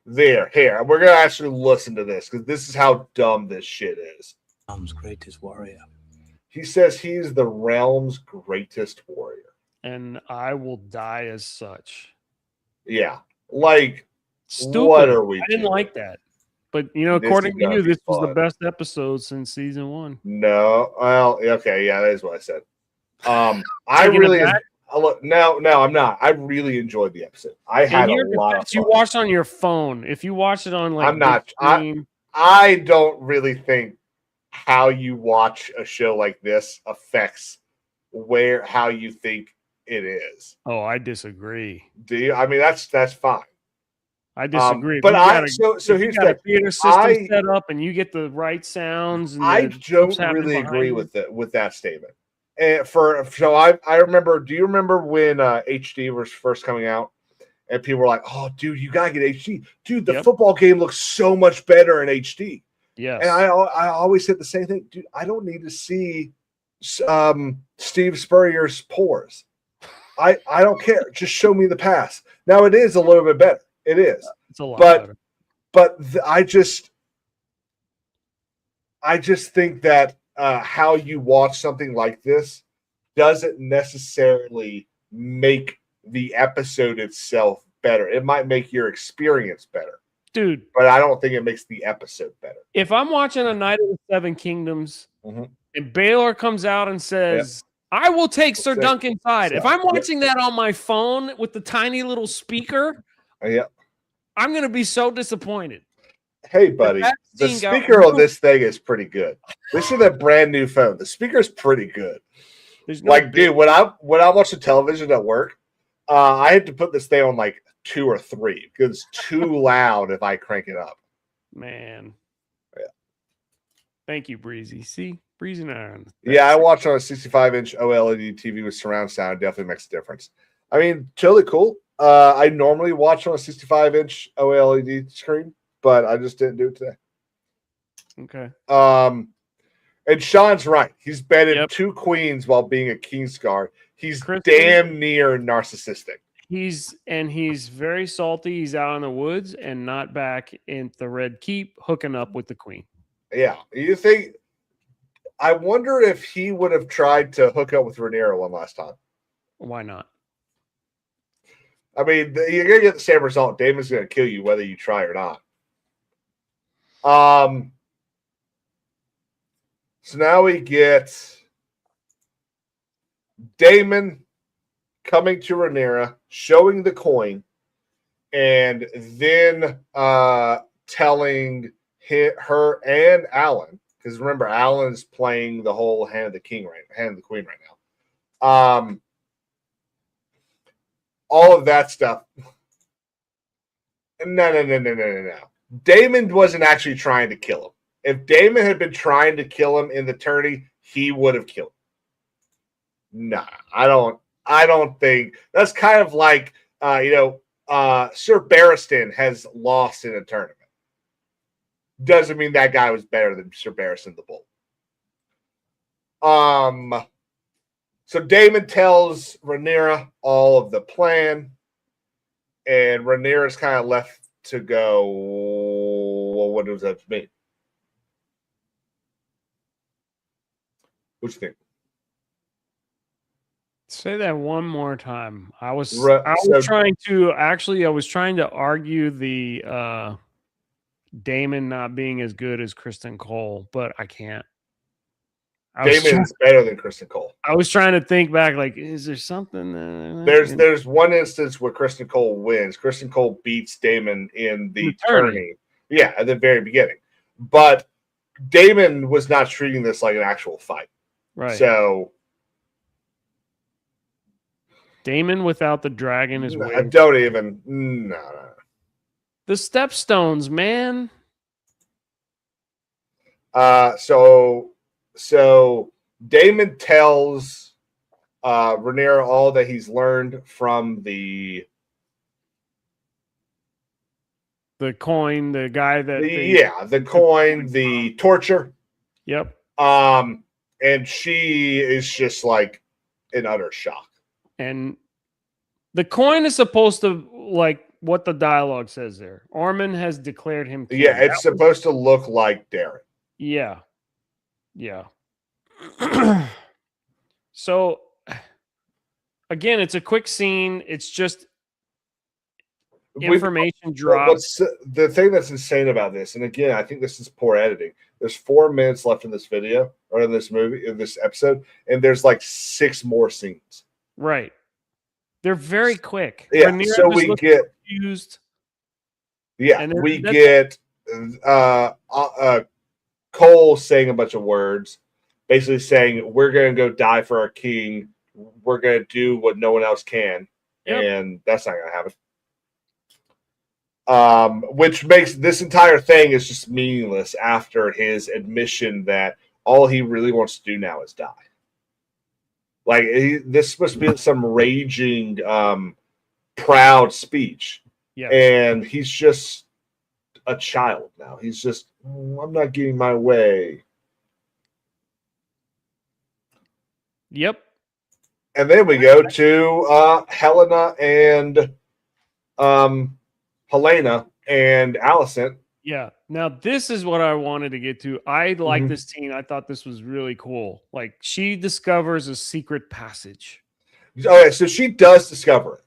Here. We're going to actually listen to this because this is how dumb this shit is. Realm's greatest warrior. He says he's the realm's greatest warrior. And I will die as such. Yeah. Like, Stupid. what are we I didn't doing? like that. But, you know, This according is to gonna you, be this was the fun. best episode since season 1. No. Well, okay. Yeah, that is what I said. I Taking it really back? no, I'm not. I really enjoyed the episode. I had a lot of fun. You watched on your phone. If you watch it on like I'm not. big screen, I don't really think how you watch a show like this affects how you think it is. oh, I disagree. Do you? I mean, that's fine. I disagree. But If so you here's got a the theater system set up and you get the right sounds. And I the don't what's happening really agree behind you. with that statement. And I remember. Do you remember when HD was first coming out, and people were like, "Oh, dude, you gotta get HD, dude. The football game looks so much better in HD." Yes. And I always said the same thing, dude. I don't need to see Steve Spurrier's pores. I don't care. Just show me the pass. Now it is a little bit better. It is. It's a lot better. But I just think that how you watch something like this doesn't necessarily make the episode itself better. It might make your experience better. Dude. But I don't think it makes the episode better. If I'm watching a Night of the Seven Kingdoms and Baylor comes out and says, I will take Sir Duncan's side. If I'm watching that on my phone with the tiny little speaker, I'm going to be so disappointed. Hey, buddy, the speaker on this thing is pretty good. This is a brand new phone. The speaker's pretty good. Dude, when I watch the television at work, I had to put this thing on like 2 or 3 because it's too loud if I crank it up. Man. Yeah. Thank you, Breezy. See, Breezy and Iron. Yeah, I watch on a 65-inch OLED TV with surround sound. It definitely makes a difference. I mean, totally cool. I normally watch on a 65-inch OLED screen, but I just didn't do it today. Okay. And Sean's right. He's been in 2 queens while being a Kingsguard. He's damn near narcissistic. He's very salty. He's out in the woods and not back in the Red Keep hooking up with the queen. Yeah. You think I wonder if he would have tried to hook up with Rhaenyra one last time. Why not? I mean, you're gonna get the same result. Damon's gonna kill you whether you try or not. So now we get Daemon coming to Rhaenyra, showing the coin, and then telling her and Alan, because remember, Alan is playing the whole Hand of the Queen right now. All of that stuff. No. Damon wasn't actually trying to kill him. If Damon had been trying to kill him in the tourney, he would have killed him. Nah, I don't think that's kind of like Sir Barristan has lost in a tournament. Doesn't mean that guy was better than Sir Barristan the Bull. So Damon tells Rhaenyra all of the plan, and Rhaenyra's kind of left to go, well, what does that mean? What do you think? Say that one more time. I was So- trying to argue the Damon not being as good as Kristen Cole, but I can't. Damon is better than Kristen Cole. I was trying to think back, like, is there something? There's one instance where Kristen Cole wins. Kristen Cole beats Damon in the tourney. Yeah, at the very beginning. But Damon was not treating this like an actual fight. Right. So Damon without the dragon is way. don't even. No. The stepstones, man. So Damon tells Rhaenyra all that he's learned from the coin, the guy that the coin, the torture. Yep. And she is just like in utter shock. And the coin is supposed to, like what the dialogue says there. Ormond has declared him king. Yeah, it's supposed to look like Darren. Yeah. So again, it's a quick scene. It's just information dropped. The thing that's insane about this, and again, I think this is poor editing. There's 4 minutes left in this video or in this movie, in this episode, and there's like 6 more scenes. Right. They're very quick. Yeah, Rhaenyra so we get confused. Yeah, and we get Cole saying a bunch of words, basically saying, we're going to go die for our king. We're going to do what no one else can. Yep. And that's not going to happen. Which makes this entire thing is just meaningless after his admission that all he really wants to do now is die. Like, this is supposed to be some raging, proud speech. Yeah. And he's just a child now. He's just, I'm not getting my way. Yep. And then we go to Helena and Helena and Alicent. Yeah. Now, this is what I wanted to get to. I like this scene. I thought this was really cool. Like, she discovers a secret passage. Okay, so she does discover it.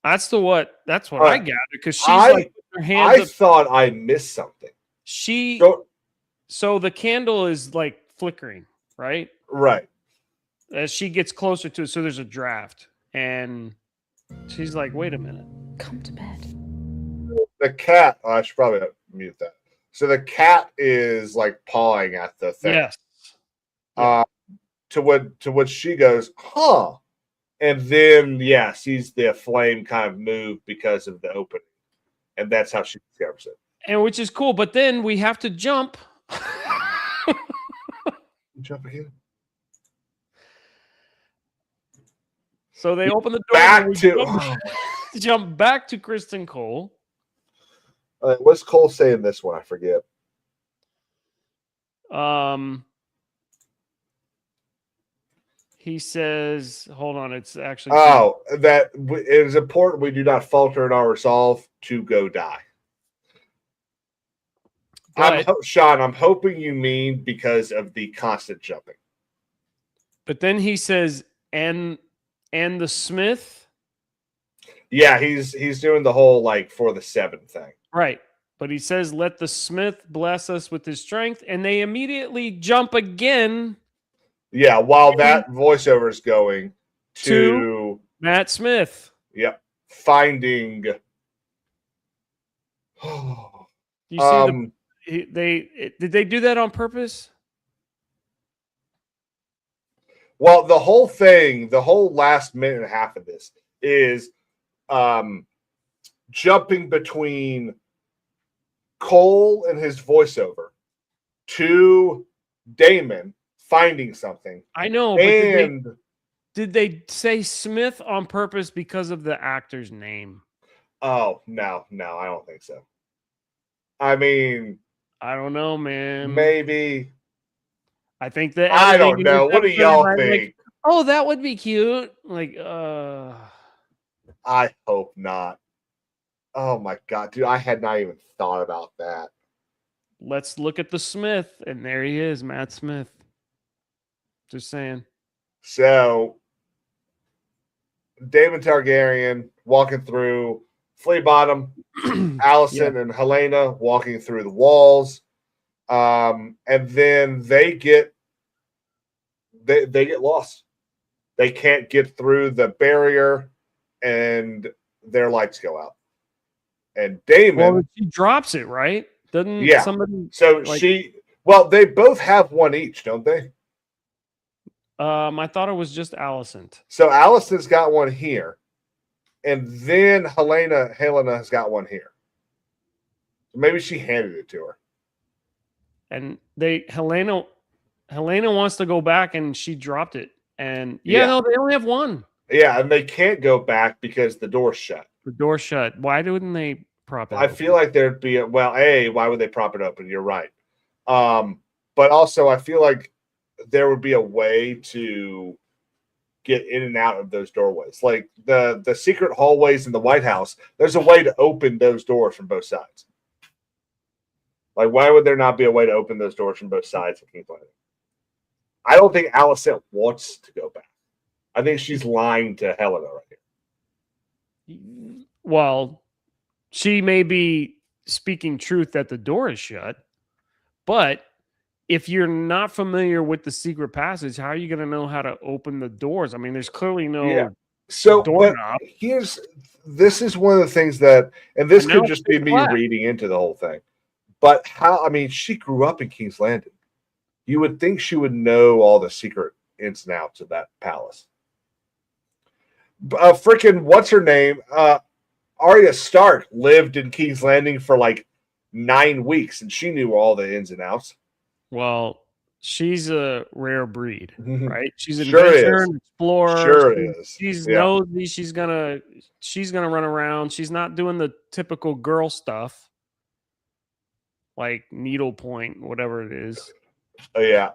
That's what I gathered, because she's like with her hands up. Thought I missed something. So the candle is like flickering, right? Right. As she gets closer to it, so there's a draft, and she's like, "Wait a minute, come to bed." The cat. I should probably mute that. So the cat is like pawing at the thing. Yes. To what she goes, huh? And then sees the flame kind of move because of the opening, and that's how she discovers it. And which is cool, but then we have to jump. Jump again. So they open the door. Back jump back to Kristen Cole. What's Cole saying this one? I forget. He says, hold on, it's actually that it is important we do not falter in our resolve to go die. Sean, I'm hoping you mean because of the constant jumping. But then he says, and the Smith. Yeah, he's doing the whole like for the 7 thing. Right. But he says, let the Smith bless us with his strength. And they immediately jump again. Yeah, while that voiceover is going to Matt Smith. Yep. Finding. You see did they do that on purpose? Well, the whole thing, the whole last minute and a half of this is jumping between Cole and his voiceover to Damon finding something. I know, but did they say Smith on purpose because of the actor's name? Oh, no, I don't think so. I mean, I don't know, man. maybe. I think that I don't know. What do y'all think? Oh, that would be cute. Like, I hope not. Oh my god, dude, I had not even thought about that. Let's look at the Smith, and there he is, Matt Smith. Just saying. So, Daemon Targaryen walking through Flea Bottom, Allison and Helena walking through the walls, and then they get lost. They can't get through the barrier, and their lights go out. And Daemon, well, she drops it, right? Doesn't somebody? So they both have one each, don't they? I thought it was just Allison. So Allison's got one here, and then Helena has got one here. Maybe she handed it to her. And Helena wants to go back, and she dropped it. And no, they only have one. Yeah, and they can't go back because the door's shut. The door's shut. Why wouldn't they prop it? I feel like there'd be why would they prop it open? You're right. But also I feel like there would be a way to get in and out of those doorways. Like the secret hallways in the White House, there's a way to open those doors from both sides. Like, why would there not be a way to open those doors from both sides of King's Landing? I don't think Allison wants to go back. I think she's lying to Helena right here. Well, she may be speaking truth that the door is shut, but if you're not familiar with the secret passage, how are you going to know how to open the doors? I mean, there's clearly no doorknob. This is one of the things that, and this could just be me reading into the whole thing, but she grew up in King's Landing. You would think she would know all the secret ins and outs of that palace. Freaking, what's her name? Arya Stark lived in King's Landing for like 9 weeks, and she knew all the ins and outs. Well, she's a rare breed, right? She's an Sure adventurer is. and explorer. Sure is. She's nosy. She's gonna run around. She's not doing the typical girl stuff, like needlepoint, whatever it is. Oh yeah.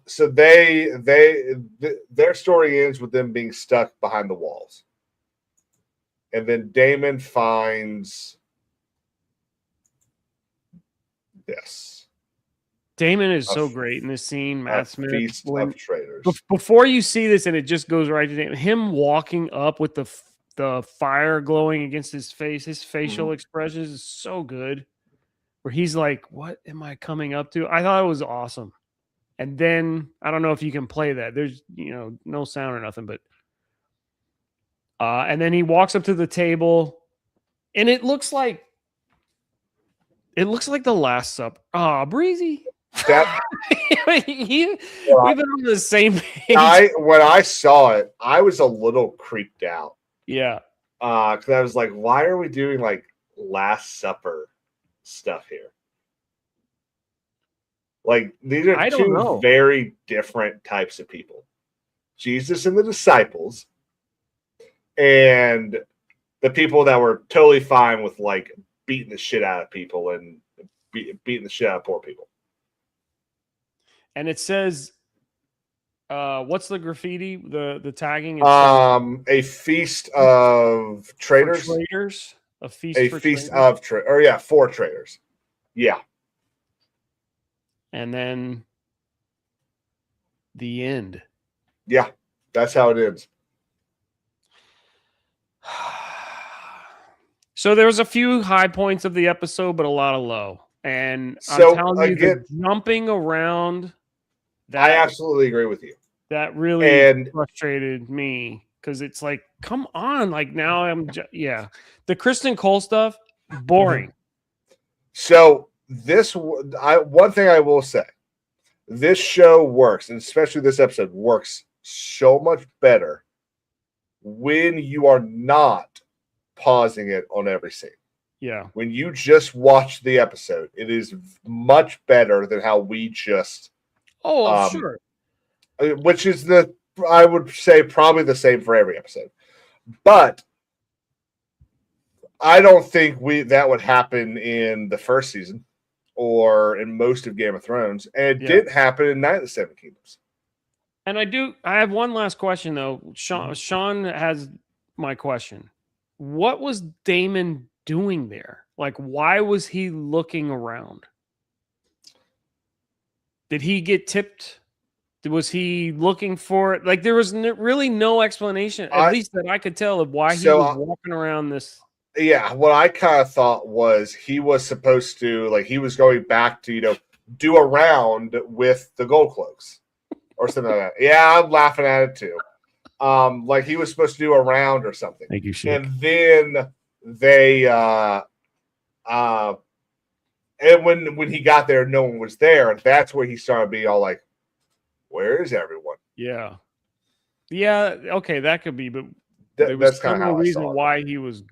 So their story ends with them being stuck behind the walls, and then Daemon finds this. Damon is so great in this scene. Matt Smith. Feast of traitors. Before you see this, and it just goes right to Damon, him walking up with the fire glowing against his face, his facial expressions is so good. Where he's like, "What am I coming up to?" I thought it was awesome. And then I don't know if you can play that. There's no sound or nothing, but and then he walks up to the table, and it looks like the Last Supper. Breezy. That we've been on the same page. When I saw it, I was a little creeped out. Yeah. Because I was like, why are we doing like Last Supper stuff here? Like, these are two very different types of people. Jesus and the disciples, and the people that were totally fine with like beating the shit out of people and beating the shit out of poor people. And it says, what's the graffiti? The tagging? It says, a feast of traitors. Traitors. A feast. A for feast traitors? of for traitors. Yeah. And then the end. Yeah, that's how it ends. So there was a few high points of the episode, but a lot of low. And so, I'm telling you, the jumping around. I absolutely agree with you. That really frustrated me because it's like, come on! Like now the Kristen Cole stuff, boring. So one thing I will say, this show works, and especially this episode works so much better when you are not pausing it on every scene. Yeah. When you just watch the episode, it is much better than how we just. Sure. Which is I would say probably the same for every episode, but I don't think that would happen in the first season or in most of Game of Thrones, and it didn't happen in Night of the Seven Kingdoms. And I have one last question though. Sean has my question. What was Damon doing there? Like, why was he looking around? Did he get tipped? Was he looking for it? Like, there was really no explanation, at least that I could tell, of why he was walking around this. Yeah, what I kind of thought was he was supposed to, like, he was going back to, do a round with the gold cloaks or something like that. Yeah, I'm laughing at it too. Like he was supposed to do a round or something. Thank you, Sheik. And then they and when he got there, no one was there, and that's where he started being all like, "Where is everyone?" Yeah, okay, that could be, but that's kind of no how reason I saw it. why he was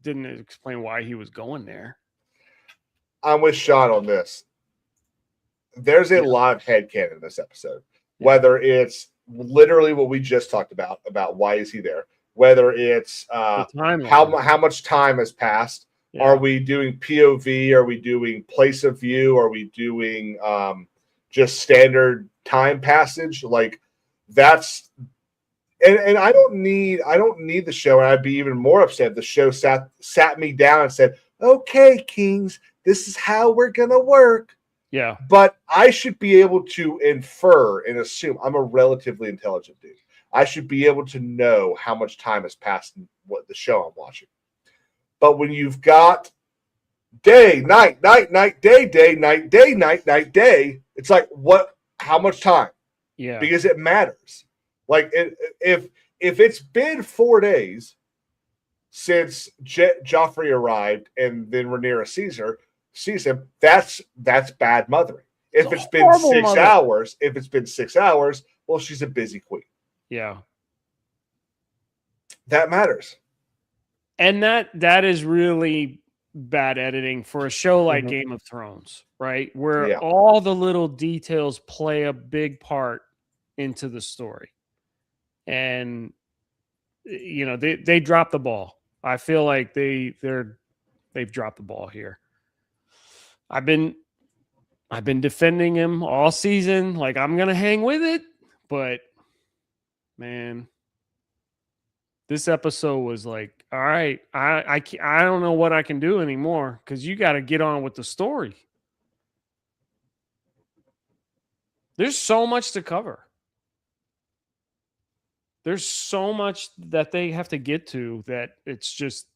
didn't explain why he was going there. I'm with Sean on this. There's a lot of headcanon in this episode, whether it's literally what we just talked about why is he there, whether it's how much time has passed. Yeah. Are we doing POV? Are we doing place of view? Are we doing just standard time passage? Like that's and I don't need the show, and I'd be even more upset if the show sat me down and said, "Okay, Kings, this is how we're gonna work." Yeah. But I should be able to infer and assume. I'm a relatively intelligent dude. I should be able to know how much time has passed in what the show I'm watching. But when you've got day, night, night, night, day, night, night, day, it's like how much time? Yeah. Because it matters. Like if it's been 4 days since Joffrey arrived and then Rhaenyra sees him, that's bad mothering. If it's been 6 hours, well, she's a busy queen. Yeah. That matters. And that is really bad editing for a show like Game of Thrones, right? Where all the little details play a big part into the story. And they dropped the ball. I feel like they've dropped the ball here. I've been defending him all season. Like, I'm gonna hang with it, but man, this episode was like, all right, I don't know what I can do anymore because you got to get on with the story. There's so much to cover. There's so much that they have to get to that it's just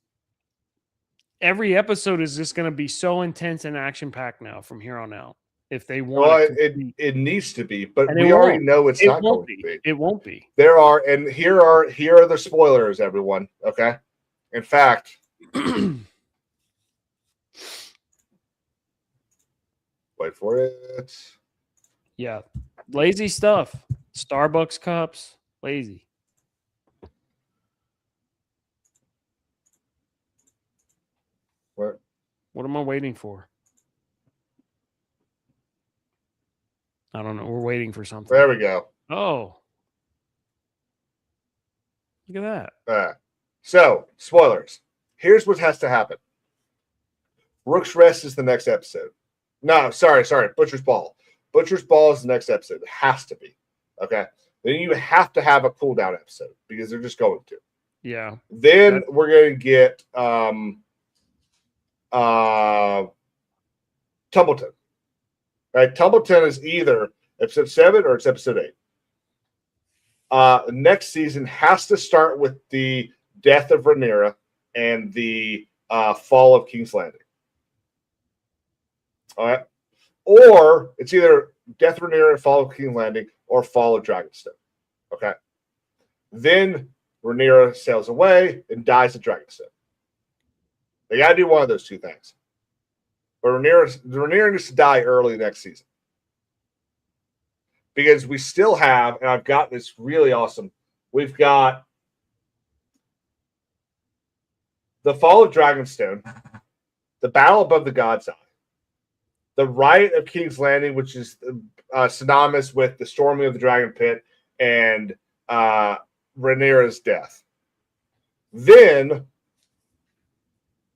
every episode is just going to be so intense and action packed now from here on out. If they want, well, it needs to be, but we already know it's not going to be. It won't be. There are, and here are the spoilers, everyone. Okay, in fact, wait for it. Yeah, lazy stuff. Starbucks cups, lazy. What am I waiting for? I don't know. We're waiting for something. There we go. Oh. Look at that. So, spoilers. Here's what has to happen. Rook's Rest is the next episode. No, sorry. Butcher's Ball. Butcher's Ball is the next episode. It has to be. Okay? Then you have to have a cooldown episode because they're just going to. Yeah. Then we're going to get Tumbleton. Right? Tumbleton is either episode 7 or it's episode 8. Next season has to start with the death of Rhaenyra and the fall of King's Landing. All right? Or it's either death of Rhaenyra and fall of King's Landing or fall of Dragonstone. Okay? Then Rhaenyra sails away and dies at Dragonstone. They got to do one of those two things. But Rhaenyra needs to die early next season. Because we still have, and I've got this really awesome, we've got the Fall of Dragonstone, the Battle above the God's Eye, the Riot of King's Landing, which is synonymous with the storming of the Dragon Pit, and Rhaenyra's death. Then,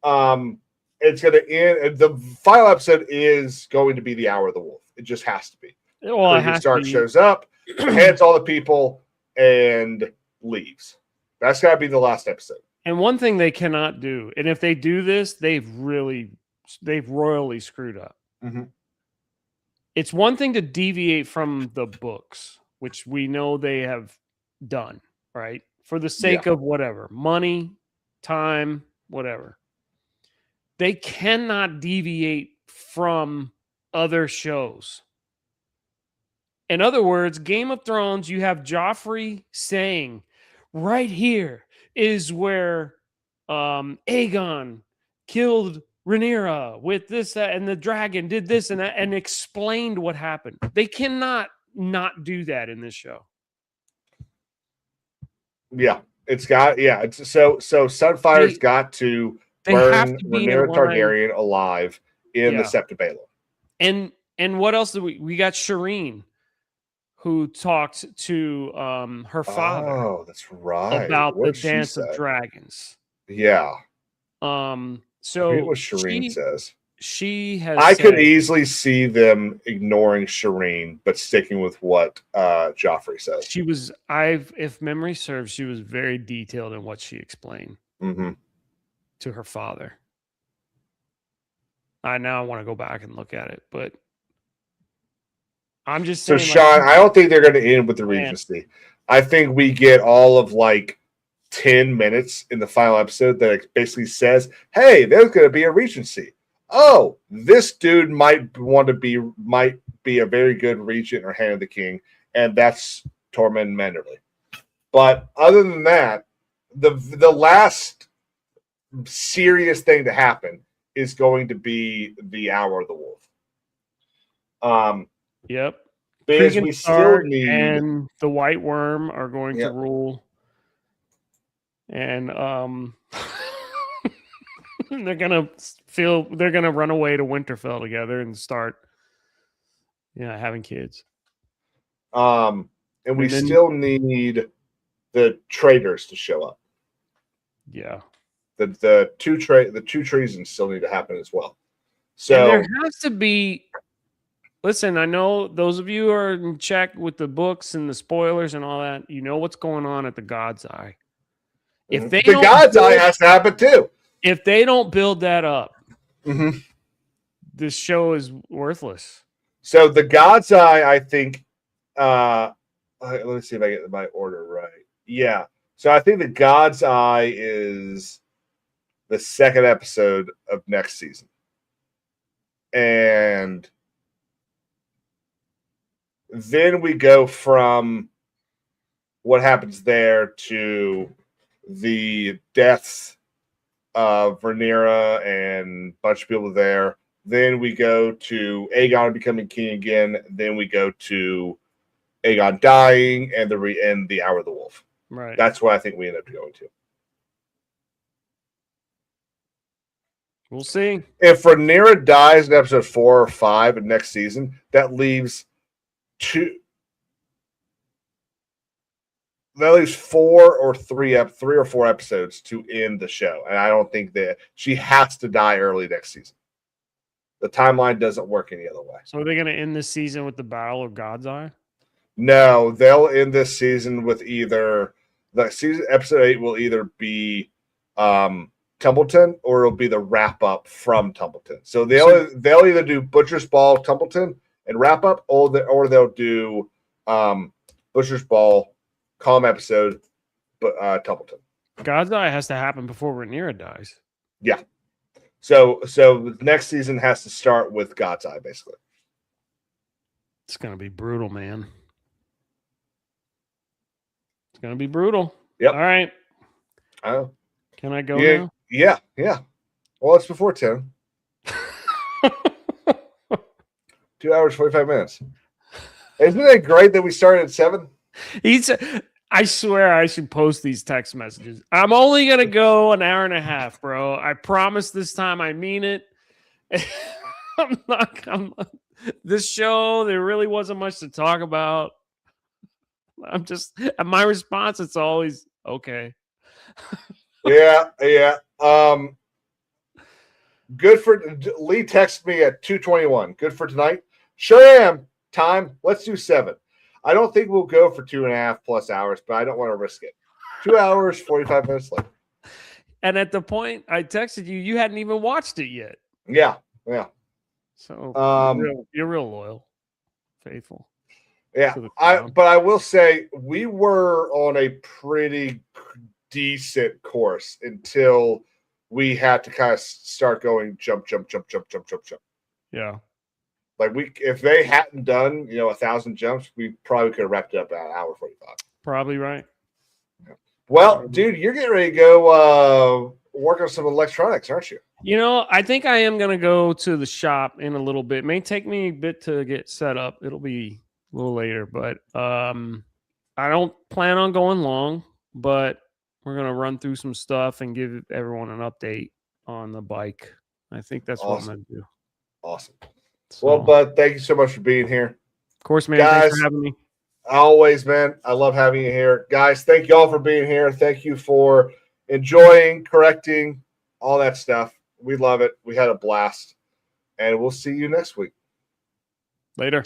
it's going to end. The final episode is going to be the Hour of the Wolf. It just has to be. Well, it has Stark to be. shows up, hands all the people, and leaves. That's got to be the last episode. And one thing they cannot do, and if they do this, they've royally screwed up. Mm-hmm. It's one thing to deviate from the books, which we know they have done, right? For the sake of whatever, money, time, whatever. They cannot deviate from other shows. In other words, Game of Thrones, you have Joffrey saying, right here is where Aegon killed Rhaenyra with this, and the dragon did this and that, and explained what happened. They cannot not do that in this show. Yeah, it's got. Yeah, it's so Sunfire's got to burn Rhaenyra Targaryen alive in the Sept of Baelor. And what else do we got? Shireen, who talked to her father. Oh, that's right. About the Dance of Dragons. Yeah. So what Shireen says. She has. I could easily see them ignoring Shireen, but sticking with what Joffrey says. She was. If memory serves, she was very detailed in what she explained to her father. I want to go back and look at it, but I'm just saying. So, Sean, I don't think they're going to end with the Regency. I think we get all of 10 minutes in the final episode that basically says, hey, there's going to be a Regency. Oh, this dude might be a very good regent or hand of the king, and that's Tormund Manderly. But other than that, the last serious thing to happen is going to be the Hour of the Wolf. Yep. Because we still need, and the White Worm are going to rule, and they're gonna run away to Winterfell together and start, having kids. And we still need the traitors to show up. Yeah. The two treasons still need to happen as well. So and there has to be. Listen, I know those of you who are in check with the books and the spoilers and all that. You know what's going on at the God's Eye. If they the God's Eye has to happen too. If they don't build that up, this show is worthless. So the God's Eye, I think. Let me see if I get my order right. Yeah. So I think the God's Eye is the second episode of next season, and then we go from what happens there to the deaths of Rhaenyra and a bunch of people there. Then we go to Aegon becoming king again. Then we go to Aegon dying and the Hour of the Wolf. Right. That's what I think we end up going to. We'll see. If Rhaenyra dies in episode 4 or 5 of next season, that leaves 4 or 3 or 4 episodes to end the show. And I don't think that she has to die early next season. The timeline doesn't work any other way. So are they going to end this season with the Battle of God's Eye? No, they'll end this season with either episode 8 will either be Templeton or it'll be the wrap up from Templeton. So they'll either do Butcher's Ball, Templeton, and wrap up, or they'll do Butcher's Ball, calm episode, but Templeton. God's Eye has to happen before Rhaenyra dies. Yeah. So next season has to start with God's Eye, basically. It's gonna be brutal, man. It's gonna be brutal. Yep. All right. Oh. Can I go now? Yeah. Well, it's before 10. 2 hours, 45 minutes. Isn't it great that we started at 7? I swear I should post these text messages. I'm only gonna go an hour and a half, bro. I promise this time I mean it. I'm not this show, there really wasn't much to talk about. I'm just my response, it's always okay. Yeah. Good for Lee texted me at 2:21. Good for tonight. Sure am. Time. Let's do 7. I don't think we'll go for 2.5+ hours, but I don't want to risk it. 2 hours, 45 minutes later. And at the point I texted you, you hadn't even watched it yet. Yeah. So you're real loyal, faithful. Yeah. But I will say we were on a pretty decent course until we had to kind of start going jump. Yeah. Like if they hadn't done 1,000 jumps, we probably could have wrapped it up at an hour 45. Probably right. Yeah. Well, dude, you're getting ready to go work on some electronics, aren't you? I think I am gonna go to the shop in a little bit. It may take me a bit to get set up. It'll be a little later, but I don't plan on going long, but we're gonna run through some stuff and give everyone an update on the bike. I think that's what I'm gonna do. Awesome. So, well, Bud, thank you so much for being here. Of course, man. Guys, Thanks for having me. Always, man. I love having you here. Guys, thank you all for being here. Thank you for enjoying, correcting, all that stuff. We love it. We had a blast. And we'll see you next week. Later.